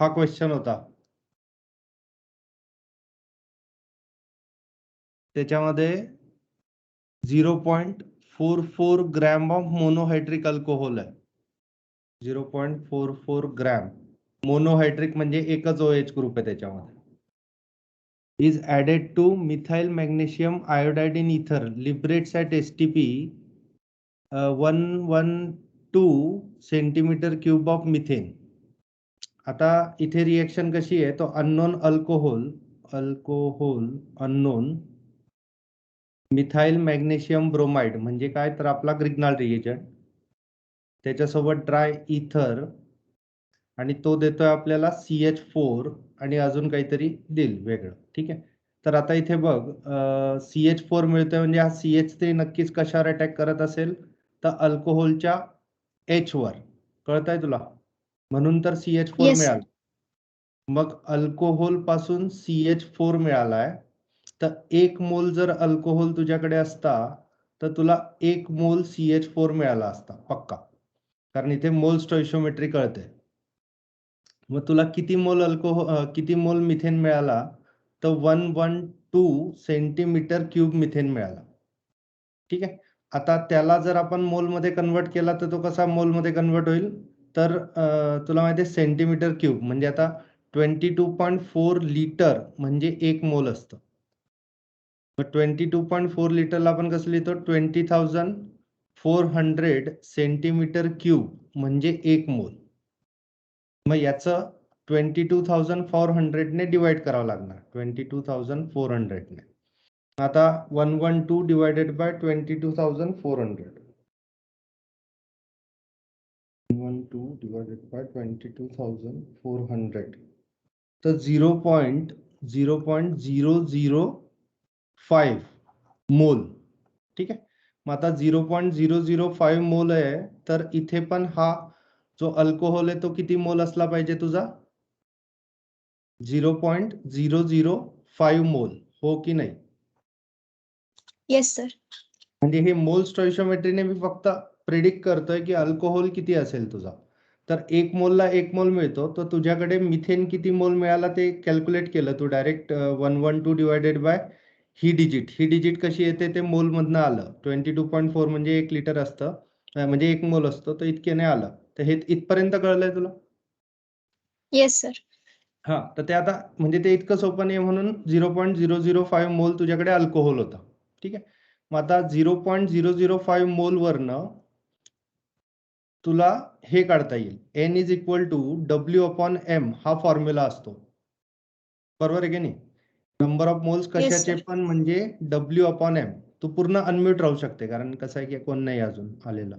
हा क्वेश्चन होता. त्याच्यामध्ये 0.44 ग्रॅम ऑफ मोनोहायड्रिक अल्कोहोल आहे. 0.44 ग्रॅम. मोनोहायड्रिक म्हणजे एकच OH ग्रुप आहे त्याच्यामध्ये. is added to methyl magnesium iodide in ether liberates at STP 112 centimeter cube of methane. आता इथे रिएक्शन कशी आहे, तो unknown alcohol unknown methyl magnesium bromide म्हणजे काय, तर आपला ग्रिग्नाल रिएजंट, त्याच्यासोबत ड्राय इथर, आणि तो देतोय आपल्याला CH4 आणि अजून काहीतरी देईल वेगळं. ठीक आहे. तर आता इथे बघ, CH4 मिळतोय म्हणजे हा CH3 नक्कीच कशावर अटॅक करत असेल, तर अल्कोहोलच्या H वर. कळतंय तुला? म्हणून तर CH4 Yes, मिळाला. मग अल्कोहोल पासून CH4 मिळालाय, तर 1 मोल जर अल्कोहोल तुझ्याकडे असता तर तुला 1 मोल CH4 मिळाला असता पक्का, कारण इथे मोल स्टोइशियोमेट्री कळते. मग तुला किती मोल मिथेन मिळाला, तर 112 सेंटीमीटर क्यूब मिथेन मिळाला. ठीक आहे. आता त्याला जर आपण मोल मध्ये कन्वर्ट केला तर तो कसा मोल मध्ये कन्वर्ट होईल, तर तुला माहिती आहे सेंटीमीटर क्यूब म्हणजे आता 22.4 लिटर म्हणजे 1 मोल असतं. मग 22.4 लिटरला आपण कसं लिहितो, 20,400 सेंटीमीटर क्यूब म्हणजे 1 मोल. मग याचं 22,400 ने डिवाइड करावं लागणार, 22,400 ने. आता 112 डिवाइडेड बाय 22,400, 112 डिवाइडेड बाय 22,400, तर 0.005 मोल. ठीक आहे. मग आता 0.005 मोल आहे, तर इथे पण हा जो अल्कोहोल आहे तो किती मोल असला पाहिजे तुझा, 0.005 मोल, हो की नाही? yes sir. म्हणजे हे मोल स्टोइशियोमेट्रीने मी फक्त प्रिडिक्ट करतोय की अल्कोहोल किती असेल तुझा. तर 1 मोलला 1 मोल मिळतो, तर तुझ्याकडे मिथेन किती मोल मिळाला ते कॅल्क्युलेट केलं तू direct. 112 divided by he digit कशी येते ते मोल मधनं आलं. 22.4 म्हणजे 1 लिटर असतं, म्हणजे 1 मोल असतो, तर इतकेने आलं. तर हे इथपर्यंत कळलंय तुला? Yes sir. हा, तर ते आता म्हणजे ते इतकं सोपं नाही म्हणून 0.005 मोल तुझ्याकडे अल्कोहोल होता. ठीक आहे. मग आता 0.005 मोल वरनं तुला हे काढता येईल, N is equal to W/M हा फॉर्म्युला असतो. बरोबर आहे की नाही? नंबर ऑफ मोल्स Yes कशाचे sir. पण म्हणजे W/M. तू पूर्ण अनम्यूट राहू शकते, कारण कसं आहे की कोण नाही अजून आलेलं.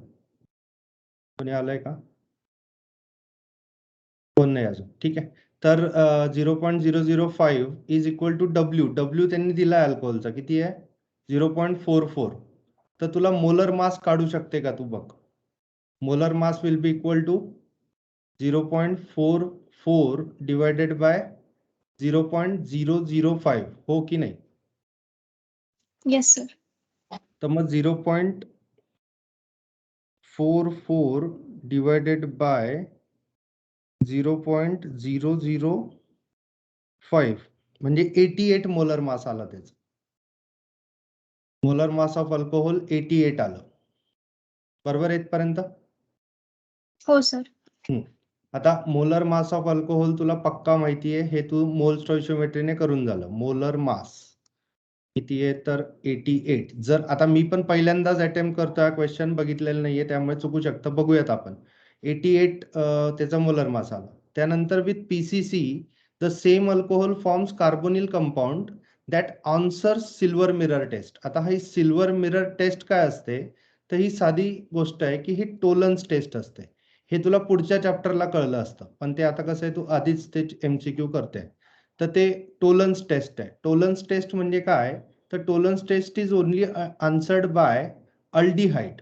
कोणी आलंय का? कोण नाही अजून. ठीक आहे. तर 0.005 इज इक्वल टू डब्ल्यू त्यांनी दिलाय अल्कोहोलचा, किती आहे 0.44. तर तुला मोलर मास काढू शकते का तू बघ. Molar mass will be equal to 0.44 divided by 0.005, हो की नाही? Yes sir. तर मग 0.44 डिवायडेड बाय 0.005 म्हणजे 88 मोलर मास आला त्याचा. मोलर मास ऑफ अल्कोहोल 88 आलं. बरोबर इथपर्यंत? हो सर. आता मोलर मास ऑफ अल्कोहोल तुला पक्का माहिती आहे, हे तू मोल स्टोइशियोमेट्रीने करून झालं. मोलर मास किती आहे, तर 88. जर आता मी पण पहिल्यांदाच अटेम्प्ट करतोय, क्वेश्चन बघितलेलं नाहीये त्यामुळे चुकू शकतं, बघूयात आपण. 88 त्याचा मोलर मास आला. त्यानंतर with PCC the same alcohol forms carbonyl compound that answers silver mirror test. आता ही सिल्वर मिरर टेस्ट काय असते, तर ही साधी गोष्ट आहे की ही टोलन्स टेस्ट असते. हे तुला पुढच्या चॅप्टरला कळलं असतं, पण ते आता कसं आहे, तू आधीच ते MCQ करते. तर ते टोलन्स टेस्ट आहे. टोलन्स टेस्ट म्हणजे काय, तर Tollens test is only answered by aldehyde.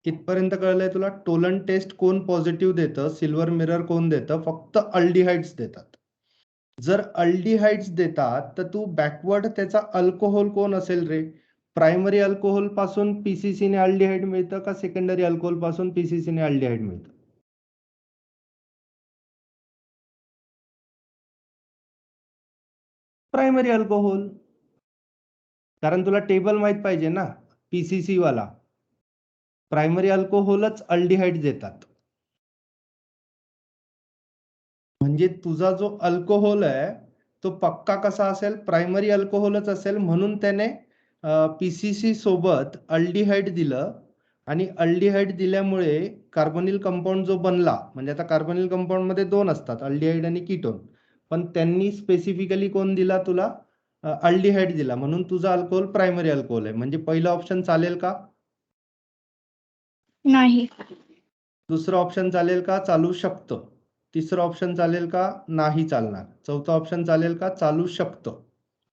इथपर्यंत कळलंय तुला? टोलन टेस्ट कोण पॉझिटिव्ह देतं, सिल्वर मिरर कोण देतं, फक्त अल्डिहाइड्स देतात. जर अल्डिहाइड्स देतात तर तू बॅकवर्ड त्याचा अल्कोहोल कोण असेल रे? प्रायमरी अल्कोहोल पासून PCC ने अल्डिहाइड मिळतं का सेकंडरी अल्कोहोल पासून PCC ने अल्डिहाइड मिळतं? प्रायमरी अल्कोहोल, कारण तुला टेबल माहित पाहिजे ना, पीसीसी वाला. प्रायमरी अल्कोहोलच अल्डिहाइड देतात. म्हणजे तुझा जो अल्कोहोल आहे तो पक्का कसा असेल, प्रायमरी अल्कोहोलच असेल, म्हणून त्याने पीसीसी सोबत अल्डिहाइड दिलं. आणि अल्डिहाइड दिल्यामुळे कार्बोनिल कंपाऊंड जो बनला, म्हणजे आता कार्बोनिल कंपाऊंड मध्ये दोन असतात, अल्डिहाइड आणि कीटोन, पण त्यांनी स्पेसिफिकली कोण दिला तुला, अल्डिहाइड दिला, म्हणून तुझा अल्कोहोल प्रायमरी अल्कोहोल आहे. म्हणजे पहिलं ऑप्शन चालेल का? नाही. दुसरं ऑप्शन चालेल का? चालू शकतं. तिसरं ऑप्शन चालेल का? नाही चालणार. चौथं ऑप्शन चालेल का? चालू शकतं.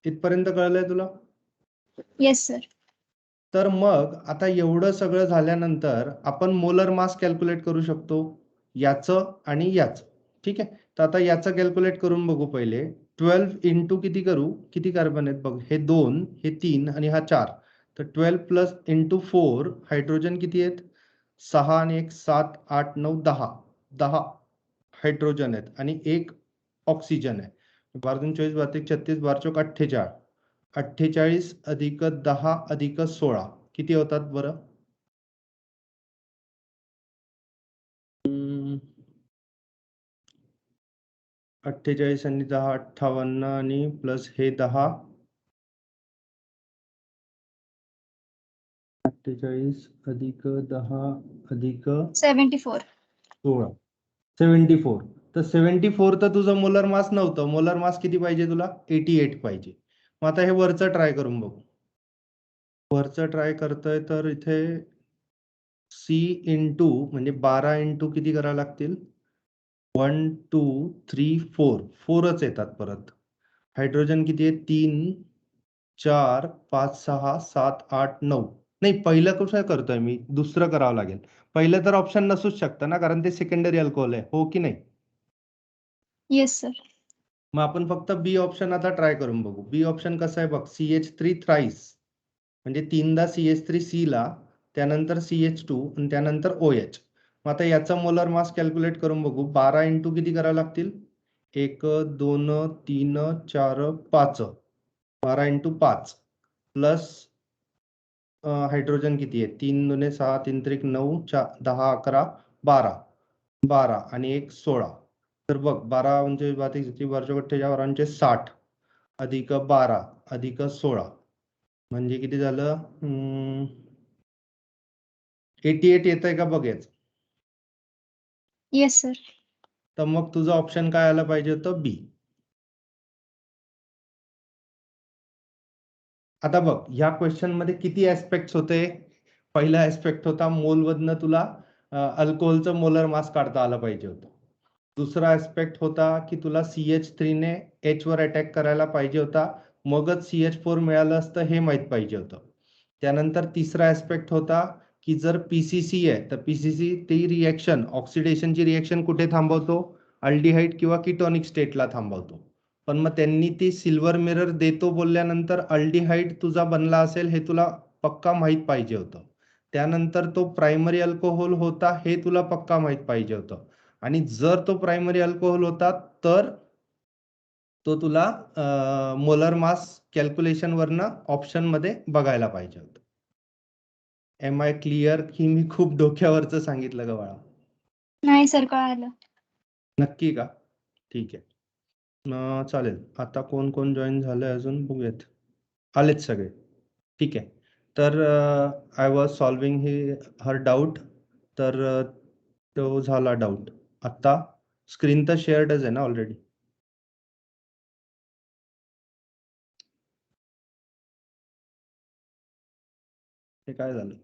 इथपर्यंत कळलंय तुला? Yes sir. तर मग आता एवढं सगळं झाल्यानंतर आपण मोलर मास कॅल्क्युलेट करू शकतो, याचं आणि याचं. ठीक आहे, तर आता याचं कॅल्क्युलेट करून बघू पहिले. 12 इंटू किती करू, किती कार्बन आहेत बघ, हे 2, हे 3 आणि हा 4. तर 12 प्लस इंटू 4 हायड्रोजन किती आहेत, 6 आणि 1 7 8 9 10. 10 हायड्रोजन आहेत आणि एक ऑक्सिजन आहे. 12 24 32 36 12 चौक 48. 48 अधिक 10 अधिक 16 किती होतात बरं? 48 आणि 10 58 आणि प्लस हे 10. 48 अधिक 10 अधिक 74. 16 74. तर 74 तर तुझं मोलर मास नव्हतं. मोलर मास किती पाहिजे तुला? 88 पाहिजे. मग आता हे वरचं ट्राय करून बघू. वरचं ट्राय करतोय तर इथे सी इंटू म्हणजे 12 इंटू किती करावं लागतील, 1 2 3 4. 4च येतात परत. हायड्रोजन किती आहे, 3 4 5 6 7 8 9. नाही, पहिलं कसं करतोय मी, दुसरं करावं लागेल. पहिलं तर ऑप्शन नसूच शकतं ना, कारण ते सेकंडरी अल्कोहोल आहे, हो की नाही? Yes sir. मग आपण फक्त बी ऑप्शन आता ट्राय करून बघू. बी ऑप्शन कसं आहे बघ, CH3 थ्राईस, म्हणजे 3दा CH3 C ला, त्यानंतर CH2 आणि त्यानंतर OH. मग आता याचा मोलर मास कॅल्क्युलेट करून बघू. 12 इंटू किती करावं लागतील, 1 2 3 4 5. 12 इंटू 5 प्लस हायड्रोजन किती आहे, 3 दुने 6 3 त्रिक 9 10 11 12. 12 आणि 1 16. तर बघ 12 म्हणजे 60 अधिक 12 अधिक 16 म्हणजे किती झालं, 88 येतंय का बघायचं. Yes sir. तर मग तुझं ऑप्शन काय आलं पाहिजे होतं, बी. आता बघ ह्या क्वेश्चन मध्ये किती ऍस्पेक्ट्स होते. पहिला ऍस्पेक्ट होता मोलमधनं तुला अल्कोहोलचं मोलर मास काढता आलं पाहिजे होतं. दुसरा ऍस्पेक्ट होता की तुला CH3 ने H वर अटॅक करायला पाहिजे होता, मगच CH4 मिळालं असतं हे माहित पाहिजे होतं. त्यानंतर तिसरा ऍस्पेक्ट होता की जर पीसीसी आहे तर पीसीसी ती रिएक्शन, ऑक्सिडेशनची रिएक्शन कुठे थांबवतो, अल्डिहाइड किंवा कीटोनिक स्टेटला थांबवतो. पण मग त्यांनी ती सिल्वर मिरर देतो बोलल्यानंतर अल्डिहाइड तुझा बनला असेल हे तुला पक्का माहित पाहिजे होतं. त्यानंतर तो प्रायमरी अल्कोहोल होता हे तुला पक्का माहित पाहिजे होतं. आणि जर तो प्रायमरी अल्कोहोल होता तर तो तुला मोलर मास कॅल्क्युलेशन वरनं ऑप्शन मध्ये बघायला पाहिजे होतं. एम आय क्लिअर की मी खूप डोक्यावरचं सांगितलं का बाळा? नाही सर, कळालं. नक्की का? ठीक आहे. चालेल. आता कोण कोण जॉईन झालंय अजून बघूयात. आलेच सगळे. ठीक आहे. तर I was solving her doubt. तर तो झाला डाऊट. आता स्क्रीन तर शेअर्डच आहे ना ऑलरेडी. हे काय झालं?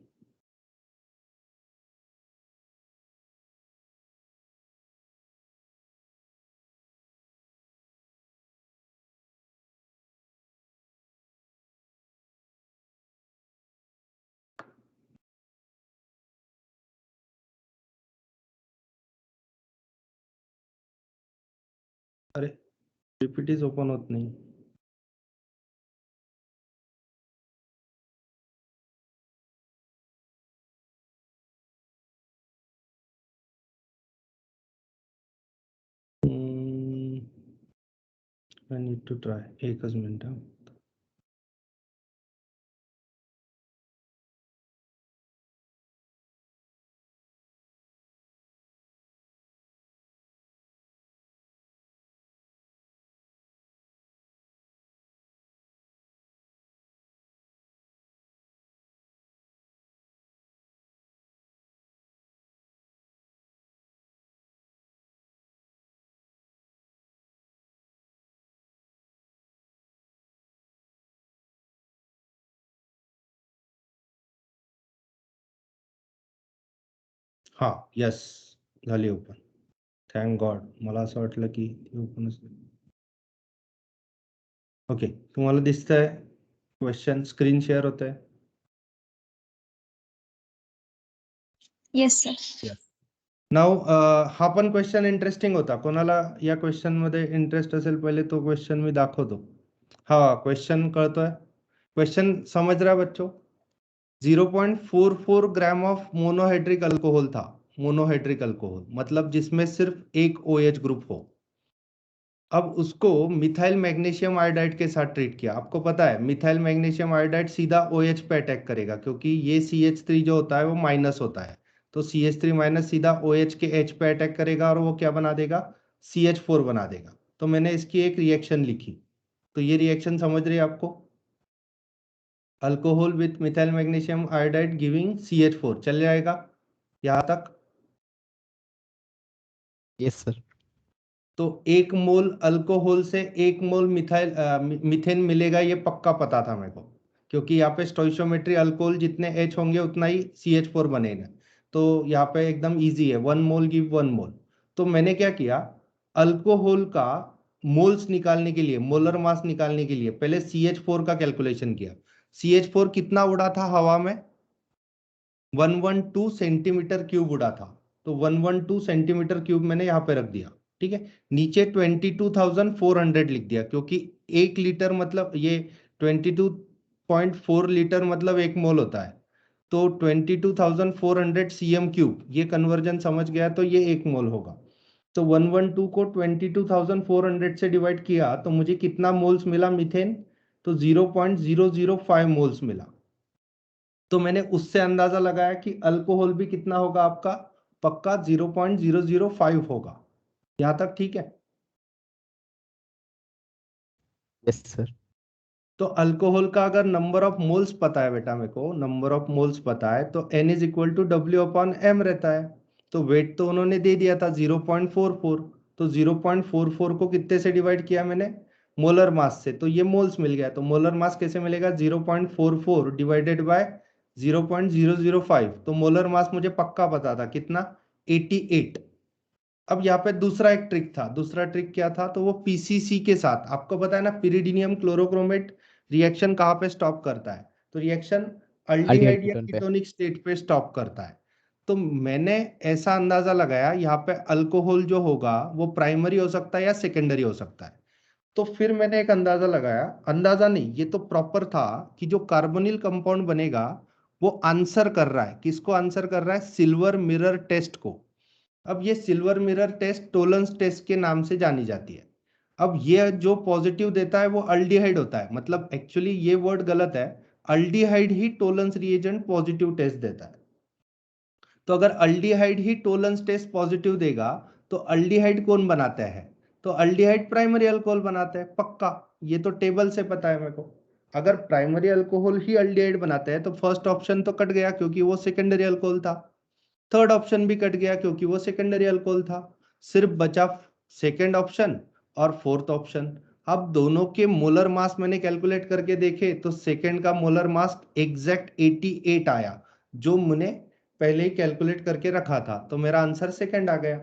अरे PPTच ओपन होत नाही. I need to try. एकच मिनिट. हा, यस, झाली ओपन. Thank God. मला असं वाटलं की ओपनच. ओके, तुम्हाला दिसतंय क्वेश्चन स्क्रीन शेअर होत आहे? Yes sir. नाव हा पण क्वेश्चन इंटरेस्टिंग होता. कोणाला या क्वेश्चन मध्ये इंटरेस्ट असेल पहिले तो क्वेश्चन मी दाखवतो. हा क्वेश्चन कळतोय? क्वेश्चन समझ रहा है बच्चों? 0.44 ग्राम ऑफ मोनोहाइड्रिक अल्कोहल था. मोनोहाइड्रिक अल्कोहल मतलब जिसमें सिर्फ एक OH ग्रुप हो. अब उसको मिथाइल मैग्नीशियम आयोडाइड के साथ ट्रीट किया. आपको पता है मिथाइल मैग्नीशियम आयोडाइड सीधा OH पे अटैक करेगा क्योंकि ये CH3 जो होता है वो माइनस होता है. तो CH3 माइनस सीधा OH के H पे अटैक करेगा और वो क्या बना देगा? CH4 बना देगा. तो मैंने इसकी एक रिएक्शन लिखी. तो ये रिएक्शन समझ रही है आपको? Alcohol with methyl magnesium iodide giving CH4 चल जाएगा यहाँ तक? Yes sir. तो 1 मोल अल्कोहल से 1 मोल मीथेन मिलेगा, ये पक्का पता था मेरे को, क्योंकि यहाँ पे स्टोइशियोमेट्री अल्कोहल जितने H होंगे उतना ही CH4 बनेगा. तो यहाँ पे एकदम इजी है, 1 मोल गिव 1 मोल. तो मैंने क्या किया, अल्कोहल का मोल्स निकालने के लिए, मोलर मास निकालने के लिए पहले CH4 का कैलकुलेशन किया. CH4 कितना उड़ा था हवा में? 112 सेंटीमीटर क्यूब उड़ा था. तो 112 सेंटीमीटर क्यूब मैंने यहाँ पे रख दिया. ठीक है, नीचे 22,400 लिख दिया क्योंकि 1 लीटर मतलब ये 22.4 लीटर मतलब 1 मोल होता है. तो 22,400 cm क्यूब, ये कन्वर्जन समझ गया तो ये 1 मोल होगा. तो 112 को 22,400 से डिवाइड किया तो मुझे कितना मोल्स मिला मीथेन? तो 0.005 मोल्स मिला. तो मैंने उससे अंदाजा लगाया कि अल्कोहल भी कितना होगा आपका? पक्का 0.005 होगा. यहां तक ठीक है? Yes sir. तो अल्कोहल का अगर नंबर ऑफ मोल्स पता है बेटा, मेरे को नंबर ऑफ मोल्स पता है तो N is equal to W/M रहता है. तो वेट तो उन्होंने दे दिया था 0.44. तो 0.44 को कितने से डिवाइड किया मैंने? मोलर मास से. तो ये मोल्स मिल गया. तो मोलर मास कैसे मिलेगा? 0.44 डिवाइडेड बाय 0.005. तो मोलर मास मुझे पक्का पता था कितना? 88. अब यहाँ पे दूसरा एक ट्रिक था. दूसरा ट्रिक क्या था? तो वो PCC के साथ, आपको पता है ना पिरिडीनियम क्लोरोक्रोमेट रिएक्शन कहाँ पे स्टॉप करता है? तो रिएक्शन अल्डिहाइड अल्डिहाइड या कीटोन पे. कीटोनिक स्टेट पे स्टॉप करता है. तो मैंने ऐसा अंदाजा लगाया यहाँ पे अल्कोहल जो होगा वो प्राइमरी हो सकता है या सेकेंडरी हो सकता है. तो फिर मैंने एक अंदाजा लगाया, अंदाजा नहीं, ये तो प्रॉपर था कि जो कार्बोनिल कंपाउंड बनेगा वो आंसर कर रहा है. किसको आंसर कर रहा है? सिल्वर मिरर टेस्ट को. अब ये silver mirror test Tollens test के नाम से जानी जाती है. अब ये जो पॉजिटिव देता है वो अल्डिहाइड होता है, मतलब एक्चुअली ये वर्ड गलत है. अल्डिहाइड ही टोलेंस रिएजेंट पॉजिटिव टेस्ट देता है. तो अगर अल्डिहाइड ही टोलेंस टेस्ट पॉजिटिव देगा तो अल्डिहाइड कौन बनाता है? तो अल्डिहाइड प्राइमरी अल्कोहल बनाता है, पक्का. ये तो टेबल से पता है मेरे को. अगर प्राइमरी अल्कोहल ही अल्डिहाइड बनाता है तो फर्स्ट ऑप्शन तो कट गया क्योंकि वो सेकेंडरी अल्कोहल था. थर्ड ऑप्शन भी कट गया क्योंकि वो सेकेंडरी अल्कोहल था. सिर्फ बचा सेकेंड ऑप्शन और फोर्थ ऑप्शन. अब दोनों के मोलर मास मैंने कैलकुलेट करके देखे तो सेकेंड का मोलर मास एग्जैक्ट 88 आया, जो मैंने पहले ही कैलकुलेट करके रखा था. तो मेरा आंसर सेकेंड आ गया.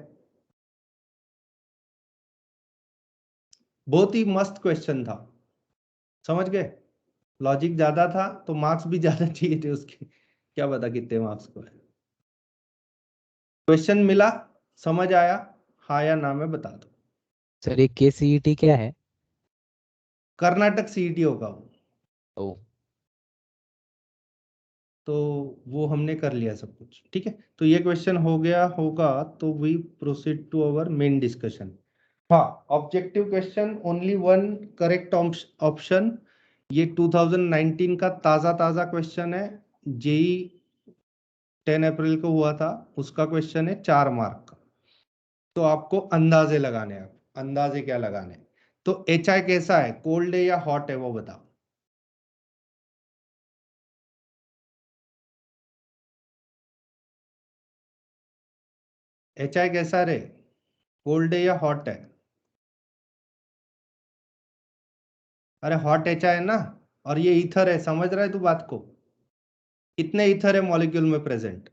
बहुत ही मस्त क्वेश्चन था, समझ गए? लॉजिक ज्यादा था तो मार्क्स भी ज्यादा चाहिए थे उसके. क्या पता कितने मार्क्स को है. क्वेश्चन मिला? समझ आया? हाँ या ना में बता दो. सर ये KCET क्या है? कर्नाटक CET होगा वो. ओ. तो वो हमने कर लिया सब कुछ. ठीक है, तो ये क्वेश्चन हो गया होगा. तो we proceed to our main discussion. हाँ, objective question, only one correct option. ये 2019 का ताजा क्वेश्चन है, जेई 10 अप्रैल को हुआ था, उसका क्वेश्चन है 4 मार्क का। तो आपको अंदाजे लगाने हैं। अंदाजे क्या लगाने हैं? तो HI कैसा है, कोल्ड है या हॉट है, वो बताओ। HI कैसा रे, कोल्ड है या हॉट है? अरे हॉट HI है ना, और ये ईथर है, समझ रहा है तू बात को? कितने ईथर है मॉलिक्यूल में प्रेजेंट?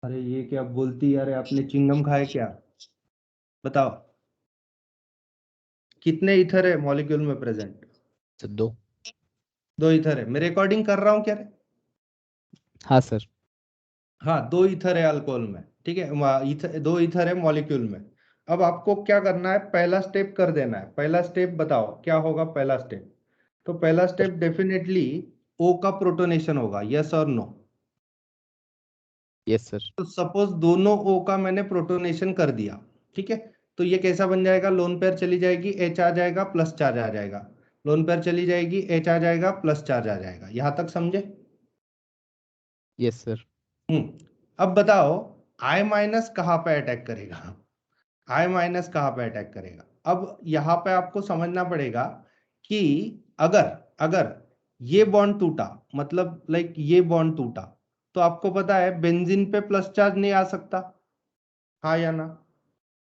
अरे ये क्या बोलती है, अरे आपने चिंगम खाए क्या? बताओ, कितने ईथर है मॉलिक्यूल में प्रेजेंट? सर 2। 2 ईथर है। मैं रिकॉर्डिंग कर रहा हूँ क्या रे? हाँ सर। हाँ, 2 ईथर है अल्कोहल में, ठीक है। 2 ईथर है मॉलिक्यूल में। अब आपको क्या करना है, पहला स्टेप कर देना है। पहला स्टेप बताओ क्या होगा पहला स्टेप? तो पहला स्टेप डेफिनेटली O का प्रोटोनेशन होगा, यस और नो? Yes sir. तो सपोज दोनों O का मैंने प्रोटोनेशन कर दिया, ठीक है। तो ये कैसा बन जाएगा, लोन पेयर चली जाएगी, H आ जाएगा, प्लस चार्ज आ जाएगा। लोन पेयर चली जाएगी, H आ जाएगा, प्लस चार्ज आ जाएगा। यहां तक समझे? Yes sir. अब बताओ, I माइनस कहाँ पे अटैक करेगा? I माइनस कहाँ पे अटैक करेगा? अब यहाँ पे आपको समझना पड़ेगा कि अगर अगर ये बॉन्ड टूटा, मतलब लाइक ये बॉन्ड टूटा, तो आपको पता है बेंजीन पे प्लस चार्ज नहीं आ सकता, हाँ या ना?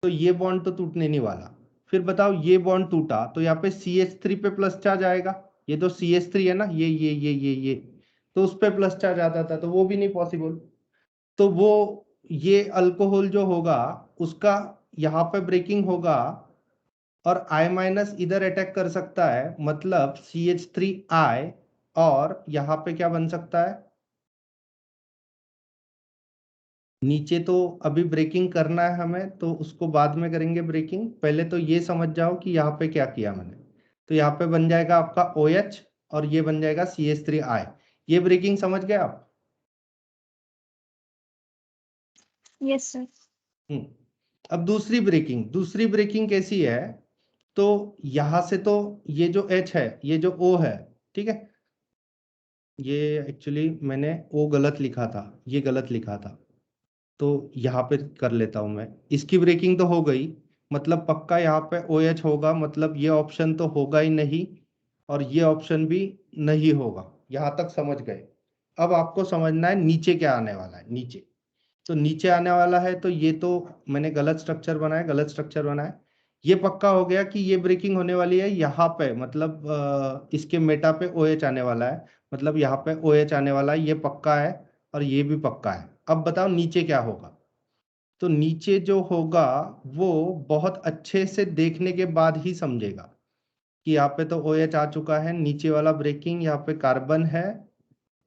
तो ये बॉन्ड तो टूटने नहीं वाला। फिर बताओ ये बॉन्ड टूटा तो यहाँ पे CH3 पे प्लस चार्ज आएगा। ये तो CH3 है ना, ये तो उस पे प्लस चार्ज आता था, तो वो भी नहीं पॉसिबल। तो वो ये अल्कोहल जो होगा उसका यहाँ पे ब्रेकिंग होगा, और I माइनस इधर अटैक कर सकता है, मतलब CH3I, और यहाँ पे क्या बन सकता है, नीचे तो अभी ब्रेकिंग करना है हमें, तो उसको बाद में करेंगे ब्रेकिंग। पहले तो ये समझ जाओ कि यहाँ पे क्या किया मैंने। तो यहाँ पे बन जाएगा आपका OH, और ये बन जाएगा CH3I। ये ब्रेकिंग समझ गए आप? Yes sir. अब दूसरी ब्रेकिंग कैसी है? तो यहां से तो ये जो H है, ये जो O है, ठीक है। ये एक्चुअली मैंने O गलत लिखा था, ये गलत लिखा था, तो यहाँ पे कर लेता हूं मैं। इसकी ब्रेकिंग तो हो गई, मतलब पक्का यहाँ पे OH होगा, मतलब ये ऑप्शन तो होगा ही नहीं, और ये ऑप्शन भी नहीं होगा। यहां तक समझ गए? अब आपको समझना है नीचे क्या आने वाला है। नीचे, तो नीचे आने वाला है, तो ये तो मैंने गलत स्ट्रक्चर बनाया। ये पक्का हो गया कि ये ब्रेकिंग होने वाली है यहाँ पे, मतलब इसके मेटा पे OH आने वाला है, मतलब यहाँ पे OH आने वाला है, ये पक्का है, और ये भी पक्का है। अब बताओ नीचे क्या होगा? तो नीचे जो होगा वो बहुत अच्छे से देखने के बाद ही समझेगा कि यहाँ पे तो OH आ चुका है, नीचे वाला ब्रेकिंग, यहाँ पे कार्बन है,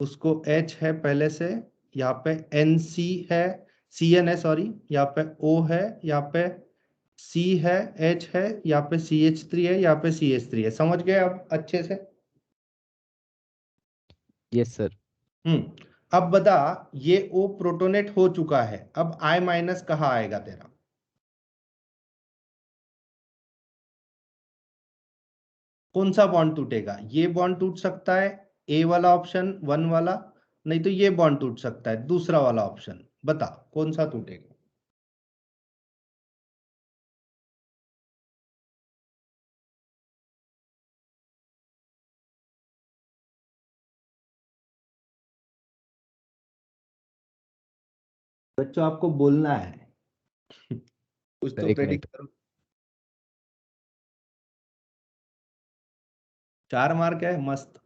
उसको H है पहले से, यहाँ पे NC है, CN है सॉरी, यहाँ पे O है, यहाँ पे C है, H है, यहाँ पे CH3 है, यहाँ पे CH3 है। समझ गए अब अच्छे से? Yes sir. अब बता, ये O प्रोटोनेट हो चुका है, अब I माइनस कहाँ आएगा तेरा? कौन सा बॉन्ड टूटेगा? ये बॉन्ड टूट सकता है, A वाला ऑप्शन 1 वाला, नहीं तो ये बॉन्ड टूट सकता है, दूसरा वाला ऑप्शन। बता कौन सा टूटेगा? बच्चों आपको बोलना है, कुछ सर तो 1 प्रेडिक्ट मिनट। करो। 4 मार्क है, मस्त।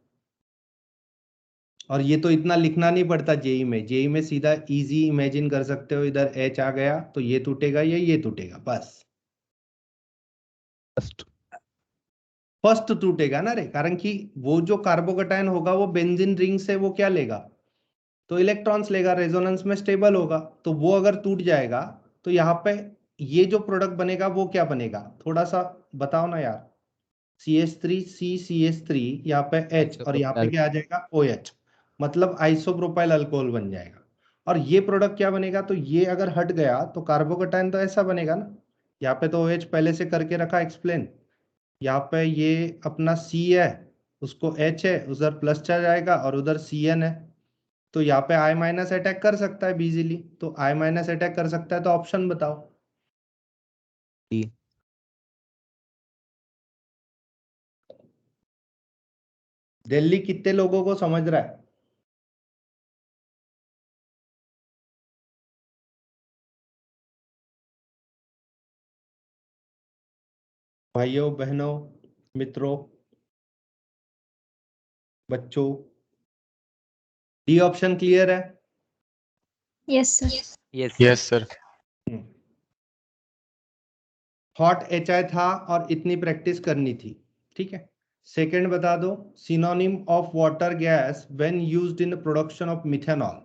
और ये तो इतना लिखना नहीं पड़ता जेई में सीधा इजी इमेजिन कर सकते हो, इधर H आ गया तो ये टूटेगा, ये टूटेगा, बस। फर्स्ट। फर्स्ट टूटेगा ना रे, कारण कि वो जो कार्बोकैटायन होगा वो बेंजीन रिंग से वो क्या लेगा, तो इलेक्ट्रॉन्स लेगा, रेजोनेंस में स्टेबल होगा, तो वो अगर टूट जाएगा तो यहाँ पे ये जो प्रोडक्ट बनेगा वो क्या बनेगा, थोड़ा सा बताओ ना यार। CH3 यहाँ पे H, और यहाँ पे आइसोप्रोपाइल। क्या आ जाएगा, OH, मतलब आइसोप्रोपाइल अल्कोहल बन जाएगा। और ये प्रोडक्ट क्या बनेगा, तो ये अगर हट गया तो कार्बोकेटाइन तो ऐसा बनेगा ना, यहाँ पे तो OH पहले से करके रखा एक्सप्लेन, यहाँ पे ये अपना C है, उसको H है, उधर प्लस चार्ज आएगा और उधर CN है, तो यहाँ पे I माइनस अटैक कर सकता है इजीली, तो I माइनस अटैक कर सकता है, तो ऑप्शन बताओ। डी। दिल्ली कितने लोगों को समझ रहा है? भाइयों बहनों मित्रों बच्चों, डी ऑप्शन क्लियर है? Yes, sir. Yes sir. Hot HI था और इतनी प्रैक्टिस करनी थी, ठीक है। सेकंड बता दो, synonym of water gas when used in production of methanol.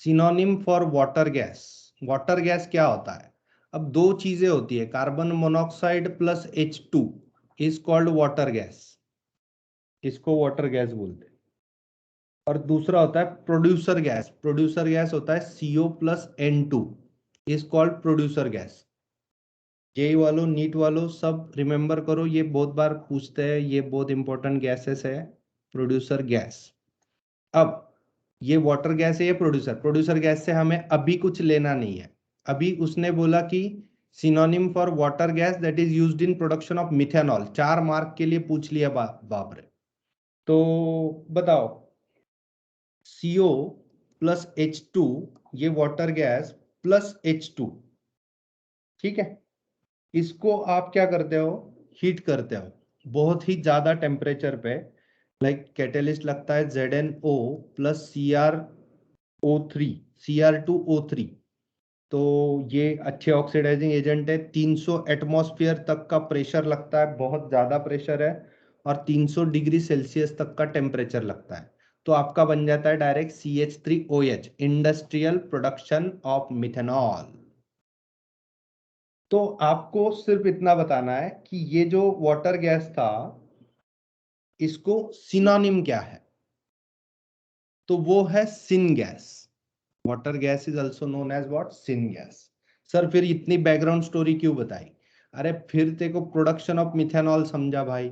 Synonym for water gas क्या होता है? अब दो चीजें होती है, carbon monoxide plus H2 is called water gas, इसको वाटर गैस बोलते हैं। और दूसरा होता है प्रोड्यूसर गैस होता है CO plus N2 is called producer gas. JEE वालों नीट वालों सब रिमेंबर करो, ये बहुत बार पूछते हैं, ये बहुत इंपॉर्टेंट गैसेस है, प्रोड्यूसर गैस। अब ये वाटर गैस है, ये प्रोड्यूसर गैस से हमें अभी कुछ लेना नहीं है। अभी उसने बोला कि synonym for water gas that is used in production of methanol, 4 mark के लिए पूछ लिया बाप रे। तो बताओ, CO प्लस H2 ये वाटर गैस प्लस H2, ठीक है, इसको आप क्या करते हो, हीट करते हो बहुत ही ज्यादा टेम्परेचर पे, लाइक कैटेलिस्ट लगता है ZnO प्लस Cr2O3, तो ये अच्छे ऑक्सीडाइजिंग एजेंट है। 300 एटमॉस्फेयर तक का प्रेशर लगता है, बहुत ज्यादा प्रेशर है, और 300 डिग्री सेल्सियस तक का टेम्परेचर लगता है, तो आपका बन जाता है direct CH3OH, industrial production of methanol. तो आपको सिर्फ इतना बताना है कि ये जो वाटर गैस था इसको सिनोनिम क्या है, तो वो है syn gas. Water gas is also known as what, syn gas. Sir फिर इतनी बैकग्राउंड स्टोरी क्यों बताई? अरे फिर तेरे को प्रोडक्शन ऑफ मिथेनॉल समझा भाई,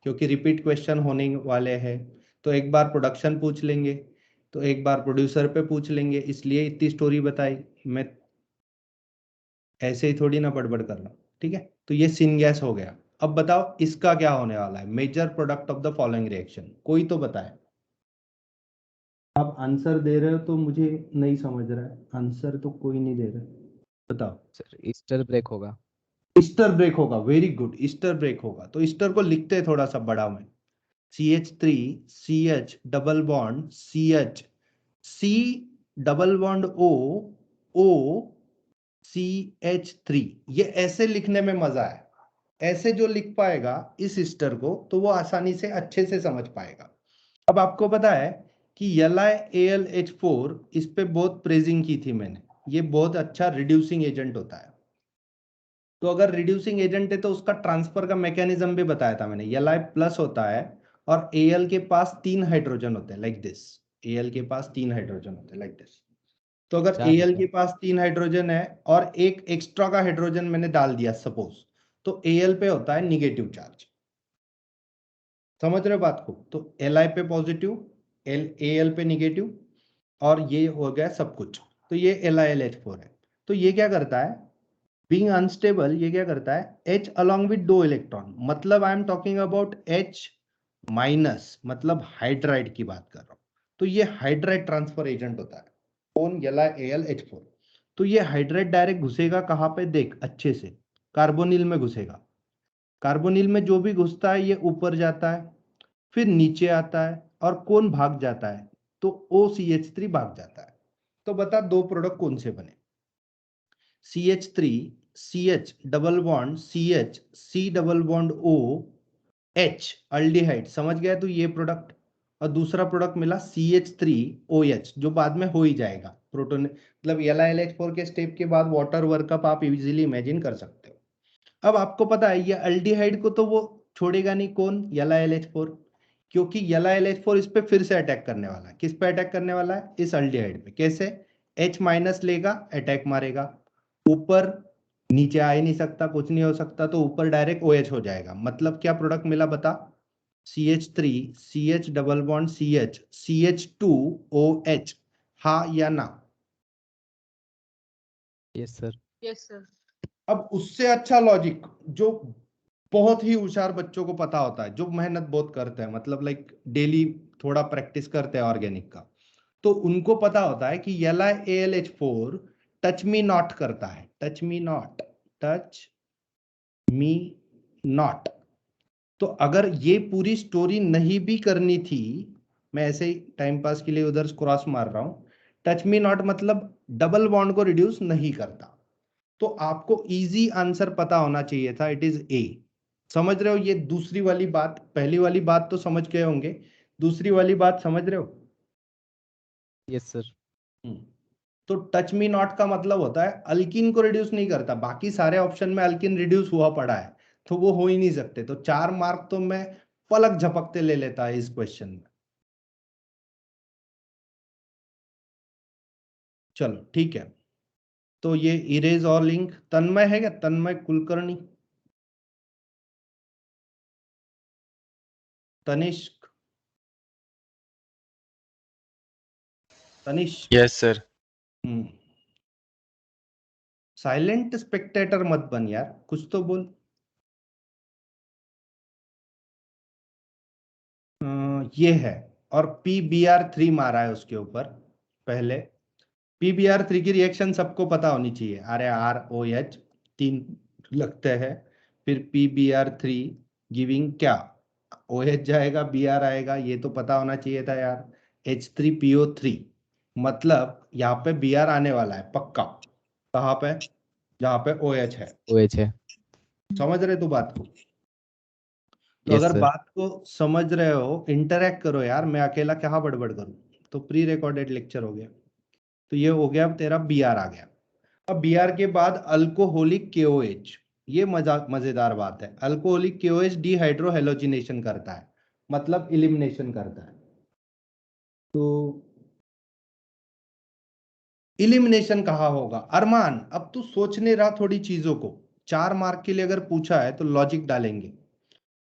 क्योंकि रिपीट क्वेश्चन होने वाले हैं, तो एक बार प्रोडक्शन पूछ लेंगे, तो एक बार प्रोड्यूसर पे पूछ लेंगे, इसलिए इतनी स्टोरी बताई। मैं ऐसे ही थोड़ी ना बड़बड़ कर रहा हूँ, ठीक है। तो ये सिन गैस हो गया। अब बताओ इसका क्या होने वाला है, major product of the following reaction, कोई तो बताए। आप आंसर दे रहे हो तो मुझे नहीं समझ रहा है, आंसर तो कोई नहीं दे रहा, बताओ। सर ईस्टर ब्रेक होगा। ईस्टर ब्रेक होगा, वेरी गुड, ईस्टर ब्रेक होगा। तो ईस्टर को लिखते हैं थोड़ा सा बड़ा में, CH3 CH double bond CH C double bond O CH3, ये ऐसे लिखने में मजा है, ऐसे जो लिख पाएगा इस ईस्टर को तो वो आसानी से अच्छे से समझ पाएगा। अब आपको पता है कि LiAlH4 इस पे बहुत प्रेजिंग की थी मैंने, ये बहुत अच्छा रिड्यूसिंग एजेंट होता है। तो अगर रिड्यूसिंग एजेंट है तो उसका ट्रांसफर का मैकेनिज्म भी बताया था मैंने, Li प्लस होता है और Al के पास 3 हाइड्रोजन होते हैं लाइक दिस, Al के पास 3 हाइड्रोजन होते हैं लाइक दिस। तो अगर चार Al होता के है। पास 3 हाइड्रोजन है और एक एक्स्ट्रा का हाइड्रोजन मैंने डाल दिया सपोज, तो Al पे होता है निगेटिव चार्ज। समझ रहे हो बात को? तो Li पे पॉजिटिव, Al पे निगेटिव, और ये हो गया सब कुछ। तो ये LiLH4 है। तो ये क्या करता है, बीइंग अनस्टेबल, ये क्या करता है, H अलॉन्ग विद 2 इलेक्ट्रॉन, मतलब I am talking about H minus, मतलब हाइड्राइड की बात कर रहा हूं। तो ये हाइड्राइड ट्रांसफर एजेंट होता है, कौन, LiAlH4। तो ये हाइड्राइड डायरेक्ट घुसेगा कहां पे, देख अच्छे से, कार्बोनिल में घुसेगा। कार्बोनिल में जो भी घुसता है ये ऊपर जाता है, फिर नीचे आता है, और कौन भाग जाता है, तो OCH3 भाग जाता है। तो बता दो प्रोडक्ट कौन से बने, CH3 CH double bond CH C double bond O H aldehyde, समझ गया तू ये प्रोडक्ट। और दूसरा प्रोडक्ट मिला CH3OH जो बाद में हो ही जाएगा प्रोटोन, मतलब LiLH4 के स्टेप के बाद वाटर वर्कअप आप इजीली इमेजिन कर सकते हो। अब आपको पता है ये अल्डिहाइड को तो वो छोड़ेगा नहीं, कौन, LiLH4, क्योंकि LiLH4 इस पे फिर से अटैक करने वाला है। किस पे अटैक करने वाला है? इस अल्डिहाइड पे। कैसे? H माइनस लेगा, अटैक मारेगा, ऊपर नीचे आ ही नहीं सकता, कुछ नहीं हो सकता, तो ऊपर डायरेक्ट OH हो जाएगा। मतलब क्या प्रोडक्ट मिला बता? CH3 CH double bond CH CH2OH, हाँ या ना? Yes sir. Yes sir. अब उससे अच्छा लॉजिक जो बहुत ही होशियार बच्चों को पता होता है, जो मेहनत बहुत करते हैं, मतलब लाइक डेली थोड़ा प्रैक्टिस करते हैं ऑर्गेनिक का, तो उनको पता होता है कि LiAlH4 टच मी नॉट करता है। Touch me not, touch me not. तो अगर ये पूरी स्टोरी नहीं भी करनी थी, मैं ऐसे ही टाइम पास के लिए उधर क्रॉस मार रहा हूं, टच मी नॉट मतलब डबल बॉन्ड को रिड्यूस नहीं करता। तो आपको इजी आंसर पता होना चाहिए था, इट इज ए। समझ रहे हो? ये दूसरी वाली बात, पहली वाली बात तो समझ गए होंगे, दूसरी वाली बात समझ रहे हो? Yes sir. तो टच मी नॉट का मतलब होता है अल्किन को रिड्यूस नहीं करता। बाकी सारे ऑप्शन में अल्किन रिड्यूस हुआ पड़ा है, तो वो हो ही नहीं सकते। तो 4 मार्क तो मैं पलक झपकते ले लेता है इस क्वेश्चन में। चलो ठीक है, तो ये इरेज और लिंक तन्मय है क्या? Tanmay Kulkarni, Tanishq, Tanishq. Yes sir. Silent spectator मत बन यार, कुछ तो बोल। ये है, और PBr3 मारा है उसके ऊपर पहले। PBr3 की रिएक्शन सबको पता होनी चाहिए। अरे ROH 3 लगते हैं, फिर PBr3 गिविंग क्या? OH जाएगा, Br आएगा, ये तो पता होना चाहिए था यार। H3PO3 मतलब यहाँ पे Br आने वाला है पक्का। कहाँ पे? जहाँ पे OH है। OH है। समझ रहे तो बात को? तो यस अगर सर। बात को समझ रहे हो, इंटरेक्ट करो यार, मैं अकेला क्या बड़बड़ करूं? तो प्री रिकॉर्डेड लेक्चर हो गया। तो ये हो गया, तेरा Br आ गया। अब Br के बाद अल्कोहलिक KOH। ये मजेदार बात है। अल्कोहलिक KOH डिहाइड्रोहेलोजिनेशन करता है, मतलब इलिमिनेशन करता है। तो इलिमिनेशन कहाँ होगा? अरमान, अब तू सोचने रहा थोड़ी चीजों को। 4 मार्क के लिए अगर पूछा है तो लॉजिक डालेंगे।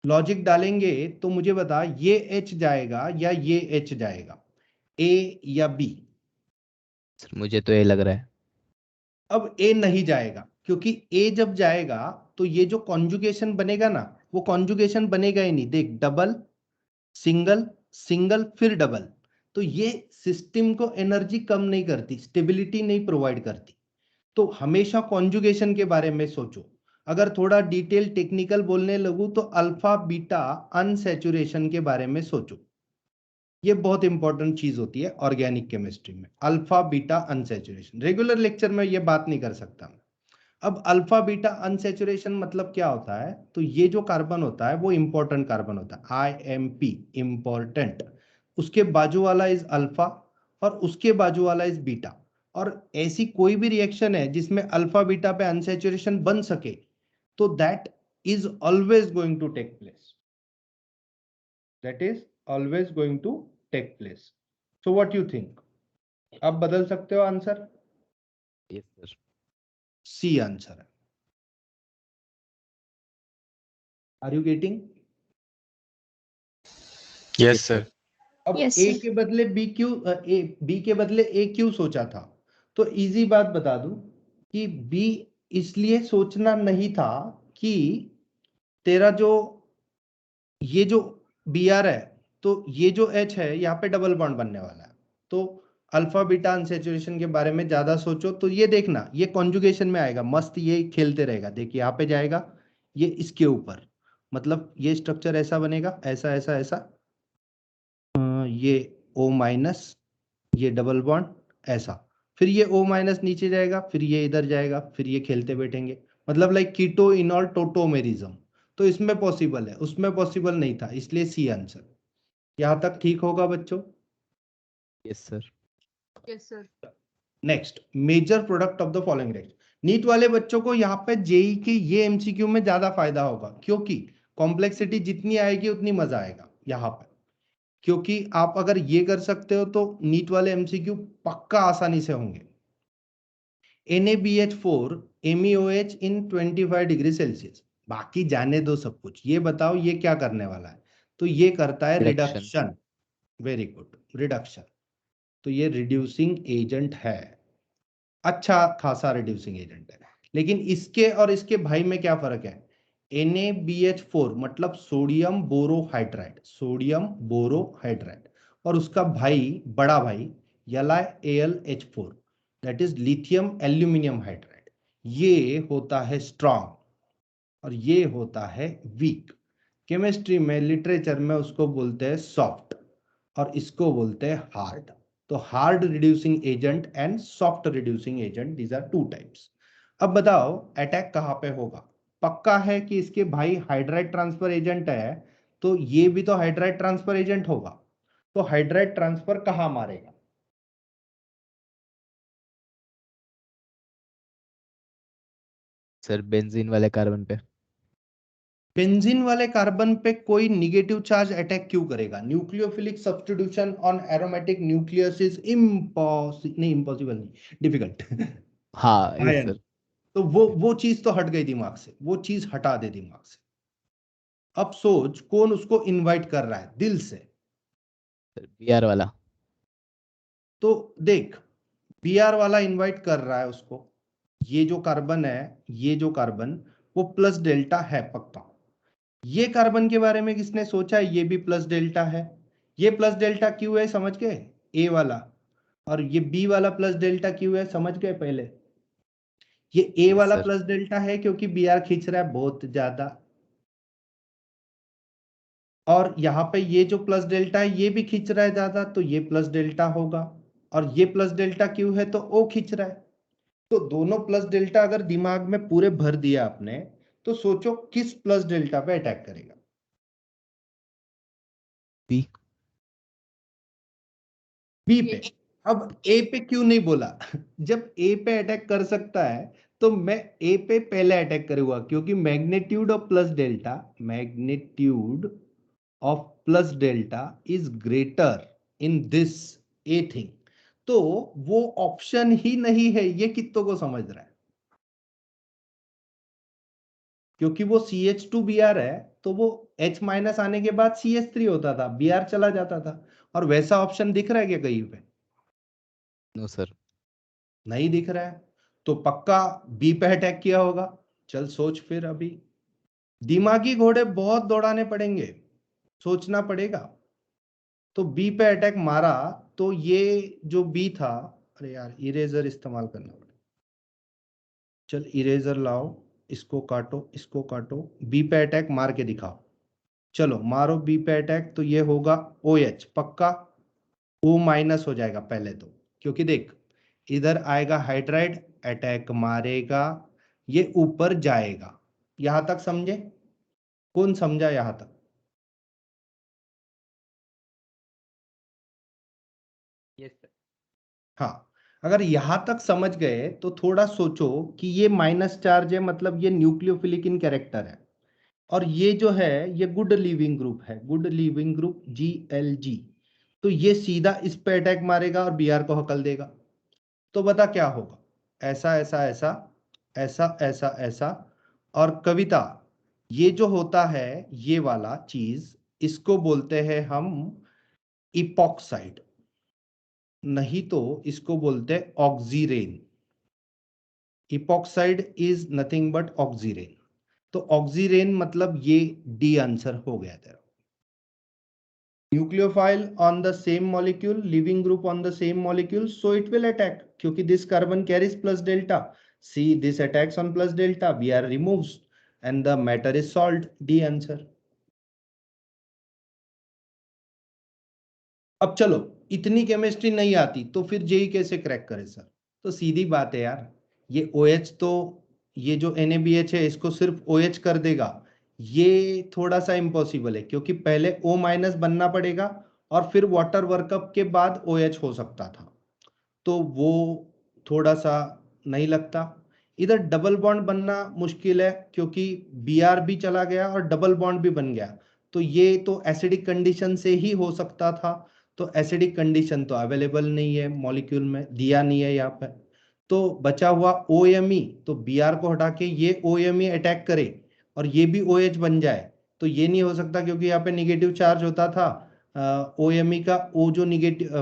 लॉजिक डालेंगे तो मुझे बता, ये H जाएगा या ये H जाएगा, A या B? सर मुझे तो ये लग रहा है। अब A नहीं जाएगा, क्योंकि A जब जाएगा तो ये जो कॉन्जुगेशन बनेगा ना, वो कॉन्जुगेशन बनेगा ही नहीं। देख, डबल, सिंगल, सिंगल, फिर डबल। तो ये सिस्टम को एनर्जी कम नहीं करती, स्टेबिलिटी नहीं प्रोवाइड करती। तो हमेशा कॉन्जुगेशन के बारे में सोचो। अगर थोड़ा डिटेल टेक्निकल बोलने लगूं तो अल्फा बीटा अनसैचुरेशन के बारे में सोचो। ये बहुत इंपॉर्टेंट चीज होती है ऑर्गेनिक केमिस्ट्री में, alpha beta unsaturation. Regular lecture में ये बात नहीं कर सकता मैं। अब अल्फा बीटा अनसैचुरेशन मतलब क्या होता है? तो ये जो कार्बन होता है वो इंपॉर्टेंट कार्बन होता है, IMP, इंपॉर्टेंट। उसके बाजू वाला इज अल्फा, और उसके बाजू वाला इज बीटा। और ऐसी कोई भी रिएक्शन है जिसमें अल्फा बीटा पे अनसैचुरेशन बन सके, तो that is always going to take place. That is always going to take place. So what you think? आप बदल सकते हो answer? Yes sir. C answer है। Are you getting? Yes sir. अब Yes, ए sir. के बदले बी क्यों, बी के बदले ए क्यों सोचा था? तो इजी बात बता दूं कि बी इसलिए सोचना नहीं था कि तेरा जो ये जो Br है, तो ये जो H है यहाँ पे डबल बॉन्ड बनने वाला है। तो अल्फा बीटा अनसैचुरेशन के बारे में ज्यादा सोचो तो ये देखना, ये कॉन्जुगेशन में आएगा, मस्त ये खेलते रहेगा। देखिए यहाँ पे जाएगा ये इसके ऊपर, मतलब ये स्ट्रक्चर ऐसा बनेगा, ऐसा ऐसा ऐसा, ये O माइनस, ये डबल बॉन्ड ऐसा, फिर ये O माइनस नीचे जाएगा, फिर ये इधर जाएगा, फिर ये खेलते बैठेंगे। मतलब लाइक कीटो इनॉल टोटोमेरिज्म। तो इसमें पॉसिबल है, उसमें पॉसिबल नहीं था, इसलिए सी आंसर। यहां तक ठीक होगा बच्चों? Yes sir. Yes, sir. Next, major product of the following reaction. NEET वाले बच्चों को यहाँ पे जेई के ये एमसीक्यू में ज्यादा फायदा होगा, क्योंकि कॉम्प्लेक्सिटी जितनी आएगी उतनी मजा आएगा यहाँ पे। क्योंकि आप अगर ये कर सकते हो तो नीट वाले एमसीक्यू पक्का आसानी से होंगे। NaBH4 MEOH इन 25 डिग्री सेल्सियस। बाकी जाने दो सब कुछ, ये बताओ ये क्या करने वाला है? तो ये करता है Reduction. Reduction. Very good, reduction. तो ये रिड्यूसिंग एजेंट है, अच्छा खासा रिड्यूसिंग एजेंट है। लेकिन इसके और इसके भाई में क्या फर्क है? NaBH4 मतलब सोडियम बोरोहाइड्राइड, सोडियम बोरोहाइड्राइड, और उसका भाई, बड़ा भाई LiAlH4 that is lithium aluminium hydride. ये होता है स्ट्रांग और ये होता है वीक। केमिस्ट्री में, लिटरेचर में उसको बोलते हैं सॉफ्ट और इसको बोलते हैं हार्ड। तो hard reducing agent and soft reducing agent, these are two types. अब बताओ अटैक कहाँ पे होगा? पक्का है कि इसके भाई हाइड्राइड ट्रांसफर एजेंट है, तो ये भी तो हाइड्राइड ट्रांसफर एजेंट होगा। तो हाइड्राइड ट्रांसफर कहाँ मारेगा? सर बेंजीन वाले कार्बन पे। बेंजीन वाले कार्बन पे कोई निगेटिव चार्ज अटैक क्यों करेगा? Nucleophilic substitution on aromatic nucleus is impossible नहीं, डिफिकल्ट। हाँ यस आयन, सर। तो वो चीज तो हट गई दिमाग से, वो चीज हटा दे दिमाग से। अब सोच कौन उसको इनवाइट कर रहा है दिल से। सर Br वाला। तो देख, Br वाला इनवाइट कर रहा है उसको। ये जो कार्बन है, ये जो कार्बन, वो प्लस डेल्टा है पक्का। ये कार्बन के बारे में किसने सोचा? ये भी प्लस डेल्टा है। ये प्लस डेल्टा क्यों है समझ गए? ए वाला। और ये बी वाला प्लस डेल्टा क्यों है समझ गए पहले? ये ए यस वाला सर। प्लस डेल्टा है क्योंकि Br खींच रहा है बहुत ज्यादा। और यहाँ पे ये जो प्लस डेल्टा है ये भी खींच रहा है ज्यादा, तो ये प्लस डेल्टा होगा। और ये प्लस डेल्टा क्यों है? तो O खींच रहा है। तो दोनों प्लस डेल्टा अगर दिमाग में पूरे भर दिया आपने, तो सोचो किस प्लस डेल्टा पे अटैक करेगा? बी। बी पे। अब ए पे क्यों नहीं बोला? जब ए पे अटैक कर सकता है तो मैं ए पे पहले अटैक करूंगा, क्योंकि magnitude of plus delta, magnitude of plus delta is greater in this a thing. तो वो ऑप्शन ही नहीं है, ये कितनों को समझ रहा है? क्योंकि वो CH2Br है, तो वो H माइनस आने के बाद CH3 होता था, Br चला जाता था। और वैसा ऑप्शन दिख रहा है क्या कहीं पे? No sir. नहीं दिख रहा है। तो पक्का बी पे अटैक किया होगा। चल सोच फिर, अभी दिमागी घोड़े बहुत दौड़ाने पड़ेंगे, सोचना पड़ेगा। तो बी पे अटैक मारा, तो ये जो बी था, अरे यार इरेजर इस्तेमाल करना पड़ेगा। चल इरेजर लाओ, इसको काटो, इसको काटो, बी पे अटैक मार के दिखाओ। चलो मारो बी पे अटैक, तो ये होगा OH पक्का। O माइनस हो जाएगा पहले तो, क्योंकि देख इधर आएगा हाइड्राइड, अटैक मारेगा, ये ऊपर जाएगा। यहां तक समझे? कौन समझा यहां तक? Yes sir. हाँ, अगर यहां तक समझ गए तो थोड़ा सोचो कि ये माइनस चार्ज है, मतलब ये न्यूक्लियोफिलिक इन कैरेक्टर है। और ये जो है ये गुड लीविंग ग्रुप है, गुड लीविंग ग्रुप GLG। तो ये सीधा इस पे अटैक मारेगा और Br को हकल देगा। तो बता क्या होगा? ऐसा ऐसा ऐसा, ऐसा ऐसा ऐसा। और कविता, ये जो होता है ये वाला चीज, इसको बोलते हैं हम इपॉक्साइड, नहीं तो इसको बोलते हैं oxirane. Epoxide is nothing but oxirane. तो ऑक्सीरेन मतलब ये डी आंसर हो गया तेरा। Nucleophile on the same molecule, leaving group on the same molecule, so it will attack, क्योंकि this carbon carries plus delta. See this attacks on plus delta, Br removes and the matter is solved, D answer. अब चलो, इतनी chemistry नहीं आती तो फिर JEE कैसे crack करे सर? तो सीधी बात है यार, ये OH तो, ये जो NaBH है इसको सिर्फ OH कर देगा। ये थोड़ा सा इम्पॉसिबल है, क्योंकि पहले O माइनस बनना पड़ेगा और फिर वाटर वर्कअप के बाद OH हो सकता था। तो वो थोड़ा सा नहीं लगता। इधर डबल बॉन्ड बनना मुश्किल है, क्योंकि Br भी चला गया और डबल बॉन्ड भी बन गया। तो ये तो एसिडिक कंडीशन से ही हो सकता था, तो एसिडिक कंडीशन तो अवेलेबल नहीं है मॉलिक्यूल में, दिया नहीं है यहाँ पे। तो बचा हुआ OMe, तो Br को हटा के ये OMe अटैक करे और ये भी OH बन जाए, तो ये नहीं हो सकता क्योंकि यहाँ पे निगेटिव चार्ज होता था। OMe का O जो निगेटिव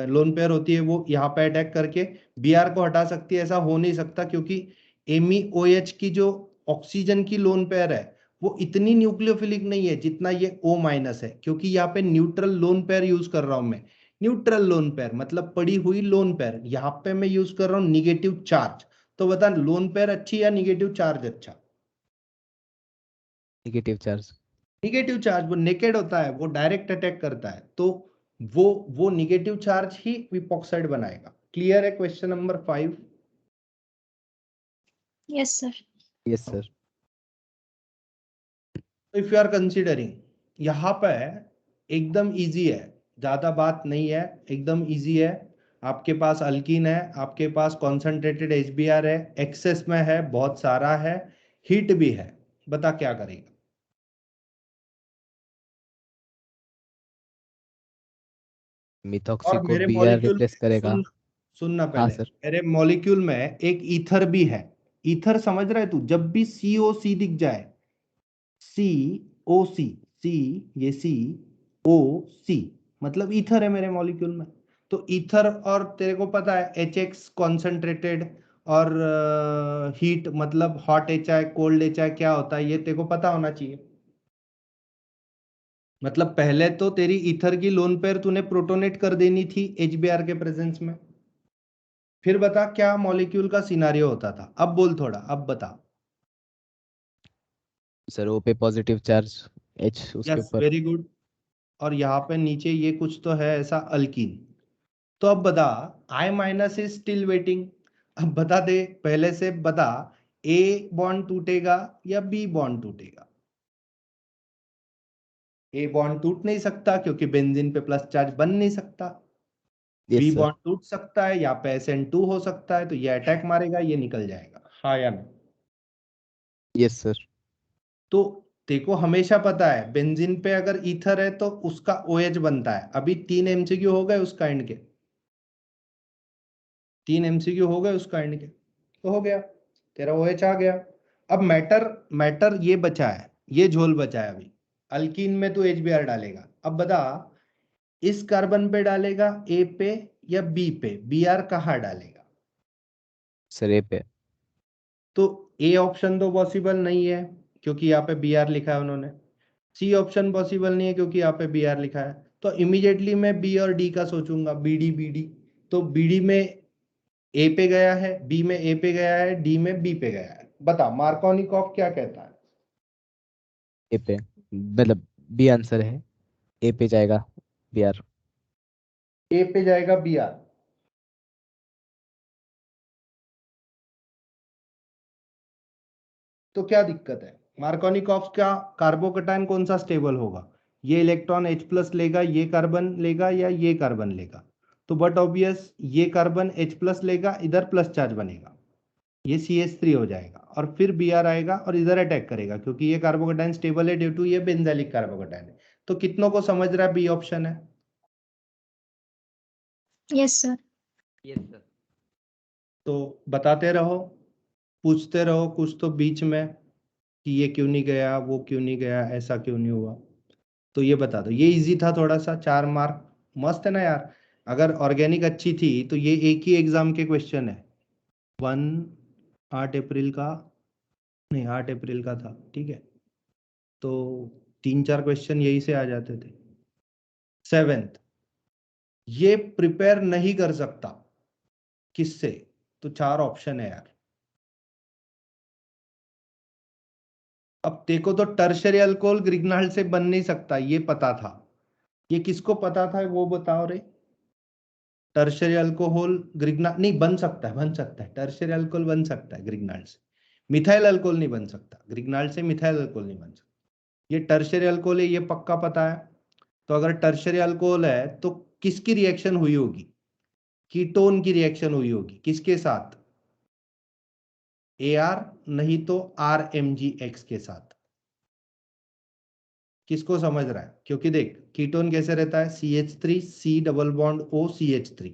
लोन पेयर होती है वो यहाँ पे अटैक करके Br को हटा सकती है, ऐसा हो नहीं सकता क्योंकि MeOH की जो ऑक्सीजन की लोन पेयर है वो इतनी न्यूक्लियोफिलिक नहीं है जितना ये O माइनस है, क्योंकि यहाँ पे न्यूट्रल लोन पेयर यूज कर रहा हूं मैं। न्यूट्रल लोन पेयर मतलब पड़ी हुई लोन पेयर, यहाँ पे मैं यूज कर रहा हूँ निगेटिव चार्ज। तो बता लोन पेयर अच्छी या निगेटिव चार्ज अच्छा? Negative charge. निगेटिव चार्ज वो नेकेड होता है, वो डायरेक्ट अटैक करता है, तो वो निगेटिव चार्ज ही इपॉक्साइड बनाएगा। क्लियर है question number 5? Yes, sir. Yes sir. If you are considering, यहाँ पे एकदम इजी है, ज्यादा बात नहीं है, एकदम इजी है। आपके पास अल्कीन है, आपके पास कॉन्सेंट्रेटेड HBr है, एक्सेस में है, बहुत सारा है, हीट भी है, बता क्या करेगा? मिथॉक्सी और को मेरे Br मॉलिक्यूल रिप्लेस करेगा। सुनना हाँ पहले, सर। मेरे मॉलिक्यूल में एक ईथर भी है। ईथर समझ रहा है तू? जब भी COC दिख जाए, COC, C, ये COC मतलब ईथर है मेरे मॉलिक्यूल में। तो ईथर, और तेरे को पता है HX कॉन्सेंट्रेटेड और हीट मतलब हॉट HI कोल्ड HI क्या होता है, ये तेरे को पता होना चाहिए। मतलब पहले तो तेरी ईथर की लोन पेयर तूने प्रोटोनेट कर देनी थी HBr के प्रेजेंस में। फिर बता क्या मॉलिक्यूल का सिनारियो होता था, अब बोल थोड़ा, अब बता। सर O पे पॉजिटिव चार्ज, H उसके यस, ऊपर। Very good. और यहाँ पे नीचे ये कुछ तो है ऐसा अल्कीन। तो अब बता, I minus is still waiting. अब बता दे, पहले से बता, A बॉन्ड टूटेगा या B बॉन्ड टूटेगा? A बॉन्ड टूट नहीं सकता क्योंकि बेंजीन पे प्लस चार्ज बन नहीं सकता। Yes B sir. बॉन्ड टूट सकता है, या पे SN2 हो सकता है, तो ये अटैक मारेगा, ये निकल जाएगा, हाँ या नहीं? Yes sir. तो देखो हमेशा पता है बेंजीन पे अगर ईथर है तो उसका OH बनता है। अभी 3 MCQ हो गए उस काइंड के, 3 MCQ हो गए उस काइंड के, तो हो गया तेरा OH आ गया। अब मैटर, मैटर ये बचा है, ये झोल बचा है अभी। अल्कीन में तू HBr डालेगा, अब बता इस कार्बन पे डालेगा A पे या B पे? Br कहाँ डालेगा? सर A पे। तो A ऑप्शन तो पॉसिबल नहीं है क्योंकि यहाँ पे Br लिखा है उन्होंने। C ऑप्शन पॉसिबल नहीं है क्योंकि यहाँ पे Br लिखा है। तो इमीडिएटली मैं B और D का सोचूंगा, BD। तो BD में A पे गया है, B में A पे गया है, D में B पे गया है। बता मार्कोनिकॉफ क्या कहता है? A पे, मतलब B आंसर है, A पे जाएगा Br। A पे जाएगा Br। तो क्या दिक्कत है? मार्कोनिकॉफ का कार्बोकटायन कौन सा स्टेबल होगा? ये इलेक्ट्रॉन H प्लस लेगा, ये कार्बन लेगा, या ये कार्बन लेगा? तो बट ऑब्वियस ये कार्बन H प्लस लेगा, इधर प्लस चार्ज बनेगा, ये CH3 हो जाएगा, और फिर Br आएगा और इधर अटैक करेगा क्योंकि ये कार्बोकटायन स्टेबल है ड्यू टू ये बेंजाइलिक कार्बोकटायन है। तो कितनों को समझ रहा है B ऑप्शन है? Yes, sir. Yes sir. तो बताते रहो, पूछते रहो कुछ तो बीच में कि ये क्यों नहीं गया, वो क्यों नहीं गया, ऐसा क्यों नहीं हुआ। तो ये बता दो, ये इजी था थोड़ा सा, 4 मार्क, मस्त है ना यार? अगर ऑर्गेनिक अच्छी थी तो ये एक ही एग्जाम के क्वेश्चन है। 8 अप्रैल का, नहीं 8 अप्रैल का था, ठीक है? तो 3-4 क्वेश्चन यही से आ जाते थे। 7th, ये प्रिपेयर नहीं कर सकता, किससे? तो 4 ऑप्शन है यार। अब देखो तो टर्शियरी अल्कोहल ग्रिग्नाल्ड से बन नहीं सकता, ये पता था। ये किसको पता था वो बताओ रे? टर्शियरी अल्कोहल ग्रिग्नाल्ड नहीं बन सकता है, बन सकता है, टर्शियरी अल्कोहल बन सकता है ग्रिग्नाल्ड से। मिथाइल अल्कोहल नहीं बन सकता, ग्रिग्नाल्ड से मिथाइल अल्कोहल नहीं बन सकता। ये टर्शियरी अल्कोहल है, ये पक्का पता है। तो अगर टर्शियरी अल्कोहल है तो किसकी रिएक्शन हुई होगी? कीटोन की रिएक्शन हुई होगी, किसके साथ? AR नहीं तो RMgX के साथ। किसको समझ रहा है? क्योंकि देख कीटोन कैसे रहता है, CH3 C double bond O CH3,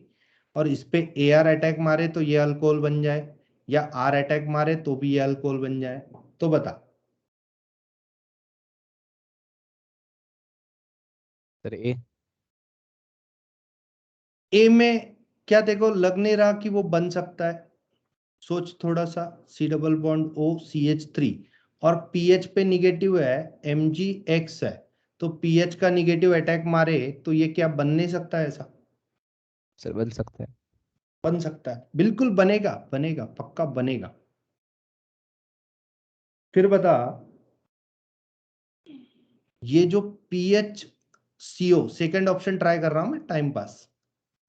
और इस पे AR अटैक मारे तो ये अल्कोहल बन जाए, या R अटैक मारे तो भी ये अल्कोहल बन जाए। तो बता सर ए। ए में क्या देखो लग नहीं रहा कि वो बन सकता है, सोच थोड़ा सा। C double bond O CH3 और pH पे निगेटिव है, Mgx है, तो pH का निगेटिव अटैक मारे तो ये क्या बन नहीं सकता ऐसा? सर बन सकता है। बन सकता है, बिल्कुल बनेगा, बनेगा, पक्का बनेगा। फिर बता, ये जो PHCO सेकंड ऑप्शन ट्राई कर रहा हूं मैं टाइम पास,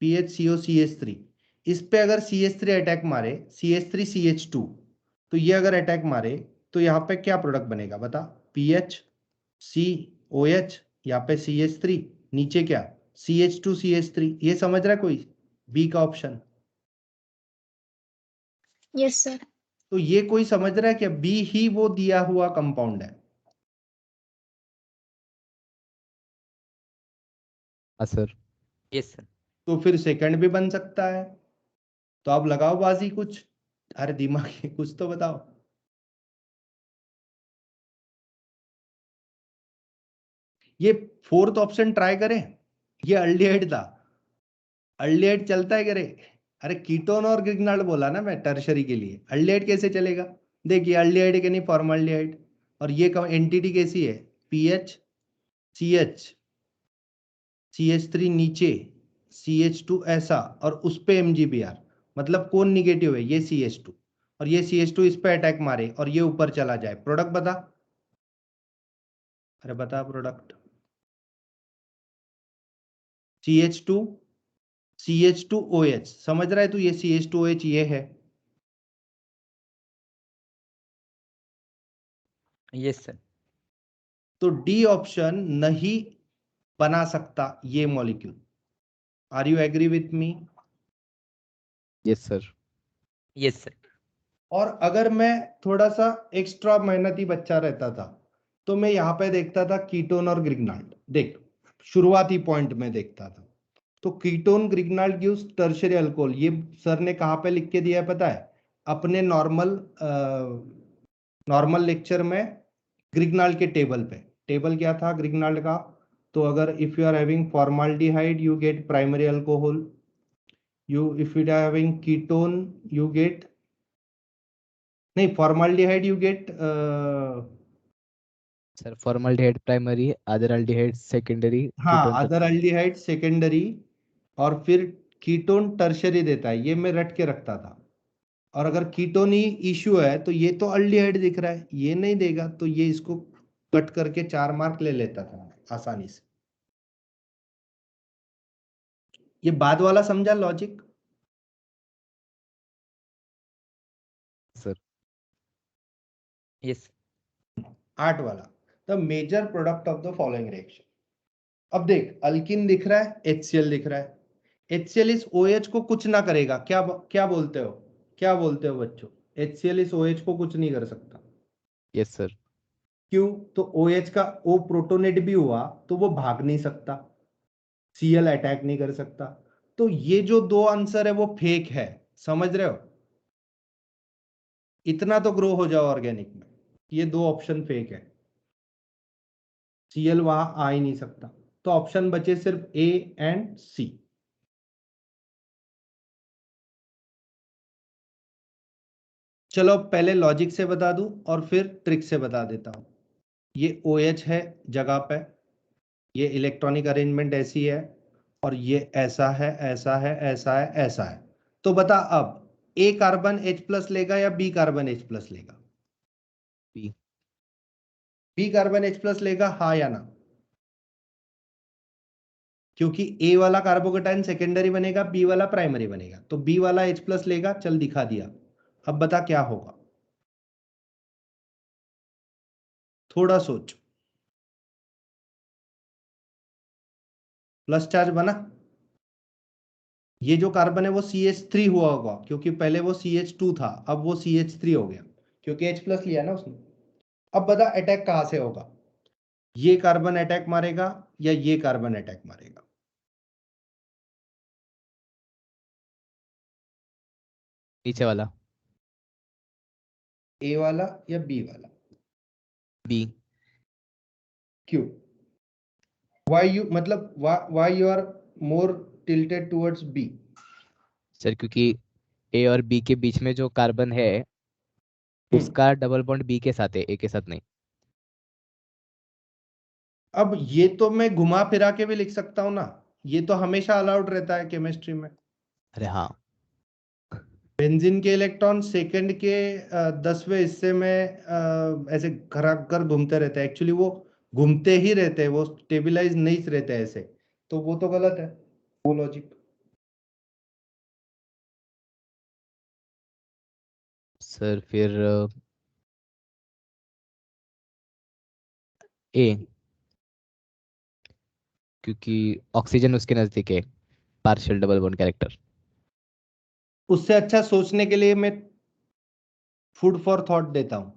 PHCO CH3, इस पे अगर CH3 अटैक मारे, CH3 CH2, तो ये अगर अटैक मारे तो यहाँ पे क्या प्रोडक्ट बनेगा बता? PH COH, यहाँ पे CH3, नीचे क्या CH2 CH3, ये समझ रहा है कोई? बी का ऑप्शन। Yes, sir. तो ये कोई समझ रहा है क्या बी ही वो दिया हुआ कंपाउंड है? हाँ सर। Yes sir. तो फिर सेकंड भी बन सकता है। तो आप लगाओ बाजी कुछ, अरे दिमाग कुछ तो बताओ। ये फोर्थ ऑप्शन ट्राई करें, ये अल्डिहाइड था, अल्डिहाइड चलता है करे? अरे कीटोन और ग्रिग्नाल्ड बोला ना मैं टर्शरी के लिए, अल्डिहाइड कैसे चलेगा? देखिए अल्डिहाइड है कि नहीं, फॉर्मल्डिहाइड, और ये एंटिटी कैसी है, पीएच CH CH3 नीचे, CH2 ऐसा, और उस पे MgBr, मतलब कौन निगेटिव है, ये CH2, और ये CH2 इस पे अटैक मारे और ये ऊपर चला जाए, प्रोडक्ट बता। अरे बता प्रोडक्ट। CH2 CH2OH, समझ रहा है तू? ये CH2OH ये है, यस सर। तो डी ऑप्शन नहीं बना सकता ये molecule. Are you agree with me? Yes sir. Yes sir. और अगर मैं थोड़ा सा एक्स्ट्रा मेहनती बच्चा रहता था तो मैं यहाँ पे देखता था कीटोन और ग्रिग्नाल्ड, देख शुरुआती पॉइंट में देखता था, तो कीटोन ग्रिग्नाल्ड गिव्स टर्शियरी अल्कोहल, ये सर ने कहाँ पे लिख के दिया है पता है? अपने नॉर्मल लेक्चर में ग्रिग्नाल्ड के टेबल पे। टेबल क्या था ग्रिग्नाल्ड का? तो अगर if you are having formaldehyde you get primary alcohol, you if you are having ketone you get, नहीं formaldehyde you get, sir formaldehyde primary, other aldehyde secondary, हाँ कीटोन अदर अल्डिहाइड सेकेंडरी, और फिर ketone tertiary देता है, ये मैं रट के रखता था। और अगर कीटोन ही इश्यू है तो ये तो अल्डिहाइड दिख रहा है, ये नहीं देगा, तो ये इसको कट करके 4 मार्क ले लेता था आसानी से। ये बाद वाला समझा लॉजिक? सर। यस। 8 वाला, the major product of the following reaction. अब देख अल्किन दिख रहा है, HCl दिख रहा है, HCl इस OH को कुछ ना करेगा, क्या क्या बोलते हो, क्या बोलते हो बच्चों? HCl इस OH को कुछ नहीं कर सकता। Yes sir. क्यों? तो OH का O प्रोटोनेट भी हुआ तो वो भाग नहीं सकता, Cl अटैक नहीं कर सकता, तो ये जो दो आंसर है वो फेक है, समझ रहे हो? इतना तो ग्रो हो जाओ ऑर्गेनिक में, ये दो ऑप्शन फेक है, Cl वहां आ ही नहीं सकता, तो ऑप्शन बचे सिर्फ A एंड C। चलो पहले लॉजिक से बता दूं और फिर ट्रिक से बता देता हूं। ये OH है जगह पे, ये इलेक्ट्रॉनिक अरेंजमेंट ऐसी है, और ये ऐसा है, ऐसा है, ऐसा है, ऐसा है। तो बता अब A कार्बन H+ लेगा या B कार्बन H+ लेगा? बी। B कार्बन H+ लेगा, हाँ या ना? क्योंकि A वाला कार्बोकेटाइन सेकेंडरी बनेगा, B वाला प्राइमरी बनेगा, तो B वाला H+ लेगा, चल दिखा दिया। अब बता क्या होगा, थोड़ा सोच। प्लस चार्ज बना, ये जो कार्बन है वो CH3 हुआ होगा, क्योंकि पहले वो CH2 था, अब वो CH3 हो गया, क्योंकि H+ लिया ना उसने। अब बता अटैक कहां से होगा? ये कार्बन अटैक मारेगा या ये कार्बन अटैक मारेगा? नीचे वाला ए वाला या बी वाला? बी। क्यों? वाई यू मतलब why you are more tilted towards B? Sir क्योंकि ए और बी के बीच में जो कार्बन है उसका डबल बॉन्ड बी के साथ है, ए के साथ नहीं। अब ये तो मैं घुमा फिरा के भी लिख सकता हूं ना, ये तो हमेशा अलाउड रहता है केमिस्ट्री में। अरे हाँ। बेंजीन के इलेक्ट्रॉन सेकंड के 10वें हिस्से में ऐसे घराक कर घूमते रहते हैं, एक्चुअली वो घूमते ही रहते हैं, वो स्टेबलाइज नहीं रहते ऐसे, तो वो तो गलत है वो लॉजिक। सर फिर ए, क्योंकि ऑक्सीजन उसके नजदीक है, पार्शियल डबल बॉन्ड कैरेक्टर। उससे अच्छा सोचने के लिए मैं फूड फॉर थॉट देता हूं।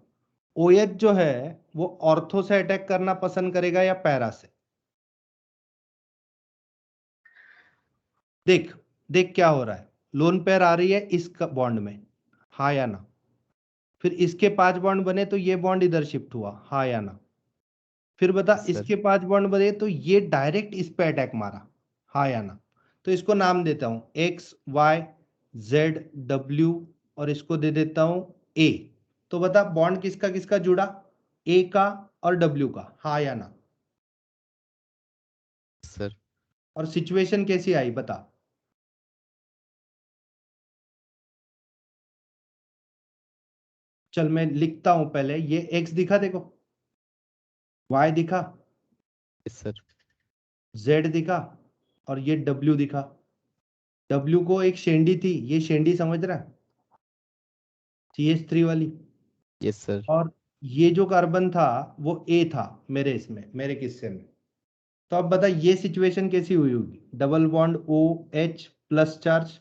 ओएच जो है वो ऑर्थो से अटैक करना पसंद करेगा या पैरा से? देख देख क्या हो रहा है, लोन पेयर आ रही है इस बॉन्ड में, हाँ या ना? फिर इसके 5 बॉन्ड बने तो ये बॉन्ड इधर शिफ्ट हुआ, हाँ या ना? फिर बता सर इसके 5 बॉन्ड बने तो ये डायरेक्ट इस पे अटैक मारा, हाँ या ना? तो इसको नाम देता हूं एक्स वाई जेड डब्ल्यू और इसको दे देता हूं ए। तो बता बॉन्ड किसका किसका जुड़ा? ए का और डब्ल्यू का, हाँ या ना? सर और सिचुएशन कैसी आई बता? चल मैं लिखता हूं पहले, ये एक्स दिखा देखो, वाई दिखा, सर जेड दिखा और ये डब्ल्यू दिखा। डब्ल्यू को एक शेंडी थी, ये शेंडी समझ रहा है, CH3 वाली। Yes sir. और ये जो कार्बन था वो ए था मेरे इसमें, मेरे किस्से में। तो अब बता ये सिचुएशन कैसी हुई होगी? Double bond O H plus charge,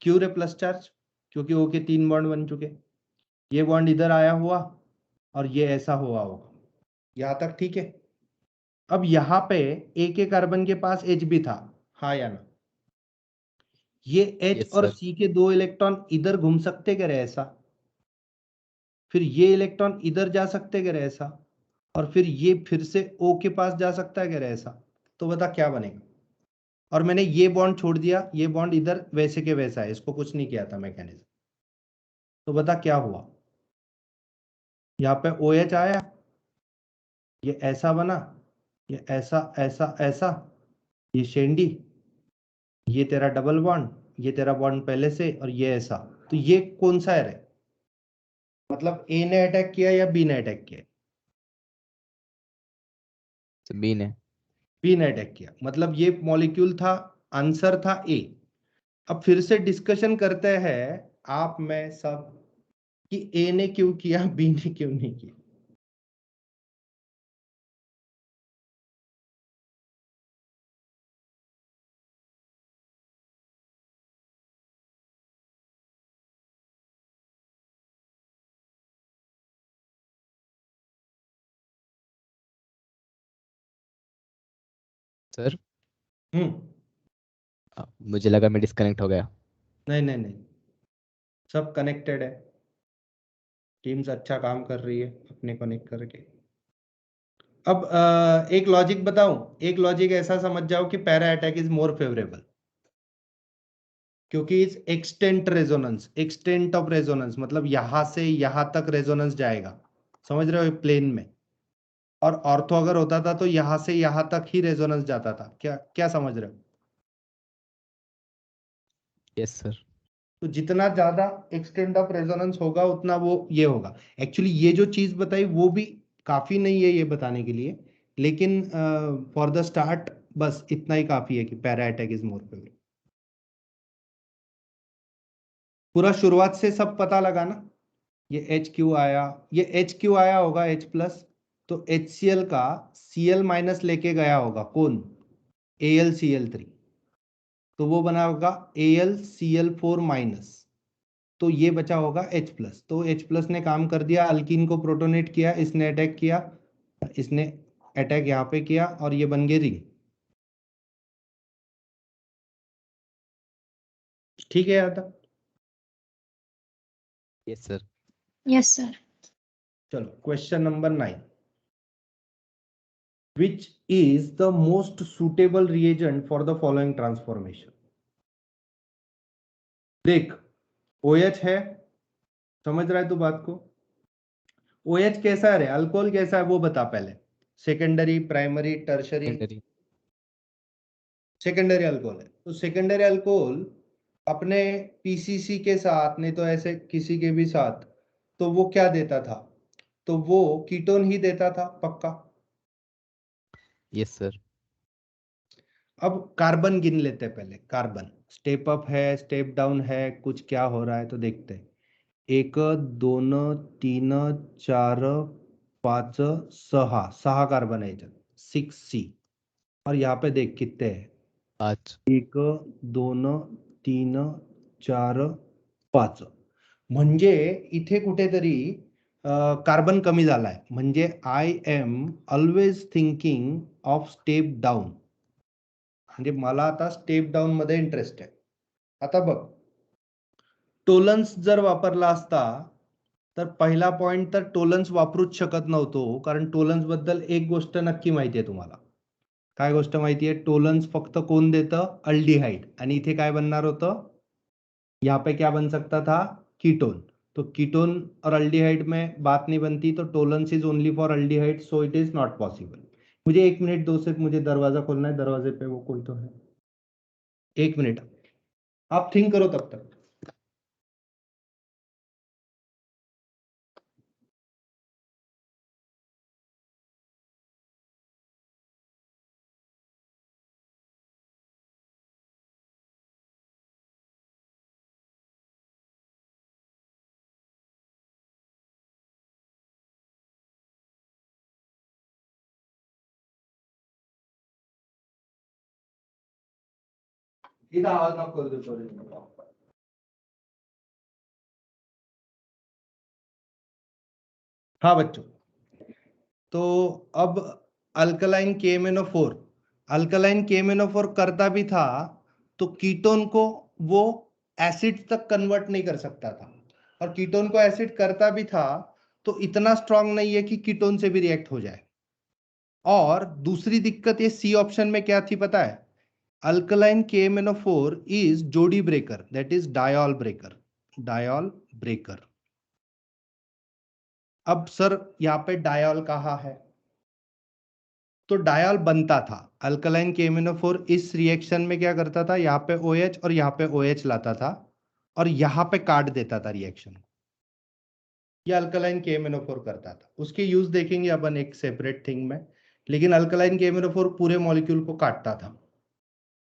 क्यों रे प्लस चार्ज? क्योंकि ओ के 3 बॉन्ड बन चुके, ये बॉन्ड इधर आया हुआ और ये ऐसा हुआ होगा, यहां तक ठीक है? अब यहाँ पे ए के कार्बन के पास H भी था, हाँ या ना? ये H यस और सर। C के 2 इलेक्ट्रॉन इधर घूम सकते क्या रे ऐसा? फिर ये इलेक्ट्रॉन इधर जा सकते क्या रे ऐसा? और फिर ये फिर से O के पास जा सकता है क्या रे ऐसा? तो बता क्या बनेगा? और मैंने ये बॉन्ड छोड़ दिया, ये बॉन्ड इधर वैसे के वैसा है, इसको कुछ नहीं किया था मैकेनिज्म। तो बता क्या हुआ? यहाँ पे OH आया, ये ऐसा बना, ये ऐसा ऐसा ऐसा, ये शेंडी, ये तेरा डबल बॉन्ड, ये तेरा बॉन्ड पहले से और ये ऐसा। तो ये कौन सा है? मतलब ए ने अटैक किया या बी ने अटैक किया? बी ने। बी ने अटैक किया, मतलब ये मॉलिक्यूल था, आंसर था ए। अब फिर से डिस्कशन करते हैं आप मैं सब कि ए ने क्यों किया बी ने क्यों नहीं किया। सर हम्म। मुझे लगा मैं डिस्कनेक्ट हो गया। नहीं नहीं नहीं, सब कनेक्टेड है, टीम्स अच्छा काम कर रही है अपने कनेक्ट करके। अब एक लॉजिक बताऊं, एक लॉजिक ऐसा समझ जाओ कि para attack is more favourable, क्योंकि इस extent resonance, extent of resonance मतलब यहां से यहां तक रेजोनेंस जाएगा, समझ रहे हो, प्लेन में। और ऑर्थो अगर होता था तो यहां से यहां तक ही रेजोनेंस जाता था, क्या क्या समझ रहे हो? Yes sir. तो जितना ज्यादा एक्सटेंट ऑफ रेजोनेंस होगा उतना वो ये होगा। एक्चुअली ये जो चीज बताई वो भी काफी नहीं है ये बताने के लिए, लेकिन फॉर द स्टार्ट बस इतना ही काफी है कि para attack is more favourite. पूरा शुरुआत से सब पता लगा ना, ये एच क्यू आया, ये एच क्यू आया होगा H प्लस, तो HCl का Cl माइनस लेके गया होगा कौन? AlCl3, तो वो बना होगा AlCl4 माइनस, तो ये बचा होगा H प्लस। तो H प्लस ने काम कर दिया, अल्कीन को प्रोटोनेट किया, इसने अटैक किया, इसने अटैक यहाँ पे किया और ये बन गई रिंग। ठीक है यहाँ तक? Yes sir. Yes, sir. चलो question number 9, which is the most suitable reagent for the following transformation? देख, OH है, समझ रहा है तू बात को? OH कैसा है रे, अल्कोहल कैसा है वो बता पहले, secondary, primary, tertiary? Secondary. Secondary alcohol है। तो सेकेंडरी अल्कोहल अपने पीसीसी के साथ, नहीं तो ऐसे किसी के भी साथ, तो वो क्या देता था? तो वो कीटोन ही देता था पक्का। Yes sir. अब कार्बन गिन लेते हैं पहले। कार्बन स्टेप अप है, स्टेप डाउन है, कुछ क्या हो रहा है तो देखते हैं। 1 2 3 4 5 6 कार्बन है याच्यात, 6C। और यहाँ पे देख कितने है, 5। 1 2 3 4 5। म्हणजे इथे कुठेतरी कार्बन कमी झालाय, म्हणजे I am always thinking of step down, म्हणजे मला आता स्टेप डाऊन मध्ये इंटरेस्ट आहे। आता बघ, टोलन्स जर वापरला असता तर पहिला पॉइंट तर टोलन्स वापरूच शकत नव्हतो, कारण टोलन्स बद्दल एक गोष्ट नक्की माहिती आहे तुम्हाला। काय गोष्ट माहिती आहे? टोलन्स फक्त कोण देतं? अल्डिहाइड। आणि इथे काय बनणार होतं? यहाँ पे क्या बन सकता था? कीटोन। तो कीटोन और अल्डिहाइड में बात नहीं बनती, तो Tollens is only for aldehyde, so it is not possible. मुझे 1 मिनट दो, सिर्फ मुझे दरवाजा खोलना है, दरवाजे पे वो कोई तो है। 1 मिनट आप थिंक करो तब तक। इथं आवाज नको करू दे, sorry। हाँ बच्चों, तो अब अल्कलाइन KMnO4, अल्कलाइन KMnO4 करता भी था तो कीटोन को वो एसिड तक कन्वर्ट नहीं कर सकता था, और कीटोन को एसिड करता भी था तो इतना स्ट्रांग नहीं है कि कीटोन से भी रिएक्ट हो जाए। और दूसरी दिक्कत ये सी ऑप्शन में क्या थी पता है? अल्कलाइन KMnO4 इज जोड़ी breaker, that is dial breaker, dial breaker. अब सर यहाँ पे डायॉल कहाँ है? तो डायॉल बनता था, अल्कलाइन KMnO4 इस रिएक्शन में क्या करता था, यहाँ पे OH और यहाँ पे OH लाता था और यहाँ पे काट देता था रिएक्शन। ये अल्कलाइन KMnO4 करता था, उसके यूज देखेंगे अपन एक सेपरेट थिंग में, लेकिन अल्कलाइन KMnO4 पूरे मॉलिक्यूल को काटता था।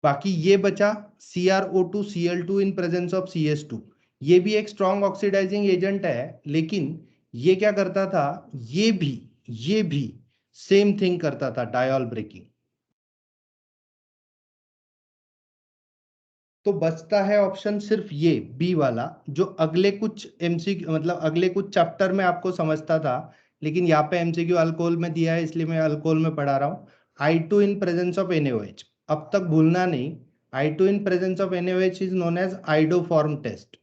बाकी ये बचा CrO2 Cl2 in presence of CS2, ये भी एक स्ट्रॉन्ग ऑक्सीडाइजिंग एजेंट है, लेकिन ये क्या करता था, ये भी सेम थिंग करता था, डायॉल ब्रेकिंग। तो बचता है ऑप्शन सिर्फ ये बी वाला, जो अगले कुछ एमसीक्यू मतलब अगले कुछ चैप्टर में आपको समझता था, लेकिन यहाँ पे एमसीक्यू अल्कोहल में दिया है इसलिए मैं अल्कोहल में पढ़ा रहा हूँ। I2 in presence of NaOH, अब तक भूलना नहीं, I2 in presence of NaOH is known as iodoform test.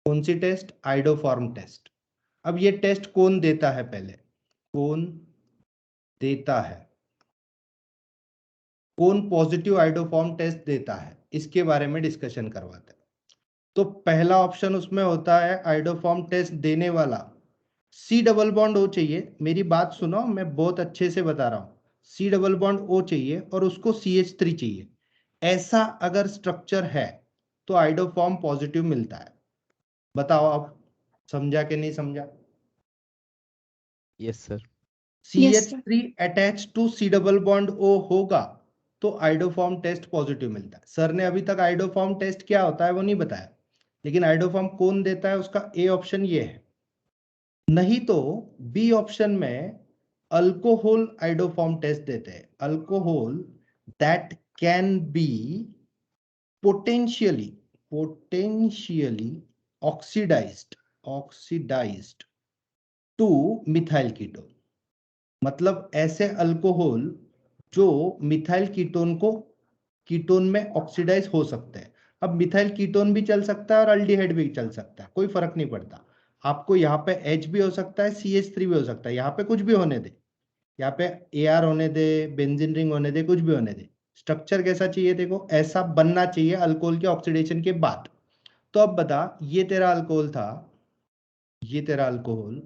कौन सी टेस्ट? Iodoform test. अब ये टेस्ट कौन देता है? पहले कौन देता है, कौन पॉजिटिव आइडोफॉर्म टेस्ट देता है, इसके बारे में डिस्कशन करवाते हैं। तो पहला ऑप्शन उसमें होता है आइडोफॉर्म टेस्ट देने वाला, C डबल बॉन्ड O चाहिए, मेरी बात सुनो, मैं बहुत अच्छे से बता रहा हूं। C डबल बॉन्ड O चाहिए और उसको CH3 चाहिए। ऐसा अगर स्ट्रक्चर है तो आइडोफॉर्म पॉजिटिव मिलता है। बताओ आप समझा कि नहीं समझा? Yes sir. Yes, sir. CH3 attach to C double bond O होगा तो आइडोफॉर्म टेस्ट पॉजिटिव मिलता है। सर ने अभी तक आइडोफॉर्म टेस्ट क्या होता है वो नहीं बताया, लेकिन आइडोफॉर्म कौन देता है उसका ए ऑप्शन ये है। नहीं तो बी ऑप्शन में अल्कोहल आइडोफॉर्म टेस्ट देते हैं, alcohol that can be potentially oxidised to methyl ketone. मतलब ऐसे अल्कोहल जो मिथाइल कीटोन में ऑक्सीडाइज हो सकते हैं। अब मिथाइल कीटोन भी चल सकता है और अल्डिहाइड भी चल सकता है, कोई फर्क नहीं पड़ता। आपको यहाँ पे H भी हो सकता है, CH3 भी हो सकता है, यहाँ पे कुछ भी होने दे, यहाँ पे AR होने दे, बेंजीन रिंग होने दे, कुछ भी होने दे। स्ट्रक्चर कैसा चाहिए? देखो ऐसा बनना चाहिए अल्कोहल के ऑक्सीडेशन के बाद। तो अब बता, ये तेरा अल्कोहल था, ये तेरा अल्कोहल,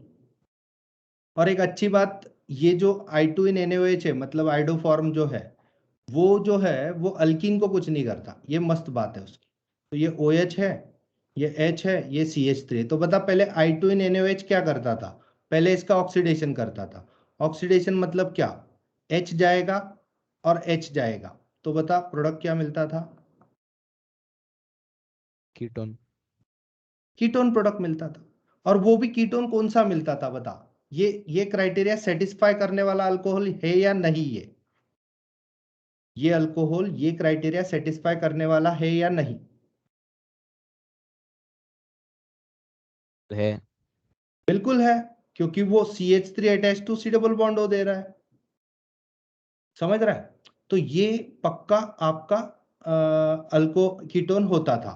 और एक अच्छी बात, ये जो I2 इन NaOH है, मतलब आइडोफॉर्म जो है वो अल्कीन को कुछ नहीं करता, ये मस्त बात है उसकी। तो ये OH है, ये H है, ये CH3 है। तो बता पहले I2 इन NaOH क्या करता था? पहले इसका ऑक्सीडेशन करता था। ऑक्सीडेशन मतलब क्या? H जाएगा और H जाएगा, तो बता प्रोडक्ट क्या मिलता था? कीटोन। कीटोन प्रोडक्ट मिलता था। और वो भी कीटोन कौन सा मिलता था बता? ये क्राइटेरिया सेटिस्फाई करने वाला अल्कोहल है या नहीं? ये अल्कोहल ये क्राइटेरिया सेटिस्फाई करने वाला है या नहीं? है। बिल्कुल है, क्योंकि वो CH3 attach to C double bond हो दे रहा है। समझ रहा है? तो ये पक्का आपका अल्को कीटोन होता था।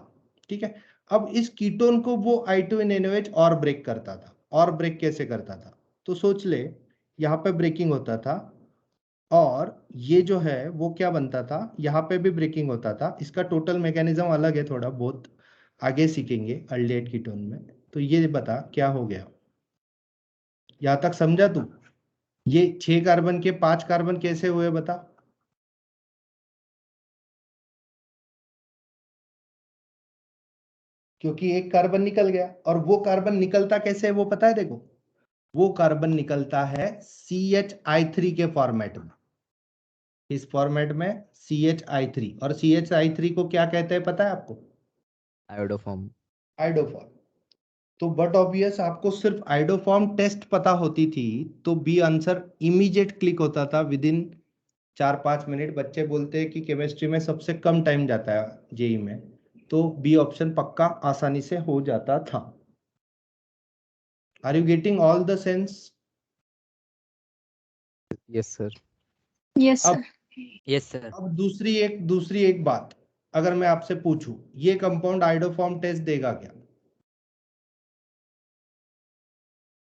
ठीक है, अब इस कीटोन को वो I2 इन NaOH और ब्रेक करता था। और ब्रेक कैसे करता था? तो सोच ले, यहाँ पे ब्रेकिंग होता था, और ये जो है वो क्या बनता था, यहाँ पे भी ब्रेकिंग होता था। इसका टोटल मैकेनिज्म अलग है, थोड़ा बहुत आगे सीखेंगे अल्डिहाइड कीटोन में। तो ये बता क्या हो गया, यहां तक समझा तू? ये 6 कार्बन के 5 कार्बन कैसे हुए बता? क्योंकि एक कार्बन निकल गया, और वो कार्बन निकलता कैसे है वो पता है? देखो, वो कार्बन निकलता है CHI3 के फॉर्मेट में। इस फॉर्मेट में CHI3, और CHI3 को क्या कहते हैं पता है आपको? आयोडोफॉर्म। आइडोफॉर्म। तो बट ऑब्वियस, आपको सिर्फ आइडोफॉर्म टेस्ट पता होती थी तो बी आंसर इमीडिएट क्लिक होता था विद इन 4-5 मिनट। बच्चे बोलते हैं कि केमिस्ट्री में सबसे कम टाइम जाता है जेई में, तो बी ऑप्शन पक्का आसानी से हो जाता था। Are you getting all the sense? Yes sir. Yes, अब sir. Yes, sir. अब दूसरी एक बात, अगर मैं आपसे पूछूं, ये कंपाउंड आइडोफॉर्म टेस्ट देगा क्या?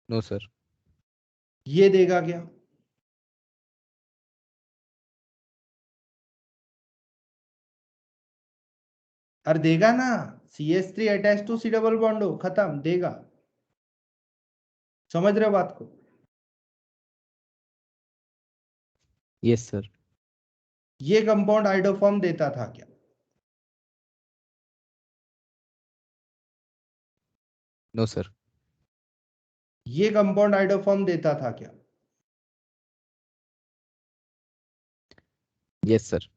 No sir. ये देगा क्या? अरे देगा ना, CH3 attach to C double bond हो, खत्म, देगा। समझ रहे हो बात को? Yes sir. ये कंपाउंड आइडोफॉर्म देता था क्या? No sir. ये कंपाउंड आइडोफॉर्म देता था क्या? Yes sir.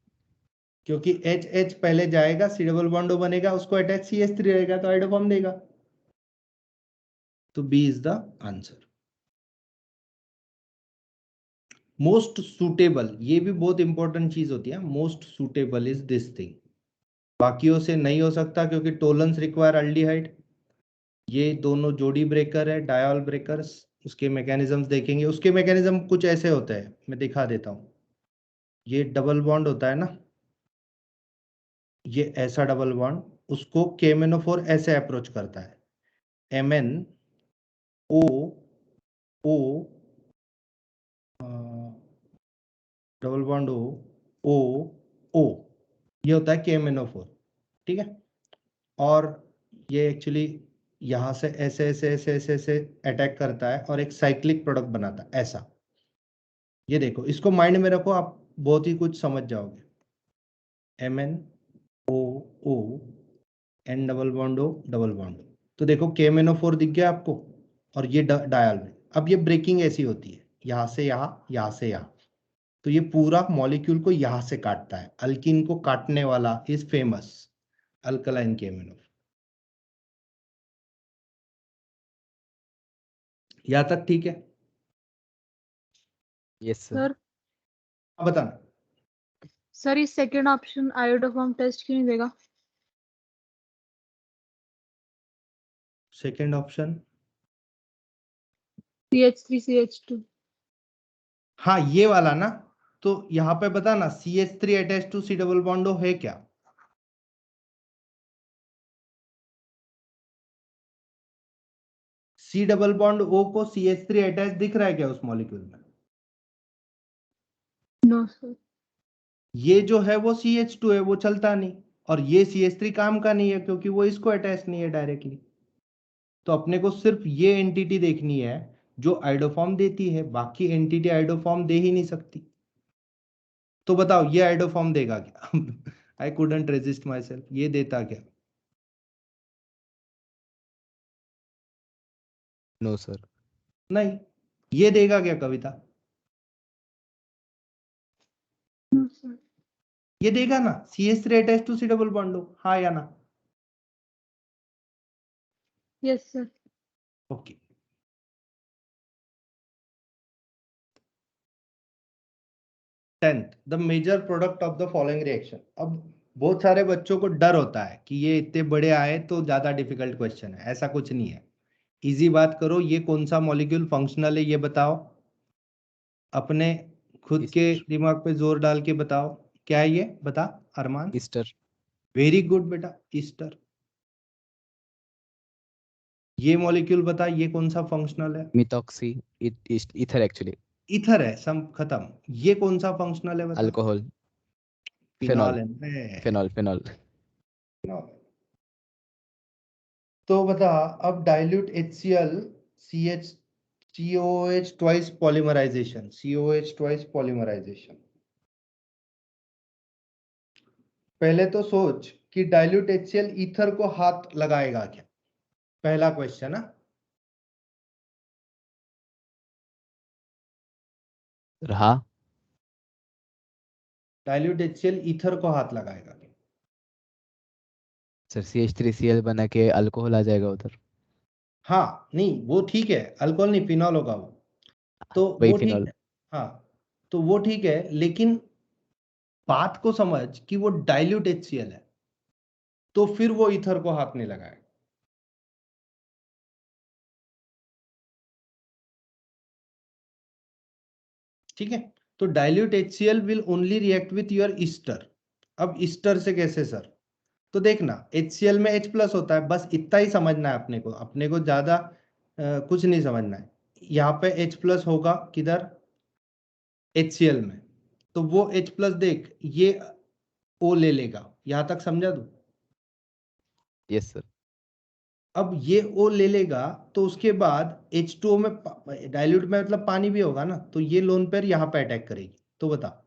क्योंकि H पहले जाएगा, C डबल बॉन्ड बनेगा, उसको अटैच CH3 रहेगा, तो आइडोफॉर्म देगा। तो B is the answer. Most suitable, ये भी बहुत इंपॉर्टेंट चीज होती है। Most suitable is this thing, बाकियों से नहीं हो सकता क्योंकि टोलेंस रिक्वायर अल्डिहाइड। ये दोनों जोड़ी ब्रेकर है, डायोल ब्रेकर्स। उसके मैकेनिज्म्स देखेंगे, उसके मैकेनिज्म कुछ ऐसे होते हैं, मैं दिखा देता हूं। ये डबल बॉन्ड होता है ना, ये ऐसा डबल बॉन्ड, उसको KMnO4 ऐसे अप्रोच करता है, MnO डबल बॉन्ड O, ये होता है KMnO4। ठीक है, और ये एक्चुअली यहां से ऐसे ऐसे ऐसे ऐसे ऐसे अटैक करता है और एक साइक्लिक प्रोडक्ट बनाता है ऐसा। ये देखो, इसको माइंड में रखो, आप बहुत ही कुछ समझ जाओगे। MnO N double bond O double bond O। तो देखो KMnO4 दिख गया आपको, और ये डायल में। अब ये ब्रेकिंग ऐसी होती है, यहां से यहां, यहां से यहां। तो ये पूरा मॉलिक्यूल को यहां से काटता है। अल्किन को काटने वाला इज फेमस अल्कलाइन KMnO4। यहां तक ठीक है? Yes sir. सर अब बताना। सर ये सेकंड ऑप्शन आयोडोफॉर्म टेस्ट क्यों नहीं देगा? Second option? CH3 CH2। हाँ ये वाला ना, तो यहाँ पे बता ना CH3 attach to C double bond O है क्या? C डबल बॉन्ड O को CH3 अटैच दिख रहा है क्या उस मॉलिक्यूल में? No, sir. ये जो है वो CH2 है, वो चलता नहीं, और ये CH3 काम का नहीं है क्योंकि वो इसको अटैच नहीं है डायरेक्टली। तो अपने को सिर्फ ये एंटिटी देखनी है जो आइडोफॉर्म देती है, बाकी एंटिटी आइडोफॉर्म दे ही नहीं सकती। तो बताओ ये आइडोफॉर्म देगा क्या? I couldn't resist my self, ये देता क्या? No sir. नहीं। ये देगा क्या कविता? No, sir. ये देगा ना, CH3 attach to C double bond हो, हाँ या ना? Yes, sir. Okay. Tenth, the major product of the following reaction. अब बहुत सारे बच्चों को डर होता है कि ये इतने बड़े आए तो ज्यादा डिफिकल्ट क्वेश्चन है, ऐसा कुछ नहीं है। इजी बात करो, ये कौन सा मॉलिक्यूल फंक्शनल है ये बताओ, अपने खुद के ईस्टर। दिमाग पे जोर डाल के बताओ। क्या है ये, बता अरमान। ईस्टर। वेरी गुड बेटा, ईस्टर। ये मॉलिक्यूल बता, ये कौन सा फंक्शनल है? Methoxy ether actually. इथर है, सम खत्म। ये कौन सा फंक्शनल है बता? अल्कोहल। Phenol phenol. है। Phenol phenol. फिनॉल है। तो बता, अब dilute HCl CH COH twice polymerisation, COH twice polymerisation. पहले तो सोच कि डाइल्यूट HCl ईथर को हाथ लगाएगा क्या, पहला क्वेश्चन है। रहा। डाइल्यूट HCl ईथर को हाथ लगाएगा क्या? सर CH3Cl बना के अल्कोहल आ जाएगा उधर। हाँ नहीं वो ठीक है, अल्कोहल नहीं फिनॉल होगा वो, तो वही वो ठीक फिनॉल। है। हाँ तो वो ठीक है, लेकिन बात को समझ कि वो डाइल्यूट HCl है, तो फिर वो ईथर को हाथ नहीं लगाएगा। ठीक है, तो dilute HCl will only react with your Easter. अब ईस्टर से कैसे सर? तो देखना HCl में H प्लस होता है, बस इतना ही समझना है अपने को, अपने को ज्यादा कुछ नहीं समझना है। यहाँ पे H प्लस होगा किधर, HCl में, तो वो H प्लस देख ये O ले लेगा, यहां तक समझा तू? Yes sir. अब ये O ले लेगा, तो उसके बाद H2O में डाइल्यूट में मतलब पानी भी होगा ना, तो ये लोन पेयर यहाँ पे अटैक करेगी। तो बता,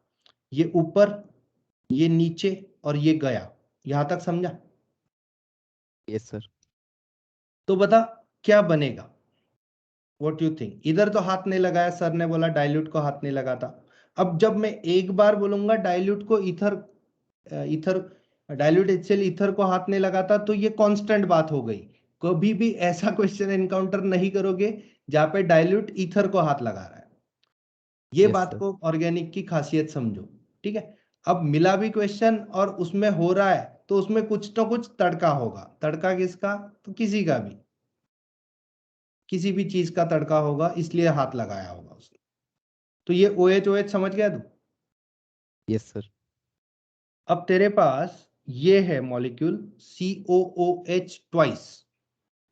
ये ऊपर, ये नीचे, और ये गया, यहां तक समझा? Yes sir. तो बता क्या बनेगा, व्हाट यू थिंक? इधर तो हाथ नहीं लगाया, सर ने बोला डाइल्यूट को हाथ नहीं लगाता। अब जब मैं एक बार बोलूंगा डाइल्यूट को ether ether dilute HCl ether को हाथ नहीं लगाता, तो ये कांस्टेंट बात हो गई। कभी भी ऐसा क्वेश्चन एनकाउंटर नहीं करोगे जहां पे डाइल्यूट ईथर को हाथ लगा रहा है। ये यस बात सर। को ऑर्गेनिक की खासियत समझो। ठीक है, अब मिला भी क्वेश्चन और उसमें हो रहा है, तो उसमें कुछ तो कुछ तड़का होगा। तड़का किसका? तो किसी का भी, किसी भी चीज का तड़का होगा, इसलिए हाथ लगाया होगा उसने। तो ये OH समझ गया तू? Yes sir. अब तेरे पास ये है मॉलिक्यूल COOH ट्वाइस।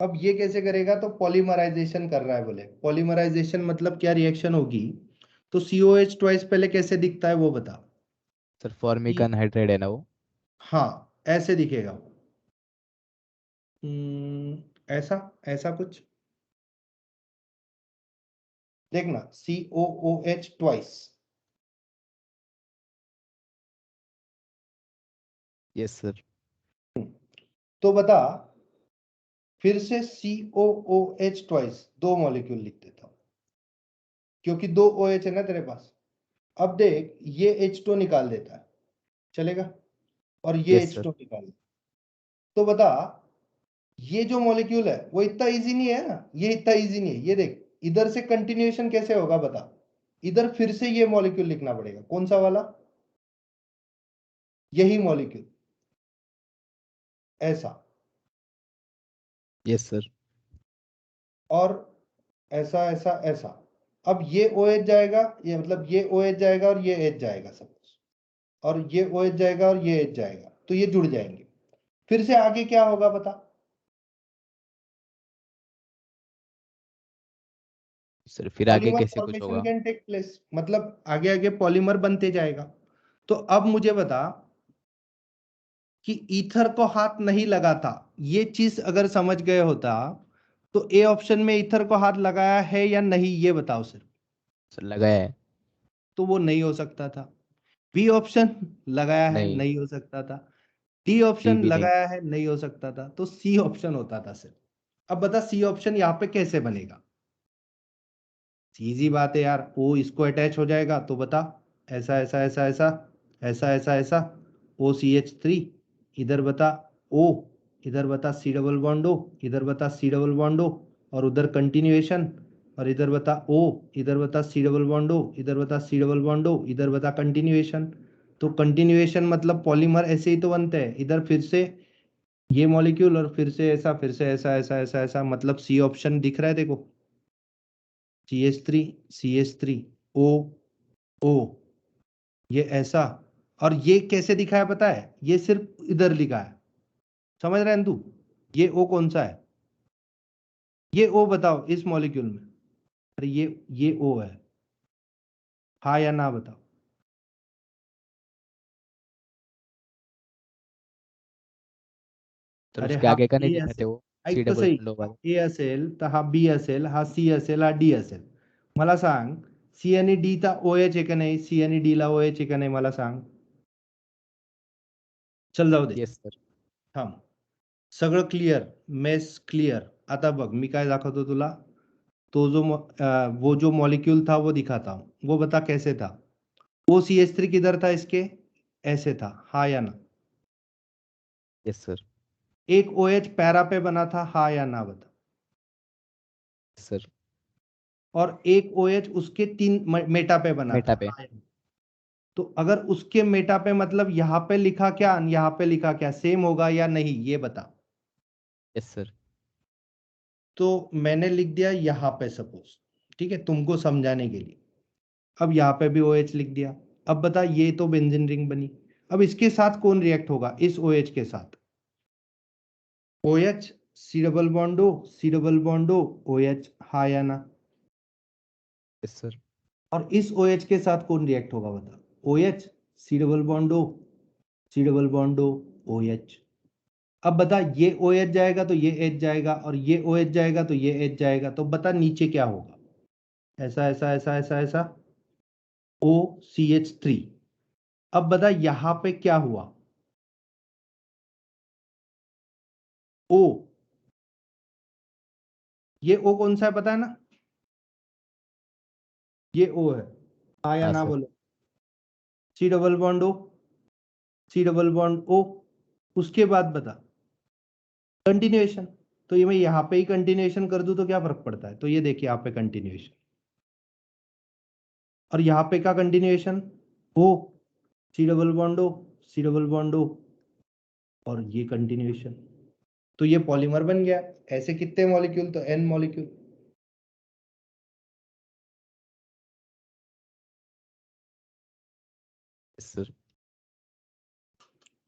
अब ये कैसे करेगा? तो पॉलीमराइजेशन कर रहा है, बोले पॉलीमराइजेशन मतलब क्या रिएक्शन होगी? तो COH ट्वाइस पहले कैसे दिखता है वो बता। सर फॉर्मिक कि अनहाइड्रेट है ना वो। हाँ ऐसे दिखेगा वो। ऐसा, ऐसा कुछ देखना, COOH ट्वाइस। Yes sir. तो बता, फिर से COOH ट्वाइस दो मॉलिक्यूल लिख देता हूं, क्योंकि दो OH है ना तेरे पास। अब देख ये H2 निकाल देता है, चलेगा, और ये यस सर। H2 निकाल देता। तो बता, ये जो मॉलिक्यूल है वो इतना इजी नहीं है ना, ये इतना इजी नहीं है। ये देख इधर से कंटिन्यूएशन कैसे होगा बता। इधर फिर से ये मॉलिक्यूल लिखना पड़ेगा, कौन सा वाला? यही मॉलिक्यूल, ऐसा, यस सर। और ऐसा ऐसा ऐसा। अब ये OH जाएगा, ये मतलब ये OH जाएगा और ये H जाएगा सपोज, और ये OH जाएगा और ये H जाएगा, तो ये जुड़ जाएंगे। फिर से आगे क्या होगा बता? सर फिर आगे पॉलीमर कैसे कुछ फॉर्मेशन होगा? कैन टेक प्लेस, मतलब आगे आगे पॉलीमर बनते जाएगा। तो अब मुझे बता कि ईथर को हाथ नहीं लगा था, ये चीज अगर समझ गए होता तो ए ऑप्शन में ईथर को हाथ लगाया है या नहीं ये बताओ सिर्फ। सर लगाया है। तो वो नहीं हो सकता था। बी ऑप्शन लगाया है, नहीं। नहीं हो सकता था। डी डी ऑप्शन भी नहीं। लगाया है, नहीं हो सकता था। तो सी ऑप्शन होता था सिर्फ। अब बता सी ऑप्शन यहाँ पे कैसे बनेगा? सीधी बात है यार, ओ इसको अटैच हो जाएगा तो बता, ऐसा ऐसा ऐसा ऐसा ऐसा ऐसा ऐसा OCH3, इधर बता O, इधर बता C डबल बॉन्ड O, इधर बता C डबल बॉन्ड O, और उधर कंटिन्यूएशन, और इधर बता O, इधर बता C डबल बॉन्ड O, इधर बता C डबल बॉन्ड O, इधर बता कंटिन्यूएशन। तो कंटिन्यूएशन मतलब पॉलीमर ऐसे ही तो बनते हैं, इधर फिर से ये मॉलिक्यूल और फिर से ऐसा, फिर से ऐसा ऐसा ऐसा ऐसा, मतलब सी ऑप्शन दिख रहा है देखो, CH3 O O, ये ऐसा। और ये कैसे दिखा है पता है? ये सिर्फ इधर लिखा है, समझ रहे हैं तू? ये O कौन सा है? ये O बताओ इस मॉलिक्यूल में। अरे ये O है, हाँ या ना बताओ। तर अरे उसके हा आगे का नहीं A दिखाते असेल, वो सी ऐक तर डबल सही, बॉन्ड वाला। A असेल तर हा B असेल, हा C असेल, हा D असेल। मला सांग C आणि D चा OH आहे का नाही? C आणि D ला OH आहे का नाही मला सांग? चल जाऊ दे, येस सर. थांब. सगळं क्लिअर, मेस क्लिअर. आता बघ मी काय दाखवतो तुला, तो वो जो मॉलिक्यूल था वो दिखाता हूं, वो बता कैसे था। OCH3 किधर था इसके? ऐसे था, हाँ या ना? Yes sir. एक OH पैरा पे बना था, हाँ या ना बता? सर और एक OH उसके 3 मेटा पे बना मेटा था, पे. हाँ या ना? तो अगर उसके मेटा पे मतलब यहाँ पे लिखा क्या, यहाँ पे लिखा क्या, सेम होगा या नहीं ये बता। Yes sir. तो मैंने लिख दिया यहाँ पे सपोज, ठीक है, तुमको समझाने के लिए। अब यहाँ पे भी OH लिख दिया। अब बता, ये तो बेंजीन रिंग बनी। अब इसके साथ कौन रिएक्ट होगा? इस OH के साथ OH, C double bond O, C double bond O, OH, हाँ या ना? Yes sir. और इस OH के साथ कौन रिएक्ट होगा बता? OH, C double bond O, C double bond O, OH। अब बता, ये OH जाएगा तो ये H जाएगा, और ये OH जाएगा तो ये H जाएगा, तो बता नीचे क्या होगा? ऐसा ऐसा ऐसा ऐसा ऐसा OCH3। अब बता यहां पे क्या हुआ? O, ये O कौन सा है पता है ना? ये O है, हाँ या हाँ ना सर. बोलो? C double bond O, C double bond O, उसके बाद बता कंटिन्यूएशन। तो ये मैं यहाँ पे ही कंटिन्यूएशन कर दूं तो क्या फर्क पड़ता है? तो ये देखिए यहाँ पे कंटिन्यूएशन, और यहाँ पे का continuation O, C double bond O, C double bond O, और ये कंटिन्यूएशन। तो ये पॉलीमर बन गया। ऐसे कितने मॉलिक्यूल? तो N मॉलिक्यूल। Yes sir.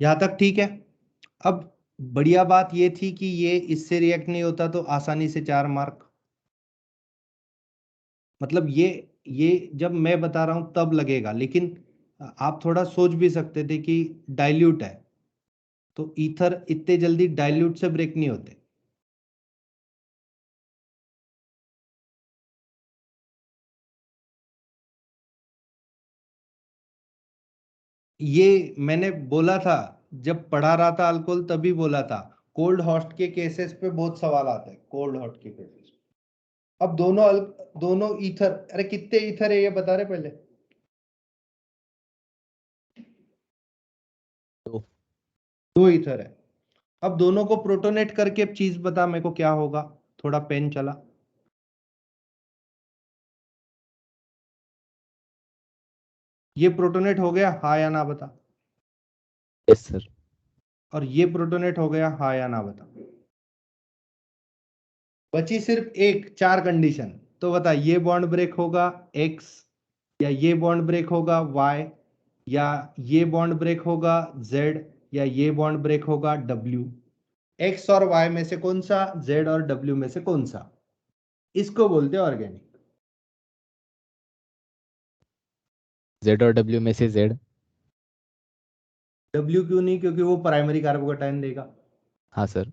यहां तक ठीक है। अब बढ़िया बात ये थी कि ये इससे रिएक्ट नहीं होता तो आसानी से 4 मार्क। मतलब ये जब मैं बता रहा हूं तब लगेगा, लेकिन आप थोड़ा सोच भी सकते थे कि डाइल्यूट है, तो ईथर इतने जल्दी डाइल्यूट से ब्रेक नहीं होते। ये मैंने बोला था जब पढ़ा रहा था अल्कोहल, तभी बोला था कोल्ड हॉस्ट के केसेस पे बहुत सवाल आते हैं, कोल्ड हॉट के केसेस। अब दोनों ईथर, अरे कितने ईथर है ये बता रहे पहले? दो. 2 ईथर है। अब दोनों को प्रोटोनेट करके अब चीज बता मेरे को क्या होगा। थोड़ा पेन चला। ये प्रोटोनेट हो गया, हाँ या ना बता? Yes sir. और ये प्रोटोनेट हो गया, हाँ या ना बता? बची सिर्फ एक 4 कंडीशन। तो बता, ये बॉन्ड ब्रेक होगा X, या ये बॉन्ड ब्रेक होगा Y, या ये बॉन्ड ब्रेक होगा Z, या ये बॉन्ड ब्रेक होगा W। X और Y में से कौन सा, Z और W में से कौन सा? इसको बोलते हैं ऑर्गेनिक। Z और W में से Z। W क्यों नहीं? क्योंकि वो प्राइमरी कार्बोकेटाइन देगा। हाँ सर।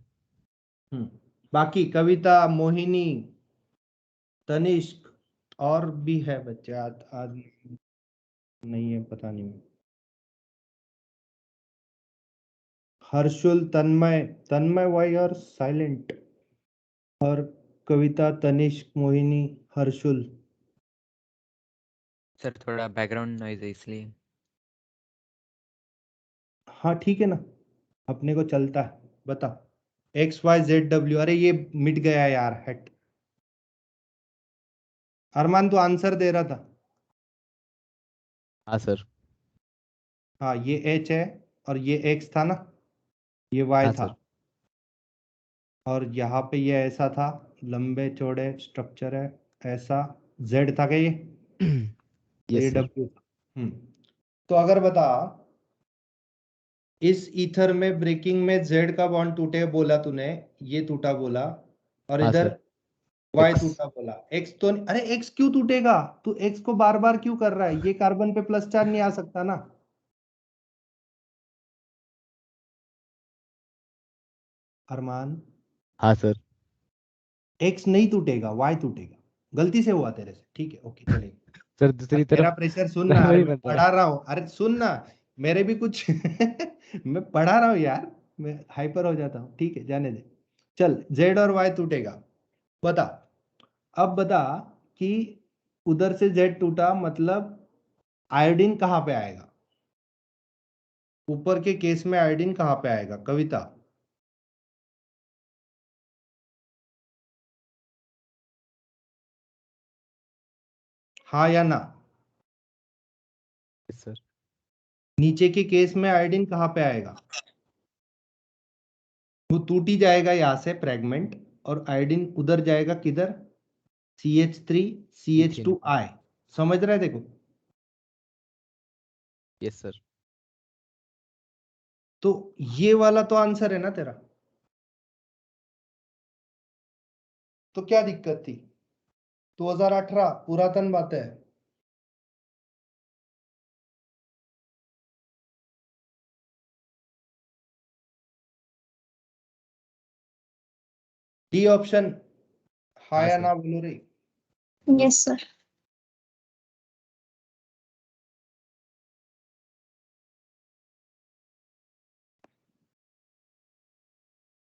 बाकी कविता, मोहिनी, तनिष्क, और भी है बच्चे, आज नहीं है, पता नहीं। हर्षुल, तन्मय, तन्मय वाई और साइलेंट, और कविता, तनिष्क, मोहिनी, हर्षुल। सर थोड़ा बैकग्राउंड नॉइज है इसलिए। हाँ ठीक है ना, अपने को चलता है। बता, XYZW, अरे ये मिट गया यार, हेट। अरमान तू आंसर दे रहा था। हाँ सर। हाँ, ये H है और ये X था ना, ये Y हाँ था, सर। और यहाँ पे ये ऐसा था, लंबे चौड़े स्ट्रक्चर है ऐसा। Z था क्या ये? यस ये सर। W था। तो अगर बता, इस ईथर में ब्रेकिंग में Z का बॉन्ड टूटे बोला तूने, ये टूटा बोला, और हाँ इधर सर। Y X। टूटा बोला। X तो अरे X क्यों टूटेगा? तू X को बार बार क्यों कर रहा है? ये कार्बन पे प्लस चार्ज नहीं आ सकता ना। अरमान, हाँ सर। X नहीं टूटेगा, Y टूटेगा। गलती से हुआ तेरे से, ठीक है, ओके चलेगा। सर दूसरी मेरा तरफ प्रेशर सुन ना, अरे प्राइमरी मैं बनता है। पढ़ा रहा हूँ, अरे सुन ना, मेरे भी कुछ मैं पढ़ा रहा हूँ यार, मैं हाइपर हो जाता हूँ, ठीक है, जाने दे। चल, Z और Y टूटेगा। बता, अब बता कि उधर से Z टूटा, मतलब आयोडीन कहाँ पे आएगा? ऊपर के केस में आयोडीन कहाँ पे आएगा? कविता, हाँ या ना? Yes sir. नीचे के केस में आयोडीन कहाँ पे आएगा? वो टूट ही जाएगा यहाँ से फ्रेगमेंट, और आयोडीन उधर जाएगा किधर? CH3 CH2I। समझ रहे देखो? Yes sir. तो ये वाला तो आंसर है ना तेरा, तो क्या दिक्कत थी? 2018 पुरातन बात है। डी ऑप्शन, हाँ हाँ या सर। ना बोलो रे। Yes, sir.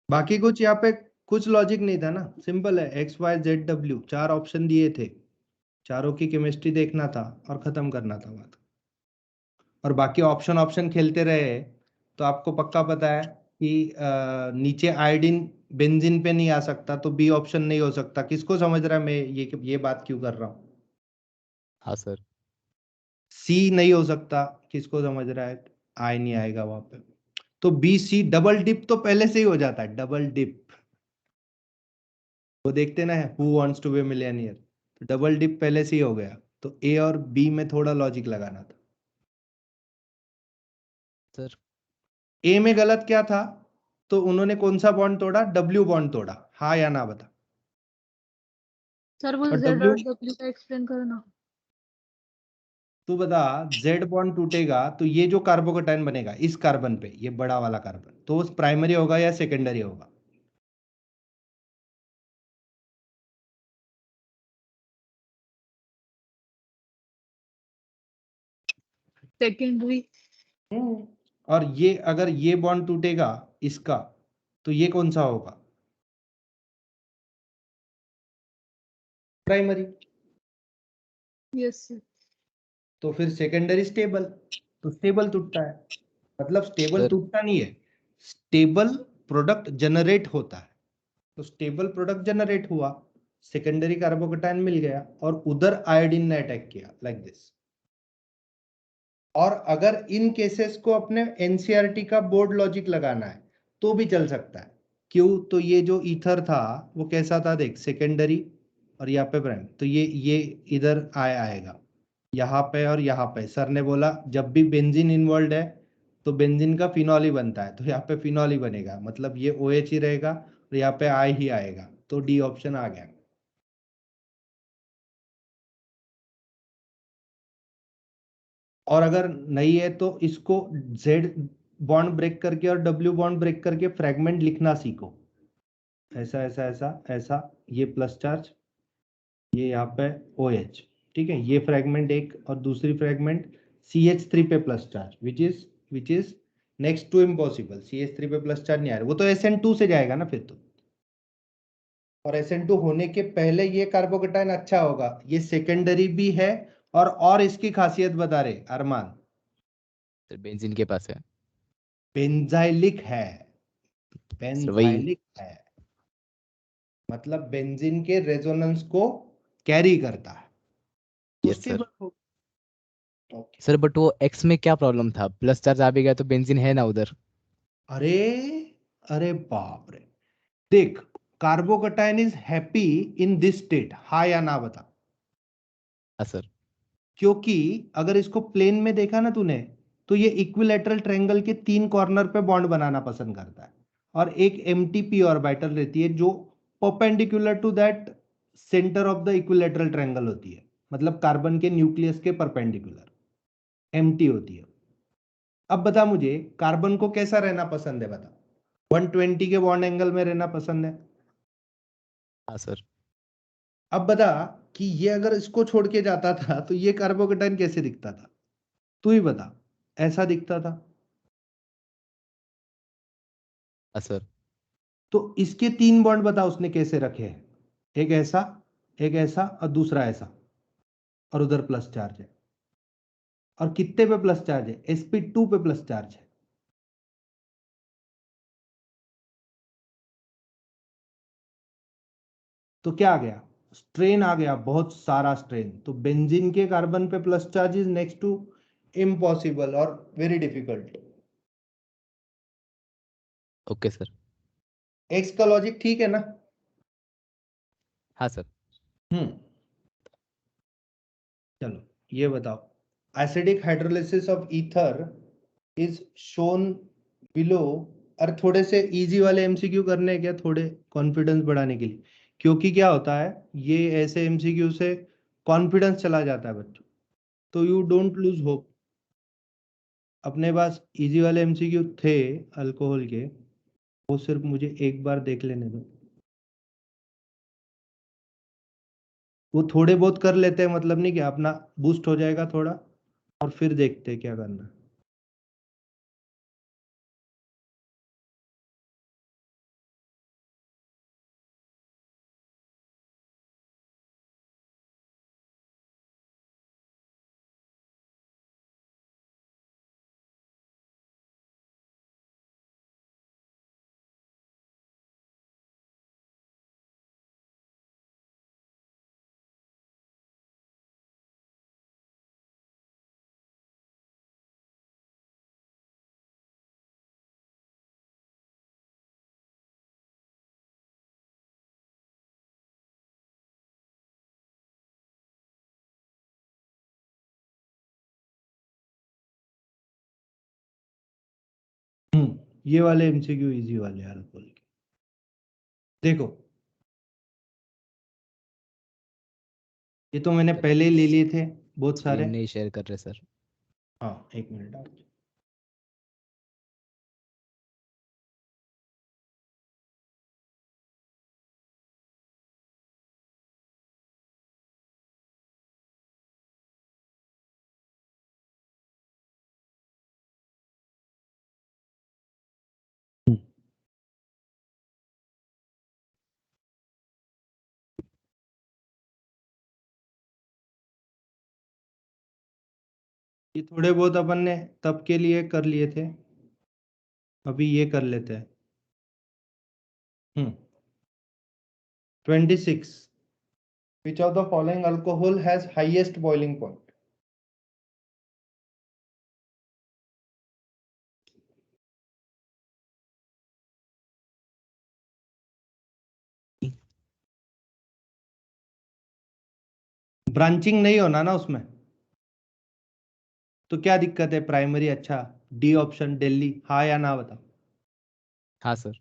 बाकी कुछ यहाँ पे कुछ लॉजिक नहीं था ना, सिंपल है, XYZW, 4 ऑप्शन दिए थे, चारों की केमिस्ट्री देखना था और खत्म करना था बात। और बाकी ऑप्शन ऑप्शन खेलते रहे तो आपको पक्का पता है कि नीचे आयोडीन बेंजीन पे नहीं आ सकता, तो बी ऑप्शन नहीं हो सकता। किसको समझ रहा है मैं ये बात क्यों कर रहा हूँ? हाँ सर। सी नहीं हो सकता, किसको समझ रहा है? आई नहीं आएगा वहां पे। तो बी सी, डबल डिप तो पहले से ही हो जाता है, डबल डिप। वो देखते ना, who wants to be millionaire, तो डबल डिप पहले से ही हो गया। तो ए और बी में थोड़ा लॉजिक लगाना था। सर ए में गलत क्या था? तो उन्होंने कौन सा बॉन्ड तोड़ा? डब्ल्यू बॉन्ड तोड़ा, हाँ या ना बता। सर वो और Z डब्ल्यू, और W का एक्सप्लेन करो ना। तू बता, जेड बॉन्ड टूटेगा तो ये जो कार्बोकेटाइन बनेगा इस कार्बन पे, ये बड़ा वाला कार्बन, तो वो प्राइमरी होगा या सेकेंडरी होगा? सेकेंडरी। और ये अगर ये बॉन्ड टूटेगा इसका, तो ये कौन सा होगा? प्राइमरी। Yes sir. तो फिर सेकेंडरी स्टेबल, तो स्टेबल टूटता है, मतलब स्टेबल सर टूटता नहीं है, स्टेबल प्रोडक्ट जनरेट होता है। तो स्टेबल प्रोडक्ट जनरेट हुआ, सेकेंडरी कार्बोकेटाइन मिल गया, और उधर आयोडीन ने अटैक किया, लाइक दिस। और अगर इन केसेस को अपने एनसीईआरटी का बोर्ड लॉजिक लगाना है तो भी चल सकता है। क्यों? तो ये जो ईथर था वो कैसा था देख, सेकेंडरी और यहाँ पे प्राइम, तो ये इधर आएगा यहाँ पे और यहाँ पे। सर ने बोला जब भी बेंजीन इन्वॉल्व है तो बेंजीन का फिनॉल ही बनता है, तो यहाँ पे फिनॉल ही बनेगा, मतलब ये OH ही रहेगा और यहाँ पे I ही आएगा, तो डी ऑप्शन आ गया। और अगर नहीं है तो इसको Z बॉन्ड ब्रेक करके और W बॉन्ड ब्रेक करके फ्रेगमेंट लिखना सीखो। ऐसा ऐसा ऐसा ऐसा, ये प्लस चार्ज, ये यहाँ पे OH, ठीक है। ये फ्रेगमेंट एक और दूसरी फ्रेगमेंट CH3 पे plus charge, which is next to impossible. CH3 पे प्लस चार्ज नहीं आ रहा, वो तो SN2 से जाएगा ना फिर तो। और SN2 होने के पहले ये कार्बोकेटाइन अच्छा होगा, ये सेकेंडरी भी है। और इसकी खासियत बता रहे अरमान, सर बेंजीन के पास है बेंजाइलिक है, सर, वही बेंजाइलिक है, मतलब बेंजीन के रेजोनेंस को कैरी करता है। तो यस सर। स्टेबल हो। ओके। सर बट वो एक्स में क्या प्रॉब्लम था, प्लस चार्ज आ भी गया तो बेंजीन है ना उधर। अरे अरे बाप रे, देख, carbocation is happy in this state, हाँ या ना बता। हाँ सर। क्योंकि अगर इसको प्लेन में देखा ना तूने, तो ये इक्विलैटरल ट्रायंगल के 3 कॉर्नर पे बॉन्ड बनाना पसंद करता है, और एक एमटीपी ऑर्बिटल रहती है जो perpendicular to that centre of the equilateral triangle होती है, मतलब कार्बन के न्यूक्लियस के परपेंडिकुलर एम्प्टी होती है। अब बता मुझे, कार्बन को कैसा रहना पसंद है बता? 120 के बॉन्ड एंगल में रहना पसंद है। हाँ सर। अब बता कि ये अगर इसको छोड़ के जाता था तो ये कार्बोकेटाइन कैसे दिखता था? तू ही बता। ऐसा दिखता था। हाँ सर। तो इसके 3 बॉन्ड बता उसने कैसे रखे हैं? एक ऐसा और दूसरा ऐसा, और उधर प्लस चार्ज है। और कितने पे प्लस चार्ज है? sp2 पे प्लस चार्ज है। तो क्या आ गया? स्ट्रेन आ गया, बहुत सारा स्ट्रेन। तो बेंजीन के कार्बन पे plus charge is next to impossible और very difficult. Okay sir. X का लॉजिक ठीक है ना? हाँ सर। हम्म। चलो ये बताओ, acidic hydrolysis of ether is shown below. और थोड़े से इजी वाले एमसीक्यू करने हैं क्या, थोड़े कॉन्फिडेंस बढ़ाने के लिए? क्योंकि क्या होता है, ये ऐसे एमसीक्यू से कॉन्फिडेंस चला जाता है बच्चों, तो यू डोंट लूज होप। अपने पास इजी वाले एमसीक्यू थे अल्कोहल के, वो सिर्फ मुझे एक बार देख लेने दो। वो थोड़े बहुत कर लेते हैं, मतलब नहीं कि अपना बूस्ट हो जाएगा थोड़ा, और फिर देखते हैं क्या करना है। ये वाले एमसीक्यू इजी वाले यार अल्कोहल के। देखो, ये तो मैंने पहले ही ले लिए थे बहुत सारे। स्क्रीन नहीं शेयर कर रहे सर। हाँ, एक मिनट आप। ये थोड़े बहुत अपन ने तब के लिए कर लिए थे, अभी ये कर लेते हैं। 26, which of the following alcohol has highest boiling point? Branching नहीं होना ना उसमें, तो क्या दिक्कत है? प्राइमरी अच्छा, डी ऑप्शन दिल्ली, हाँ या ना बताओ। हाँ सर।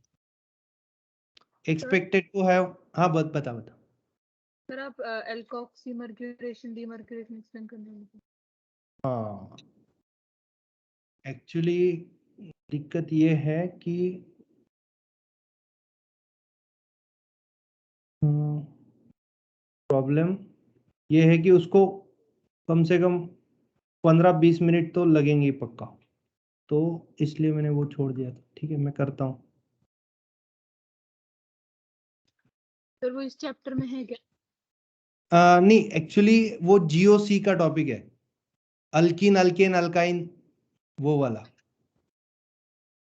एक्सपेक्टेड तो है, हाँ बता बता। सर आप एल्कोक्सी मर्क्यूरेशन डीमर्क्यूरेशन एक्सप्लेन करने लगे। हाँ एक्चुअली दिक्कत ये है कि प्रॉब्लम ये है कि उसको कम से कम 15-20 मिनट तो लगेंगे पक्का, तो इसलिए मैंने वो छोड़ दिया था। ठीक है मैं करता हूँ। सर वो इस चैप्टर में है क्या? नहीं एक्चुअली वो जीओसी का टॉपिक है, अल्कीन अल्केन अल्काइन, वो वाला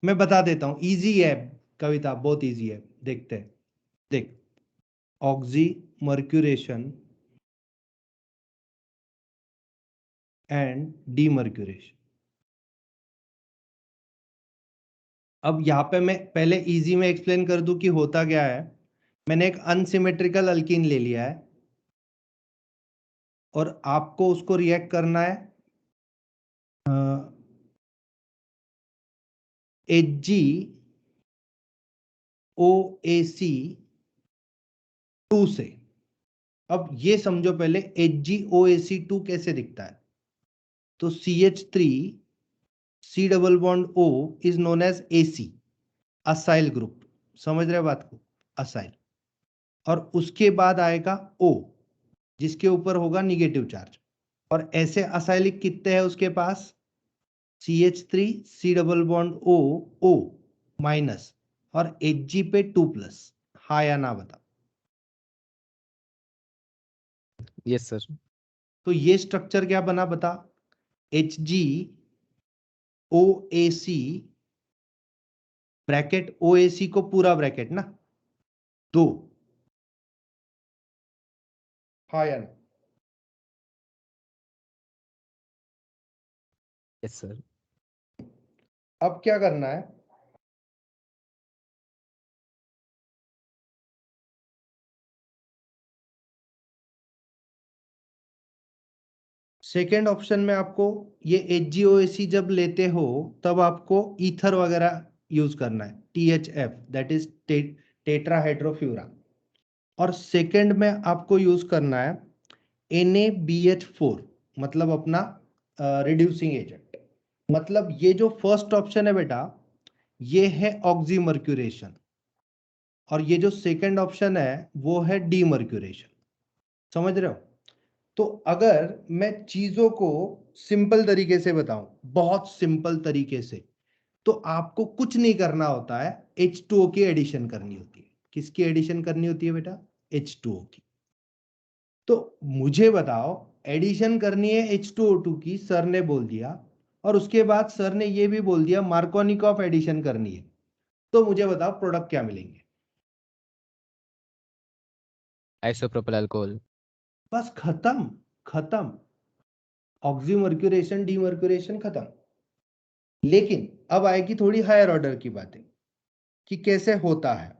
मैं बता देता हूँ। इजी है कविता, बहुत इजी है, देखते हैं। देख, ऑक्सी मर्क्यूरेशन एंड डीमर्क्यूरेशन। अब यहाँ पे मैं पहले इजी में एक्सप्लेन कर दूं कि होता क्या है। मैंने एक अनसिमेट्रिकल अल्कीन ले लिया है और आपको उसको रिएक्ट करना है HgOAc2 से। अब ये समझो पहले HgOAc2 कैसे दिखता है। तो CH3 C double bond O is known as AC, acyl group. समझ रहे बात को? असाइल। और उसके बाद आएगा O, जिसके ऊपर होगा निगेटिव चार्ज। और ऐसे असाइलिक कितने हैं उसके पास? CH3 C double bond O O minus और Hg पे 2+। हाँ या ना बता। Yes sir. तो ये स्ट्रक्चर क्या बना बता? HgOAc ब्रैकेट OAc को पूरा ब्रैकेट ना 2। हाँ या ना? Yes sir. अब क्या करना है? सेकेंड ऑप्शन में आपको ये HgOAc जब लेते हो तब आपको ईथर वगैरह यूज करना है, THF दैट इज टेट्राहाइड्रोफ्यूरान। और सेकेंड में आपको यूज करना है NaBH4, मतलब अपना रिड्यूसिंग एजेंट। मतलब ये जो फर्स्ट ऑप्शन है बेटा, ये है ऑक्सीमर्क्यूरेशन, और ये जो सेकेंड ऑप्शन है वो है डीमर्क्यूरेशन। समझ रहे हो? तो अगर मैं चीजों को सिंपल तरीके से बताऊं, बहुत सिंपल तरीके से, तो आपको कुछ नहीं करना होता है, H2O की एडिशन करनी होती है। किसकी एडिशन करनी होती है बेटा? H2O की। तो मुझे बताओ, एडिशन करनी है H2O2 की, सर ने बोल दिया, और उसके बाद सर ने ये भी बोल दिया मार्कोनिकॉफ एडिशन करनी है, तो मुझे बताओ प्रोडक्ट क्या मिलेंगे? Isopropyl alcohol. बस खत्म, खत्म। ऑक्सीमर्क्यूरेशन डीमर्क्यूरेशन खत्म। लेकिन अब आएगी थोड़ी हायर ऑर्डर की बातें कि कैसे होता है।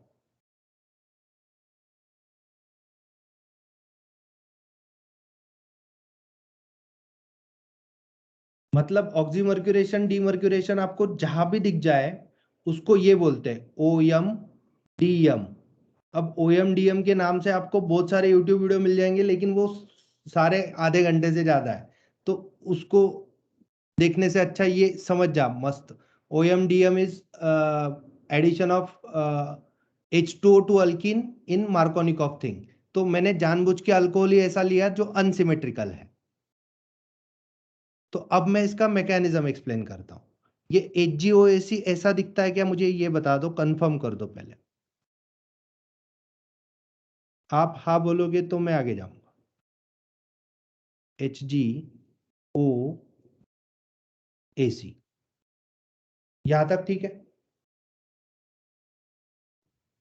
मतलब ऑक्सीमर्क्यूरेशन डीमर्क्यूरेशन आपको जहां भी दिख जाए उसको ये बोलते हैं OM DM। अब OM DM के नाम से आपको बहुत सारे YouTube वीडियो मिल जाएंगे, लेकिन वो सारे आधे घंटे से ज्यादा है, तो उसको देखने से अच्छा ये समझ जा मस्त। OM DM is addition of H2O to alkene in Markovnikov thing. तो मैंने जानबूझ के अल्कोहल ही ऐसा लिया जो अनसिमेट्रिकल है। तो अब मैं इसका मैकेनिज्म एक्सप्लेन करता हूं। ये HgOAc ऐसा दिखता है क्या? मुझे ये बता दो, कंफर्म कर दो पहले। आप हाँ बोलोगे तो मैं आगे जाऊंगा। HgOAc, यहां तक ठीक है?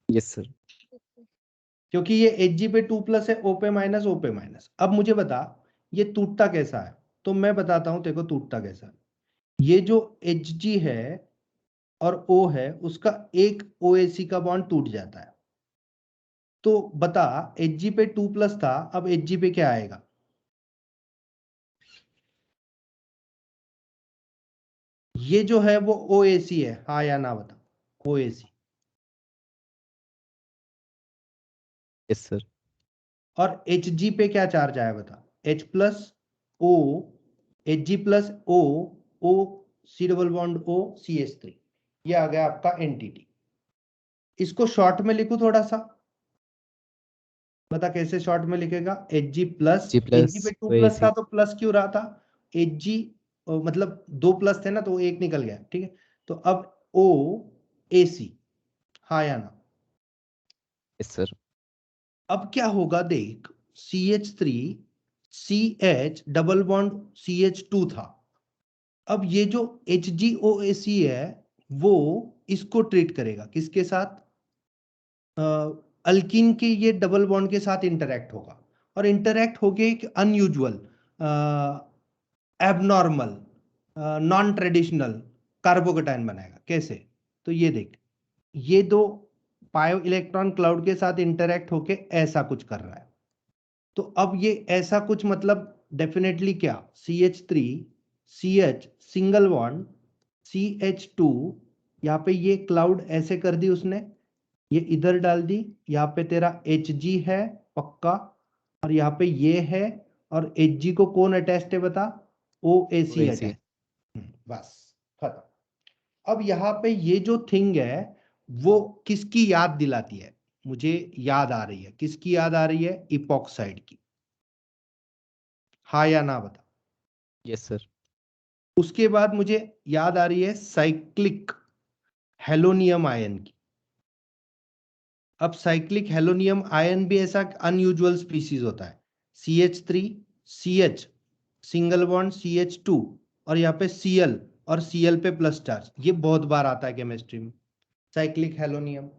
Yes sir. क्योंकि ये Hg पे 2+ है, O पे माइनस, O पे माइनस। अब मुझे बता ये टूटता कैसा है, तो मैं बताता हूं तेको टूटता कैसा है। ये जो Hg है और O है, उसका एक OAc का बॉन्ड टूट जाता है। तो बता, Hg पे 2+ था, अब Hg पे क्या आएगा? ये जो है वो OAC है, हाँ या ना बता। OAC। Yes sir. और Hg पे क्या चार्ज आया बता। H plus O, Hg plus O, O C double bond O, CH3। ये आ गया आपका एनटीटी। इसको शॉर्ट में लिखूं थोड़ा सा, बता कैसे शॉर्ट में लिखेगा। Hg plus, G plus Hg पे 2 प्लस OAC। था तो प्लस क्यों रहा था। Hg मतलब 2 प्लस थे ना तो एक निकल गया, ठीक है। तो अब OAC, हाँ या ना। Yes sir. अब क्या होगा देख, CH3 CH double bond CH2 था। अब ये जो HgOAC है वो इसको ट्रीट करेगा किसके साथ, अल्किन के ये डबल बॉन्ड के साथ इंटरैक्ट होगा, और इंटरैक्ट होके एक unusual, abnormal, non traditional carbocation बनाएगा। कैसे, तो ये देख, ये दो पायो इलेक्ट्रॉन क्लाउड के साथ इंटरैक्ट होके ऐसा कुछ कर रहा है। तो अब ये ऐसा कुछ मतलब डेफिनेटली क्या, CH3 CH single bond CH2, यहाँ पे ये क्लाउड ऐसे कर दी उसने, ये इधर डाल दी, यहाँ पे तेरा Hg है पक्का, और यहाँ पे ये है, और Hg को कौन अटैच्ड है बता, OAC OAC। अटैच्ड। बस खत्म। अब यहाँ पे ये जो थिंग है वो किसकी याद दिलाती है, मुझे याद आ रही है, किसकी याद आ रही है, इपॉक्साइड की, हाँ या ना बता। Yes sir. उसके बाद मुझे याद आ रही है साइक्लिक हेलोनियम आयन की। अब साइक्लिक हेलोनियम आयन भी ऐसा अनयूजुअल स्पीसीज होता है। CH3 CH single bond CH2, और यहाँ पे Cl और Cl पे प्लस चार्ज, ये बहुत बार आता है केमिस्ट्री में। साइक्लिक हेलोनियम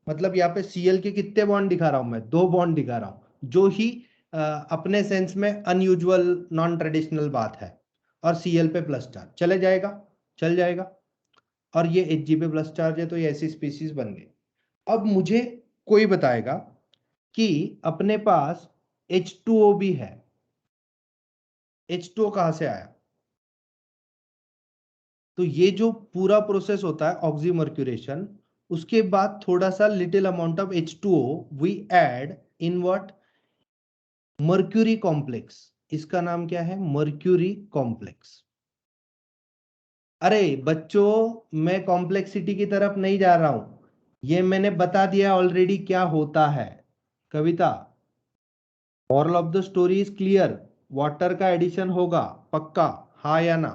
मतलब यहाँ पे Cl के कितने बॉन्ड दिखा रहा हूं मैं, 2 बॉन्ड दिखा रहा हूं, जो ही अपने सेंस में अनयूजुअल नॉन ट्रेडिशनल बात है। और Cl पे प्लस चार्ज चले जाएगा, चल जाएगा, और ये Hg पे प्लस चार्ज है, तो ये ऐसी स्पीसीज बन गई। अब मुझे कोई बताएगा कि अपने पास H2O भी है, H2O कहां से आया। तो ये जो पूरा प्रोसेस होता है ऑक्सीमर्क्यूरेशन, उसके बाद थोड़ा सा little amount of H2O we add in what, mercury complex. इसका नाम क्या है, मर्क्यूरी कॉम्प्लेक्स। अरे बच्चों, मैं कॉम्प्लेक्सिटी की तरफ नहीं जा रहा हूं, ये मैंने बता दिया ऑलरेडी क्या होता है। Kavita, moral of the story is clear, water का एडिशन होगा पक्का, हाँ या ना।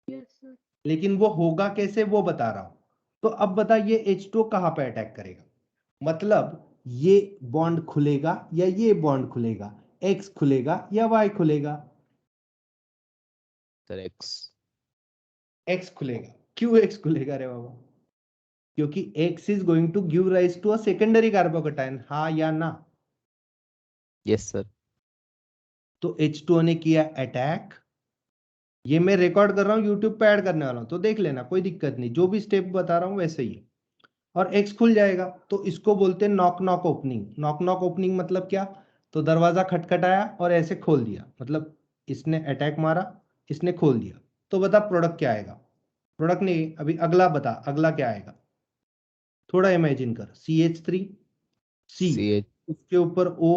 Yes sir. लेकिन वो होगा कैसे वो बता रहा हूं। तो अब बता ये H2 कहां पे अटैक करेगा, मतलब ये बॉन्ड खुलेगा या ये बॉन्ड खुलेगा, X खुलेगा या Y खुलेगा। Sir x. X खुलेगा। क्यों X खुलेगा रे बाबा, क्योंकि X is going to give rise to a secondary carbocation, हाँ या ना। Yes sir. तो H2O ने किया अटैक, ये मैं रिकॉर्ड कर रहा हूँ, यूट्यूब पे ऐड करने वाला हूँ, तो देख लेना, कोई दिक्कत नहीं, जो भी स्टेप बता रहा हूँ वैसे ही है। और X खुल जाएगा, तो इसको बोलते हैं knock knock opening. Knock knock opening मतलब क्या, तो दरवाजा खटखटाया और ऐसे खोल दिया, मतलब इसने अटैक मारा, इसने खोल दिया। तो बता प्रोडक्ट क्या आएगा, प्रोडक्ट नहीं, अभी अगला बता, अगला क्या आएगा, थोड़ा इमेजिन कर। CH3 C, CH। उसके ऊपर O,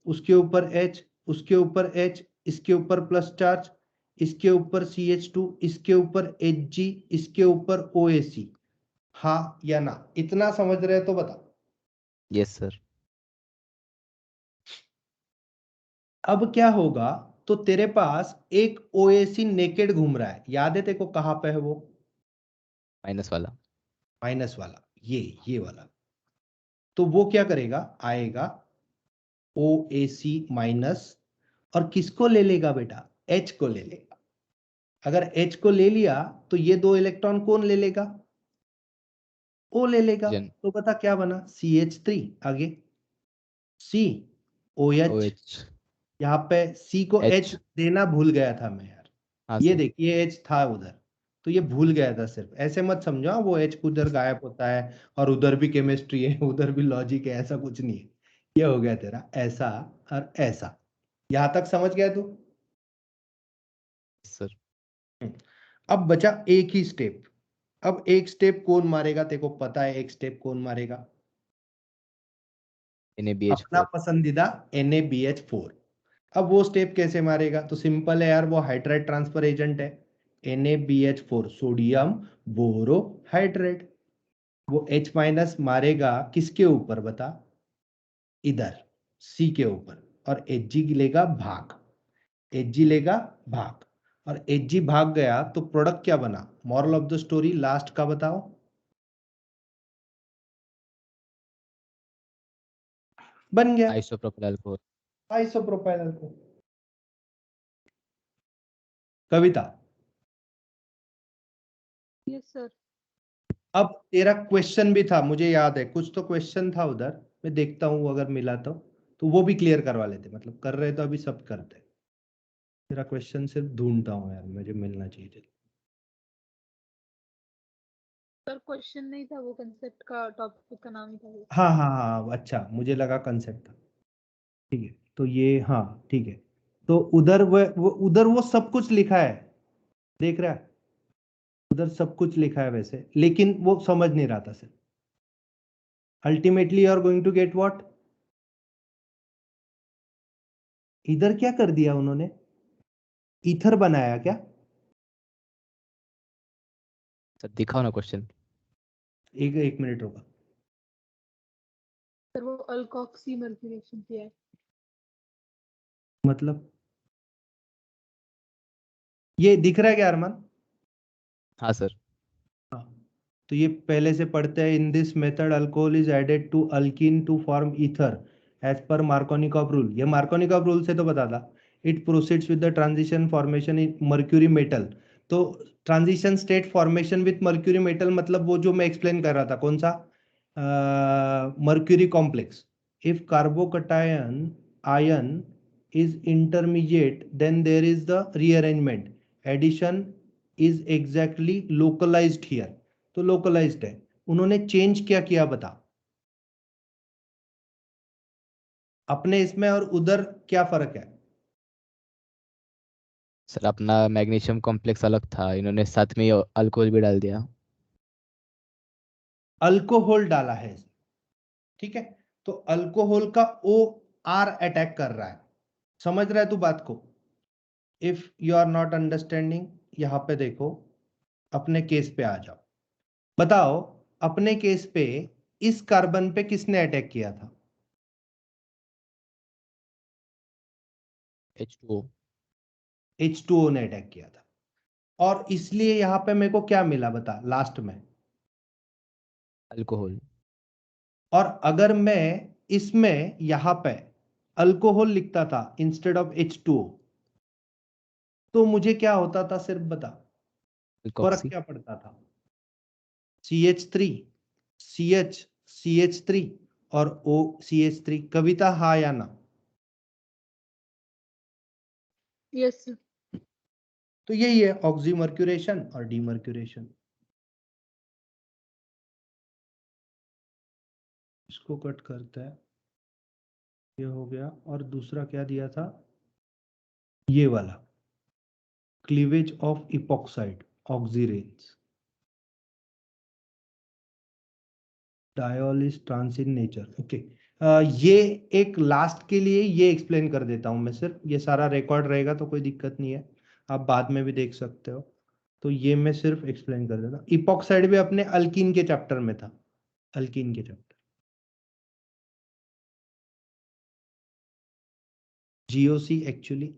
उसके ऊपर H, उसके ऊपर H, इसके ऊपर प्लस चार्ज, इसके ऊपर CH2, इसके ऊपर Hg, इसके ऊपर OAC, हाँ या ना। इतना समझ रहे तो बता। Yes sir. अब क्या होगा, तो तेरे पास एक OAC नेकेड घूम रहा है, याद है तेरे को कहां पे है वो, माइनस वाला। माइनस वाला, ये वाला। तो वो क्या करेगा, आएगा OAC माइनस, और किसको ले लेगा बेटा, H को ले लेगा। अगर H को ले लिया तो ये 2 इलेक्ट्रॉन कौन ले लेगा, O ले लेगा। जन। तो बता क्या बना, CH3, आगे C OH, OH। यहाँ पे C को H H। देना भूल गया था मैं यार, हाँ ये सर। देख ये H था उधर, तो ये भूल गया था, सिर्फ ऐसे मत समझो हाँ, वो H उधर गायब होता है और उधर भी केमिस्ट्री है उधर भी लॉजिक है, ऐसा कुछ नहीं है। ये हो गया तेरा ऐसा और ऐसा, यहां तक समझ गया तू। सर। अब बचा एक ही स्टेप। अब एक स्टेप कौन मारेगा, तेरे को पता है एक स्टेप कौन मारेगा? अपना NaBH4 पसंदीदा NaBH4। अब वो स्टेप कैसे मारेगा? तो सिंपल है यार, वो हाइड्राइड ट्रांसफर एजेंट है। NaBH4 sodium borohydrate. वो H माइनस मारेगा किसके ऊपर बता? इधर C के ऊपर, और Hg लेगा भाग। Hg लेगा भाग, और Hg भाग गया तो प्रोडक्ट क्या बना? Moral of the story last का बताओ। बन गया isopropyl alcohol. Isopropyl alcohol. Kavita, yes sir. अब तेरा क्वेश्चन भी था, मुझे याद है कुछ तो क्वेश्चन था उधर, मैं देखता हूँ अगर मिला तो वो भी क्लियर करवा लेते, मतलब कर रहे तो अभी सब करते। तेरा क्वेश्चन सिर्फ ढूंढता हूँ यार, मुझे मिलना चाहिए। सर क्वेश्चन नहीं था, वो कंसेप्ट का टॉपिक का नाम ही था वो। हाँ हाँ हाँ, अच्छा मुझे लगा कंसेप्ट था। ठीक है, तो ये हाँ ठीक है। तो उधर उधर वो सब कुछ लिखा है, देख रहा है? उधर सब कुछ लिखा है वैसे, लेकिन वो समझ नहीं रहा था सिर्फ। Ultimately you are going to get what? इधर क्या कर दिया उन्होंने? ईथर बनाया क्या? सर दिखाओ ना क्वेश्चन। एक एक मिनट होगा। सर वो अल्कोक्सी मर्क्यूरेशन किया है। मतलब ये दिख रहा है क्या अरमान? हाँ सर। हाँ, तो ये पहले से पढ़ते हैं। In this method alcohol is added to alkene to form ether as per Markovnikov rule. ये मार्कोनिकॉफ रूल से तो बता था। It proceeds with the transition formation in mercury metal. तो transition state formation with mercury metal, मतलब वो जो मैं एक्सप्लेन कर रहा था, कौन सा? Mercury complex. If carbocation ion is intermediate, then there is the rearrangement. Addition is exactly localized here. तो localized है। उन्होंने चेंज क्या किया बता? अपने इसमें और उधर क्या फर्क है? सर अपना मैग्नीशियम कॉम्प्लेक्स अलग था, इन्होंने साथ में अल्कोहल भी डाल दिया। अल्कोहल डाला है इसमें, ठीक है? तो अल्कोहल का ओ आर अटैक कर रहा है। समझ रहा है तू बात को? If you are not understanding, यहां पे देखो, अपने केस पे आ जाओ। बताओ, अपने केस पे इस कार्बन पे किसने अटैक किया था? H2O। H2O ने अटैक किया था। और इसलिए यहां पे मेरे को क्या मिला बता लास्ट में? अल्कोहल। और अगर मैं इसमें यहां पे अल्कोहल लिखता था इंस्टेड ऑफ H2O, तो मुझे क्या होता था सिर्फ बता? फर्क अल्कोक्सी। क्या पड़ता था? CH3 CH CH3 और OCH3। कविता, हाँ या ना? Yes sir. तो यही है ऑक्सीमर्क्यूरेशन और डीमर्क्यूरेशन। इसको कट करता है, ये हो गया। और दूसरा क्या दिया था? ये वाला cleavage of epoxide oxiranes. Diol is trans in nature. Okay, ये एक लास्ट के लिए ये एक्सप्लेन कर देता हूं मैं सिर्फ, ये सारा रिकॉर्ड रहेगा तो कोई दिक्कत नहीं है, आप बाद में भी देख सकते हो। तो ये मैं सिर्फ एक्सप्लेन कर देता हूं। इपॉक्साइड भी अपने अल्कीन के चैप्टर में था, अल्कीन के चैप्टर, जीओसी एक्चुअली।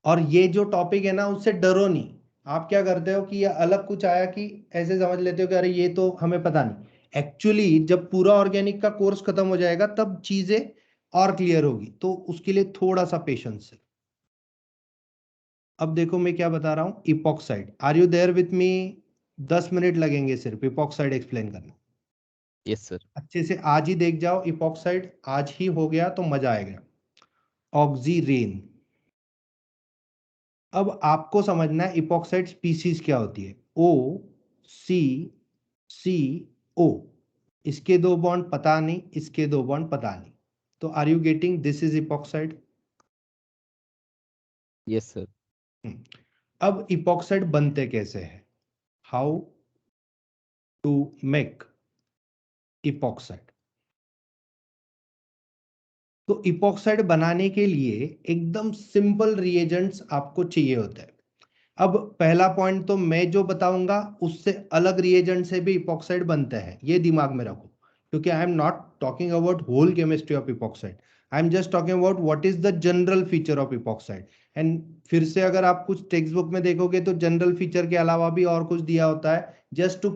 और ये जो टॉपिक है ना, उससे डरो नहीं। आप क्या करते हो कि ये अलग कुछ आया कि ऐसे समझ लेते हो कि अरे ये तो हमें पता नहीं। एक्चुअली जब पूरा ऑर्गेनिक का कोर्स खत्म हो जाएगा तब चीजें और क्लियर होगी, तो उसके लिए थोड़ा सा पेशेंस है। अब देखो मैं क्या बता रहा हूं, epoxide. Are you there with me? 10 minute लगेंगे सिर्फ इपॉक्साइड एक्सप्लेन करने। Yes sir. अच्छे से आज ही देख जाओ, इपॉक्साइड आज ही हो गया तो मजा आएगा। ऑक्सीरेन। अब आपको समझना है इपॉक्साइड स्पीसीज क्या होती है। O C C O, इसके दो बॉन्ड पता नहीं, इसके दो बॉन्ड पता नहीं। तो are you getting? This is epoxide. Yes sir. अब इपॉक्साइड बनते कैसे हैं? How to make epoxide? तो इपॉक्साइड बनाने के लिए एकदम सिंपल रिएजेंट्स आपको चाहिए होते हैं। अब पहला पॉइंट तो मैं जो बताऊंगा उससे अलग रिएजेंट से भी इपॉक्साइड बनते हैं, ये दिमाग में रखो, क्योंकि I am not talking about whole chemistry of epoxide, I am just talking about what is the general feature of epoxide. And फिर से अगर आप कुछ टेक्स्ट बुक में देखोगे तो जनरल फीचर के अलावा भी और कुछ दिया होता है just to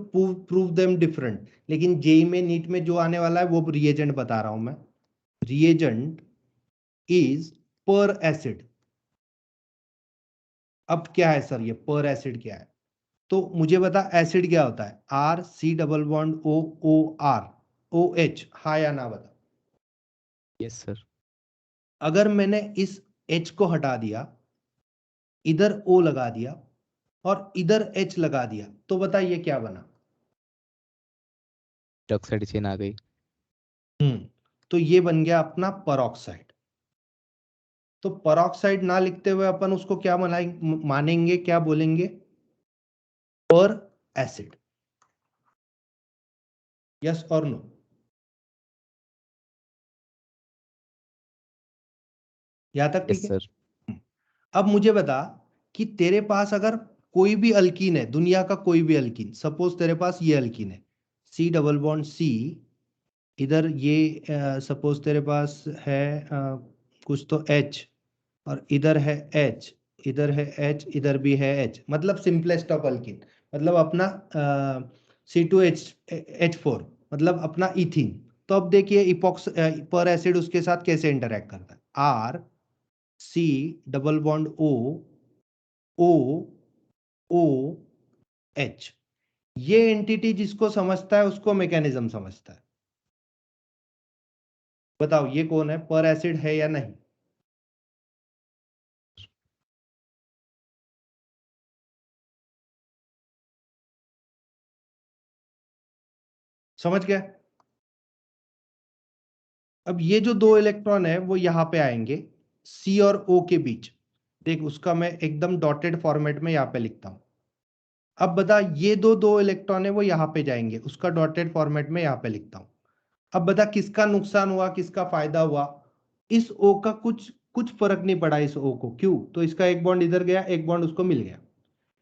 prove them different, लेकिन जेई में नीट में जो आने वाला है वो रिएजेंट बता रहा हूं मैं। रिएजेंट इज पर एसिड। अब क्या है सर ये पर एसिड क्या है? तो मुझे बता एसिड क्या होता है? R C double bond O O R O H, हाँ या ना बता। Yes sir. अगर मैंने इस H को हटा दिया, इधर O लगा दिया और इधर H लगा दिया, तो बता ये क्या बना? ऑक्साइड चेन आ गई। तो ये बन गया अपना परऑक्साइड। तो परऑक्साइड ना लिखते हुए अपन उसको क्या मानेंगे, क्या बोलेंगे? पर एसिड। यस और नो? यहां तक ठीक यस है? सर। अब मुझे बता कि तेरे पास अगर कोई भी अल्कीन है, दुनिया का कोई भी अल्कीन, सपोज तेरे पास ये अल्कीन है C डबल बॉन्ड C, इधर ये सपोज तेरे पास है कुछ तो H, और इधर है H, इधर है H, इधर भी है H, मतलब सिंपलेस्ट ऑफ अल्कीन, मतलब अपना C2H4, मतलब अपना इथीन। तो अब देखिए इपॉक्स पर एसिड उसके साथ कैसे इंटरेक्ट करता है? R C double bond O O O H, ये एंटिटी जिसको समझता है उसको मैकेनिज्म समझता है। बताओ ये कौन है? पर एसिड है या नहीं? समझ गया? अब ये जो दो इलेक्ट्रॉन है वो यहां पे आएंगे C और O के बीच। देख उसका मैं एकदम डॉटेड फॉर्मेट में यहां पे लिखता हूं। अब बता ये दो इलेक्ट्रॉन है वो यहां पे जाएंगे, उसका डॉटेड फॉर्मेट में यहां पे लिखता हूं। अब बता किसका नुकसान हुआ, किसका फायदा हुआ? इस O का कुछ कुछ फर्क नहीं पड़ा इस O को, क्यों? तो इसका एक बॉन्ड इधर गया, एक बॉन्ड उसको मिल गया,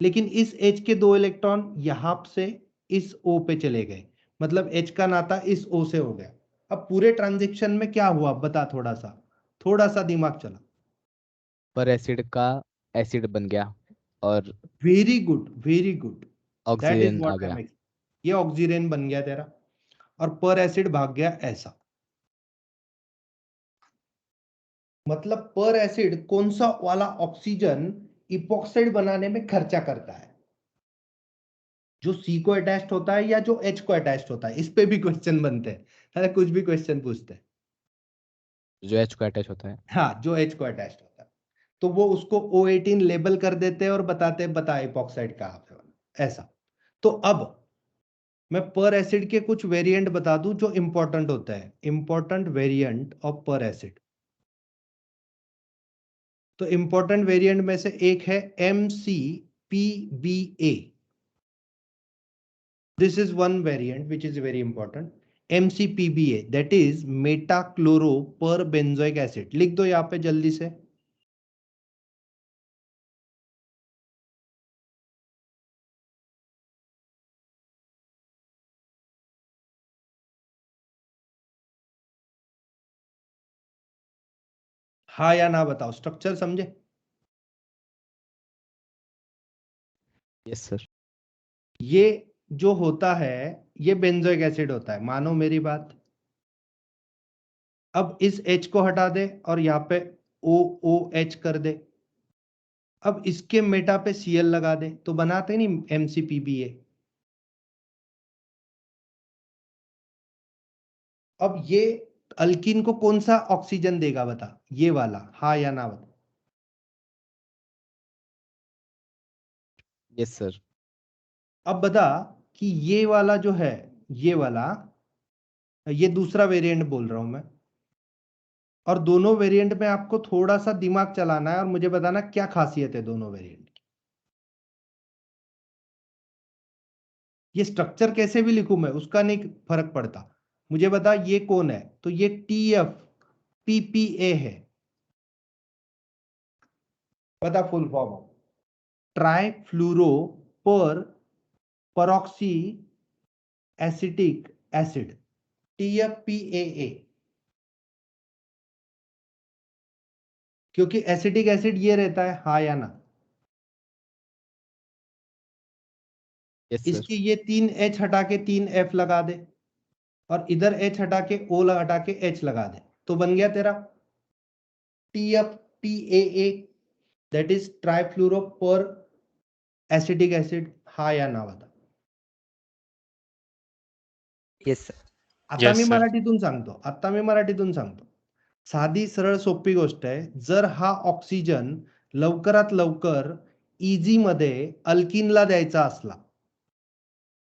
लेकिन इस H के दो इलेक्ट्रॉन यहां से इस O पे चले गए, मतलब H का नाता इस O से हो गया। अब पूरे ट्रांजेक्शन में क्या हुआ बता, थोड़ा सा दिमाग चला। पर एसिड का एसिड बन गया और very good, very good, that is oxygen आ व्हाट आई गया। एम। ये ऑक्सीजन बन गया तेरा और पर एसिड भाग गया ऐसा। मतलब पर एसिड कौन सा वाला ऑक्सीजन इपॉक्साइड बनाने में खर्चा करता है? जो C को अटैच्ड होता है या जो H को अटैच्ड होता है? इस पे भी क्वेश्चन बनते हैं, अरे कुछ भी क्वेश्चन पूछते हैं। जो एच को अटैच होता है। हाँ, जो H को अटैच्ड होता है, तो वो उसको O18 लेबल कर देते हैं और बताते हैं बता इपॉक्साइड कहाँ पे बना, ऐसा। तो अब मैं पर एसिड के कुछ वेरिएंट बता दूं जो इंपॉर्टेंट होता है, इंपॉर्टेंट वेरिएंट ऑफ पर एसिड। तो इंपॉर्टेंट वेरिएंट में से एक है MCPBA। This is one variant which is very important. MCPBA, that is metachloroperbenzoic acid. लिख दो यहाँ पे जल्दी से। हाँ या ना बताओ, स्ट्रक्चर समझे? Yes sir. ये जो होता है ये बेंजोइक एसिड होता है, मानो मेरी बात। अब इस H को हटा दे और यहाँ पे OOH कर दे। अब इसके मेटा पे Cl लगा दे, तो बनाते नहीं MCPBA। अब ये अल्कीन को कौन सा ऑक्सीजन देगा बता, ये वाला, हाँ या ना बता। Yes sir. अब बता कि ये वाला जो है, ये वाला, ये दूसरा वेरिएंट बोल रहा हूं मैं, और दोनों वेरिएंट में आपको थोड़ा सा दिमाग चलाना है और मुझे बताना क्या खासियत है दोनों वेरिएंट की। ये स्ट्रक्चर कैसे भी लिखूं मैं उसका नहीं फर्क पड़ता, मुझे बता ये कौन है, तो ये TFPPA है, बता फुल फॉर्म, ट्राइफ्लूरो पर परऑक्सी एसिटिक एसिड, TFPAA। क्योंकि एसिटिक एसिड ये रहता है, हाँ या ना? Yes sir. इसकी ये 3 H हटा के 3 F लगा दे, और इधर H हटा के O हटा के H लगा दे, तो बन गया तेरा TFPAA, दैट इज ट्राइफ्लूरो पर एसिटिक एसिड, हाँ या ना बता? Yes sir. आता Yes, मी sir. मराठीतून सांगतो, साधी सरळ सोपी गोष्ट आहे. जर हा ऑक्सिजन लवकरात लवकर इझी मध्ये अल्किनला द्यायचा असला,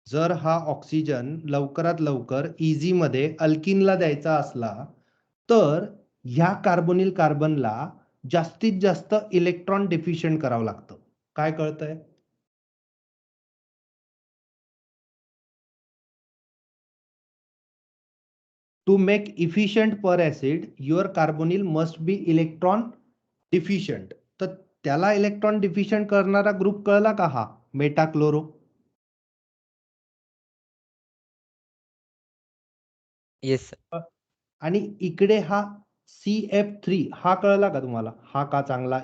जर हा ऑक्सिजन लवकरात लवकर इझी मध्ये अल्किनला द्यायचा असला, तर ह्या कार्बोनिल कार्बनला जास्तीत जास्त इलेक्ट्रॉन डेफिशियंट करावं लागतं. काय कळतंय? To make efficient per acid, your carbonyl must be electron deficient. तर त्याला इलेक्ट्रॉन डिफिशियंट करणारा ग्रुप कळला का? हा मेटाक्लोरो. Yes sir. आणि इकडे हा CF3 हा कळला का तुम्हाला? हा का चांगला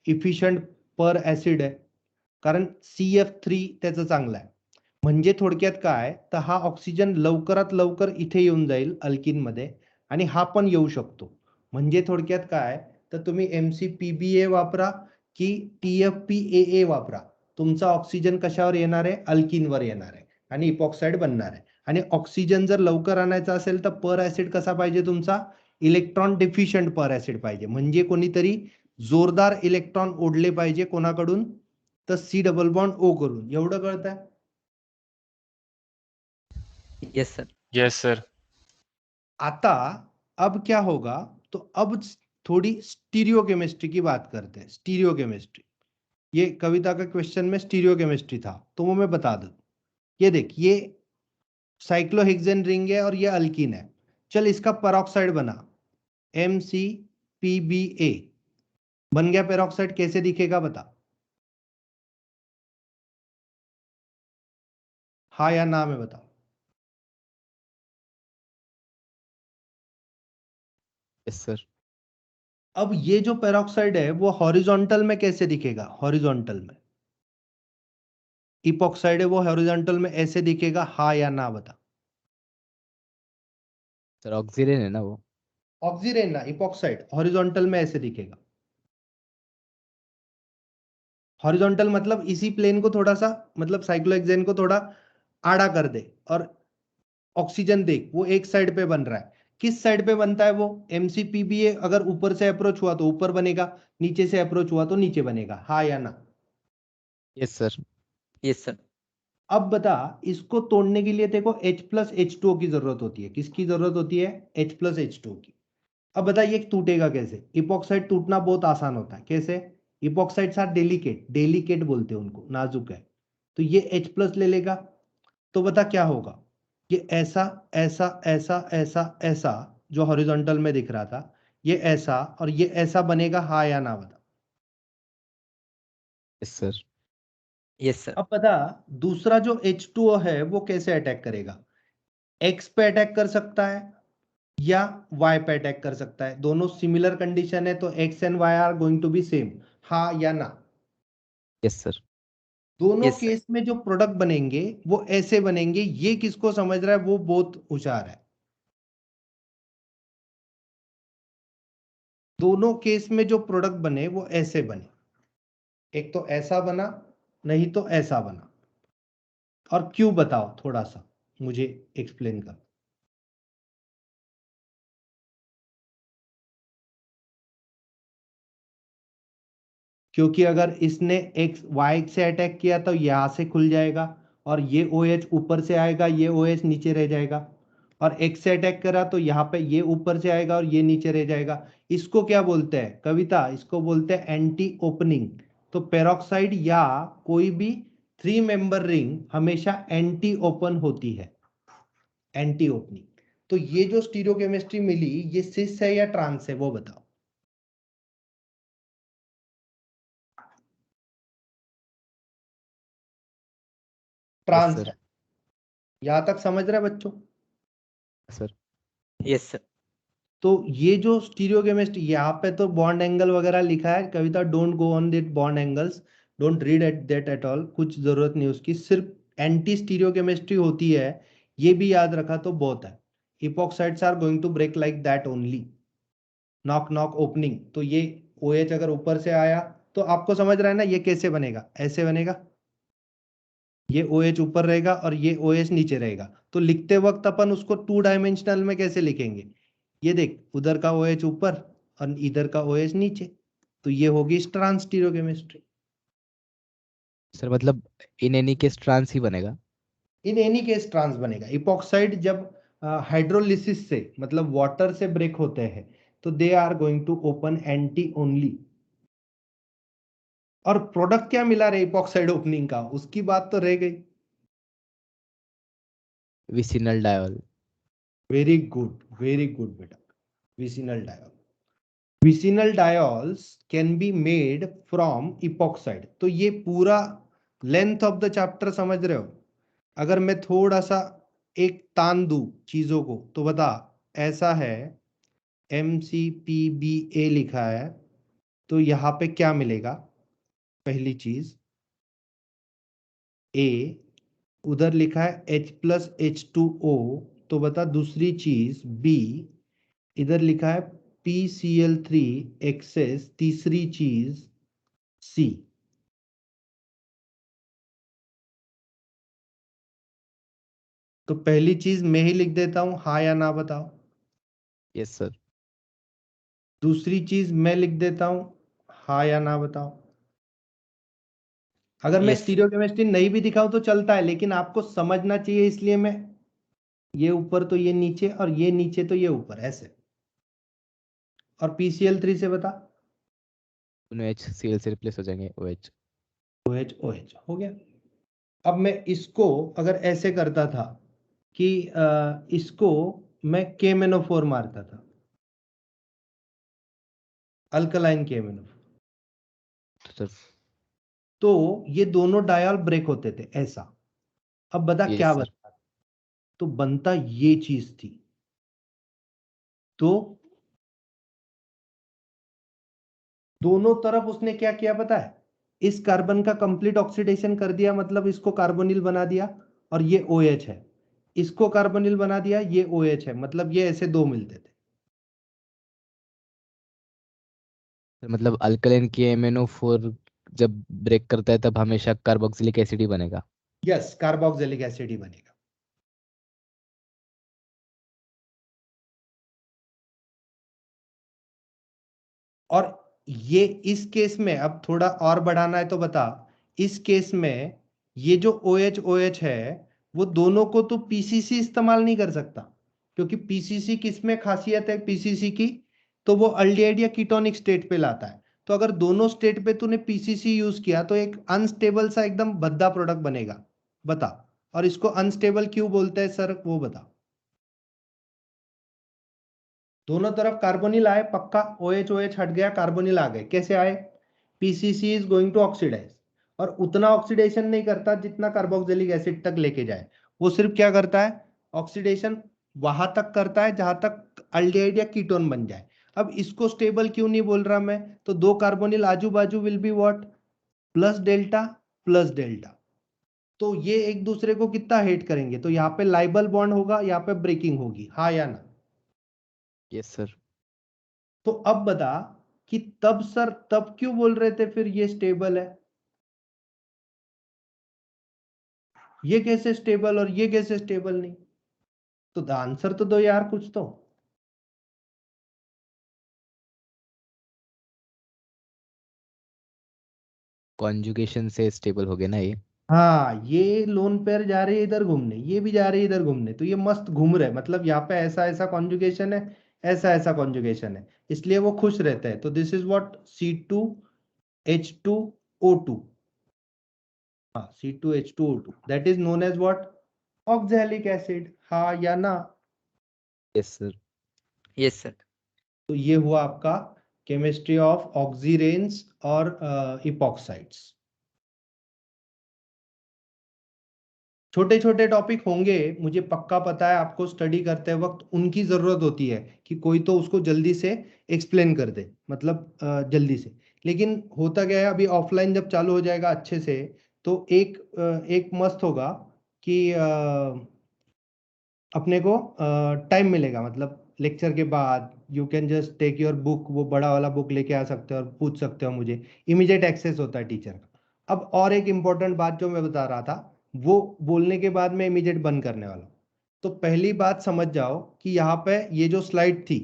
इफिशियंट पर ऍसिड आहे, कारण CF3 त्याचं चांगलं आहे. म्हणजे थोडक्यात काय, तर हा ऑक्सिजन लवकरात लवकर इथे येऊन जाईल अल्किन मध्ये, आणि हा पण येऊ शकतो. म्हणजे थोडक्यात काय, तर तुम्ही MCPBA वापरा की TFPAA वापरा, तुमचा ऑक्सिजन कशावर येणार आहे? अल्किनवर येणार आहे आणि इपॉक्साइड बनणार आहे. आणि ऑक्सिजन जर लवकर आणायचा असेल तर पर ऍसिड कसा पाहिजे तुमचा? इलेक्ट्रॉन डेफिशियंट पर ऍसिड पाहिजे. म्हणजे कोणीतरी जोरदार इलेक्ट्रॉन ओढले पाहिजे, कोणाकडून? तर C डबल बॉन्ड O करून. एवढं कळतंय? Yes sir. Yes, sir. आता अब क्या होगा, तो अब थोड़ी स्टीरियो केमिस्ट्री की बात करते हैं. स्टीरियो केमिस्ट्री, ये कविता का क्वेश्चन में स्टीरियो केमिस्ट्री था, तो वो मैं बता दूं. ये देख, ये साइक्लोहेक्सेन रिंग है और ये अल्कीन है. चल इसका पेरोक्साइड बना, MCPBA बन गया पेरोक्साइड. कैसे दिखेगा बता? हाँ या ना में बता. Yes sir. अब ये जो पेरोक्साइड है वो हॉरिजॉन्टल में कैसे दिखेगा? हॉरिजॉन्टल में इपॉक्साइड है, वो हॉरिजॉन्टल में ऐसे दिखेगा, हाँ या ना बता? सर ऑक्सीजन है ना वो? ऑक्सीजन ना, इपॉक्साइड हॉरिजॉन्टल में ऐसे दिखेगा. हॉरिजॉन्टल मतलब इसी प्लेन को थोड़ा सा, मतलब साइक्लोहेक्सेन को थोड़ा आड़ा कर दे, और ऑक्सीजन देख वो एक साइड पे बन रहा है. किस साइड पे बनता है वो? MCPBA अगर ऊपर से अप्रोच हुआ तो ऊपर बनेगा, नीचे से अप्रोच हुआ तो नीचे बनेगा, हाँ या ना? Yes sir. Yes sir. अब बता, इसको तोड़ने के लिए देखो H+H2O की जरूरत होती है. किसकी जरूरत होती है? H+H2O की. अब बता ये टूटेगा कैसे? इपॉक्साइड टूटना बहुत आसान होता है. कैसे? इपॉक्साइड्स आर डेलिकेट बोलते हैं उनको, नाजुक है. तो ये H+ ले लेगा, तो बता क्या होगा? ये ऐसा ऐसा ऐसा ऐसा ऐसा जो हॉरिजॉन्टल में दिख रहा था, ये ऐसा और ये ऐसा बनेगा, हाँ या ना बता? Yes sir. Yes sir. अब बता, दूसरा जो H2O है वो कैसे अटैक करेगा? X पे अटैक कर सकता है या Y पे अटैक कर सकता है. दोनों सिमिलर कंडीशन है, तो X and Y are going to be same, हाँ या ना? Yes sir. दोनों Yes, sir. केस में जो प्रोडक्ट बनेंगे वो ऐसे बनेंगे. ये किसको समझ रहा है? वो बहुत होशियार है. दोनों केस में जो प्रोडक्ट बने वो ऐसे बने, एक तो ऐसा बना, नहीं तो ऐसा बना. और क्यों बताओ, थोड़ा सा मुझे एक्सप्लेन कर. क्योंकि अगर इसने एक्स वाई से अटैक किया तो यहां से खुल जाएगा, और ये OH ऊपर से आएगा, ये OH नीचे रह जाएगा. और X से अटैक करा तो यहाँ पे ये ऊपर से आएगा और ये नीचे रह जाएगा. इसको क्या बोलते हैं कविता? इसको बोलते हैं एंटी ओपनिंग. तो पेरोक्साइड या कोई भी 3 मेंबर रिंग हमेशा एंटी ओपन होती है, एंटी ओपनिंग। तो ये जो स्टीरियोकेमिस्ट्री मिली, ये सिस है या ट्रांस है, वो बताओ। Trans sir. है। यहां तक समझ रहे हैं बच्चों? सर। Yes sir. तो ये जो स्टीरियोकेमिस्ट्री, यहाँ पे तो बॉन्ड एंगल वगैरह लिखा है, Kavita don't go on that bond angles, don't read at that at all, कुछ जरूरत नहीं उसकी, सिर्फ एंटी स्टीरियोकेमिस्ट्री होती है, ये भी याद रखा तो बहुत है। Epoxides are going to break like that only, knock knock opening. तो ये OH अगर ऊपर से आया तो आपको समझ रहा है ना, ये कैसे बनेगा, ऐसे बनेगा, ये OH ऊपर रहेगा और ये OH नीचे रहेगा। तो लिखते वक्त अपन उसको 2 डायमेंशनल में कैसे लिखेंगे, ये देख, उधर का OH ऊपर और इधर का OH नीचे, तो ये होगी ट्रांस स्टीरियोकेमिस्ट्री। सर मतलब इन एनी केस ट्रांस ही बनेगा। इन एनी केस ट्रांस बनेगा। इपॉक्साइड जब हाइड्रोलिसिस से, मतलब वाटर से ब्रेक होते हैं, तो they are going to open anti only. और प्रोडक्ट क्या मिला रे इपॉक्साइड ओपनिंग का, उसकी बात तो रह गई। Vicinal diol. वेरी गुड बेटा, vicinal diol. Vicinal diols can be made from epoxide. तो ये पूरा लेंथ ऑफ द चैप्टर समझ रहे हो? अगर मैं थोड़ा सा एक तान दूं चीजों को, तो बता, ऐसा है, MCPBA लिखा है, तो यहां पे क्या मिलेगा? पहली चीज A, उधर लिखा है H+H2O, तो बता दूसरी चीज B, इधर लिखा है PCl3 एक्सेस, तीसरी चीज C। तो पहली चीज मैं ही लिख देता हूं, हाँ या ना बताओ। Yes sir. दूसरी चीज मैं लिख देता हूं, हाँ या ना बताओ। अगर मैं Yes. स्टीरियोकेमिस्ट्री नहीं भी दिखाऊं तो चलता है, लेकिन आपको समझना चाहिए, इसलिए मैं ये ऊपर तो ये नीचे, और ये नीचे तो ये ऊपर, ऐसे। और PCl3 से बता, दोनों HCl से रिप्लेस हो जाएंगे OH। OH हो गया। अब मैं इसको अगर ऐसे करता था कि इसको मैं KMnO4 मारता था, अल्कलाइन KMnO4, सर। तो ये दोनों डायल ब्रेक होते थे ऐसा। अब बता क्या यस सर। बनता? तो बनता ये चीज थी। तो दोनों तरफ उसने क्या किया पता है? इस कार्बन का कंप्लीट ऑक्सीडेशन कर दिया, मतलब इसको कार्बोनिल बना दिया, और ये OH है। इसको कार्बोनिल बना दिया, ये OH है, मतलब ये ऐसे दो मिलते थे। सर मतलब अल्कलाइन KMnO4 जब ब्रेक करता है तब हमेशा कार्बोक्सिलिक एसिड ही बनेगा। यस, कार्बोक्सिलिक एसिड ही बनेगा। और ये इस केस में अब थोड़ा और बढ़ाना है तो बता, इस केस में ये जो OH OH है, वो दोनों को तो PCC इस्तेमाल नहीं कर सकता, क्योंकि PCC किसमें खासियत है PCC की? तो वो अल्डिहाइड या कीटोनिक स्टेट पे लाता है। तो अगर दोनों स्टेट पे तूने PCC यूज किया तो एक अनस्टेबल सा एकदम भद्दा प्रोडक्ट बनेगा, बता। और इसको अनस्टेबल क्यों बोलते हैं सर, वो बता। दोनों तरफ कार्बोनिल आए पक्का, OH OH हट गया, कार्बोनिल आ गए, कैसे आए? PCC is going to oxidise, और उतना ऑक्सीडेशन नहीं करता जितना कार्बोक्सिलिक एसिड तक लेके जाए। वो सिर्फ क्या करता है? ऑक्सीडेशन वहां तक करता है जहां तक अल्डिहाइड या कीटोन बन जाए। अब इसको स्टेबल क्यों नहीं बोल रहा मैं? तो दो कार्बोनिल आजू बाजू will be what? Plus delta plus delta. तो ये एक दूसरे को कितना हेट करेंगे, तो यहाँ पे लाइबल बॉन्ड होगा, यहाँ पे ब्रेकिंग होगी, हाँ या ना? Yes sir. तो अब बता कि तब सर, तब क्यों बोल रहे थे फिर ये स्टेबल है, ये कैसे स्टेबल और ये कैसे स्टेबल नहीं? तो आंसर तो दो यार कुछ तो। कॉन्जुगेशन से स्टेबल हो गया ना ये। हाँ, ये लोन पेयर जा रही है इधर घूमने, ये भी जा रही है इधर घूमने, तो ये मस्त घूम रहे, मतलब यहाँ पे ऐसा ऐसा कॉन्जुगेशन है, ऐसा ऐसा कॉन्जुगेशन है, इसलिए वो खुश रहते हैं। तो दिस इज व्हाट C2H2O2। हाँ C2H2O2 that is known as what oxalic acid, हाँ या ना? Yes sir. Yes, sir. तो ये हुआ आपका केमिस्ट्री ऑफ ऑक्सीरेन्स और इपॉक्साइड्स। छोटे छोटे टॉपिक होंगे, मुझे पक्का पता है आपको स्टडी करते वक्त उनकी जरूरत होती है कि कोई तो उसको जल्दी से एक्सप्लेन कर दे, मतलब जल्दी से। लेकिन होता क्या है, अभी ऑफलाइन जब चालू हो जाएगा अच्छे से, तो एक मस्त होगा कि अपने को टाइम मिलेगा, मतलब लेक्चर के बाद you can just take your book, वो बड़ा वाला बुक लेके आ सकते हो और पूछ सकते हो मुझे, इमीडिएट एक्सेस होता है टीचर का। अब और एक इम्पोर्टेंट बात जो मैं बता रहा था, वो बोलने के बाद मैं इमीडिएट बंद करने वाला हूँ। तो पहली बात समझ जाओ कि यहाँ पे ये जो स्लाइड थी,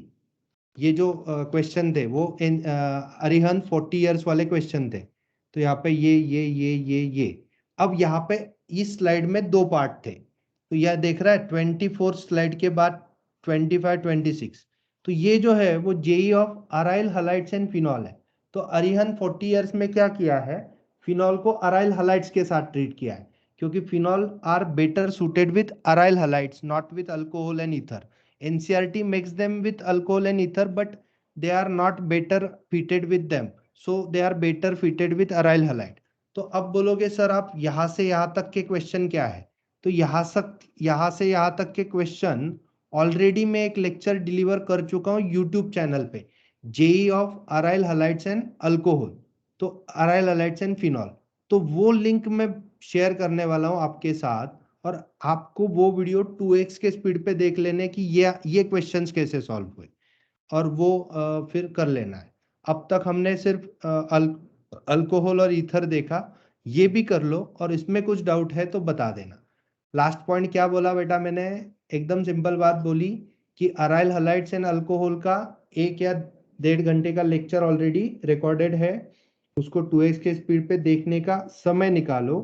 ये जो क्वेश्चन थे वो अरिहंत 40 इयर्स वाले क्वेश्चन थे। तो यहाँ पे ये अब यहाँ पे इस स्लाइड में दो पार्ट थे, तो यह देख रहा है 24 स्लाइड के बाद 25 26। तो ये जो है वो JEE of aryl halides and phenol है। तो अरिहंत 40 इयर्स में क्या किया है, फिनॉल को अराइल हलाइड्स के साथ ट्रीट किया है, क्योंकि phenol are better suited with aryl halides not with alcohol and ether. NCERT makes them with alcohol and ether, but they are not better fitted with them. So they are better fitted with aryl halide. तो अब बोलोगे sir आप यहाँ से यहाँ तक के question क्या है, तो यहाँ से यहाँ तक के क्वेश्चन ऑलरेडी मैं एक लेक्चर डिलीवर कर चुका हूँ यूट्यूब चैनल पे, JEE of aryl halides and alcohol, तो अराइल हलाइड्स एंड फिनॉल। तो वो लिंक मैं शेयर करने वाला हूँ आपके साथ, और आपको वो वीडियो 2x के स्पीड पे देख लेने की ये क्वेश्चंस कैसे सॉल्व हुए, और वो फिर कर लेना है। अब तक हमने सिर्फ अल्कोहल और ईथर देखा, ये भी कर लो, और इसमें कुछ डाउट है तो बता देना। लास्ट पॉइंट क्या बोला बेटा मैंने, एकदम सिंपल बात बोली कि अराइल हलाइड्स एंड अल्कोहल का 1 या 1.5 घंटे का लेक्चर ऑलरेडी रिकॉर्डेड है, उसको 2x के स्पीड पे देखने का समय निकालो,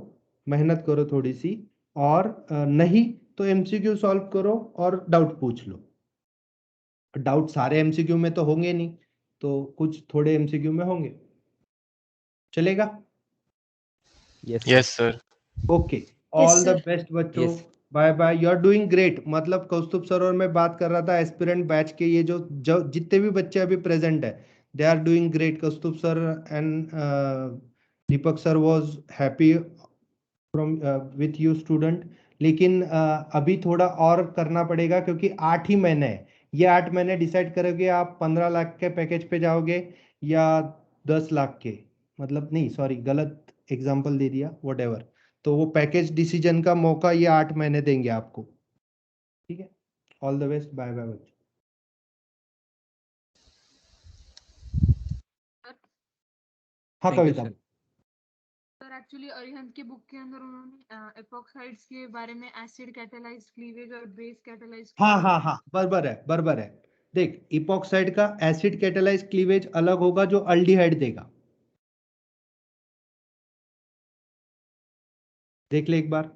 मेहनत करो थोड़ी सी, और नहीं तो एमसीक्यू सॉल्व करो और डाउट पूछ लो। डाउट सारे एमसीक्यू में तो होंगे नहीं, तो कुछ थोड़े एमसीक्यू में होंगे, चलेगा? Yes sir. Okay, all the sir. Best बच्चों, Yes. Bye bye, you are doing great. मतलब कौस्तुभ सर और मैं बात कर रहा था एस्पिरेंट बैच के, ये जो जितने भी बच्चे अभी प्रेजेंट है, they are doing great. Kaustubh sir and Deepak sir was happy from with you student. लेकिन अभी थोड़ा और करना पड़ेगा, क्योंकि 8 ही महीने है। ये 8 महीने डिसाइड करोगे आप 15 लाख के पैकेज पे जाओगे या 10 लाख के, मतलब नहीं सॉरी गलत एग्जांपल दे दिया, व्हाटएवर। तो वो पैकेज डिसीजन का मौका ये 8 महीने देंगे आपको, ठीक है? All the best, bye bye बच्चों। हाँ Thank you, Kavita. sir. Sir actually Arihant की बुक के अंदर उन्होंने एपॉक्साइड्स के बारे में एसिड कैटालाइज्ड क्लीवेज और बेस कैटालाइज्ड हाँ बराबर है। देख, इपॉक्साइड का एसिड कैटालाइज क्लीवेज अलग होगा जो अल्डिहाइड देगा, देख ले एक बार।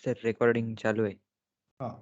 Sir, recording चालू है. हाँ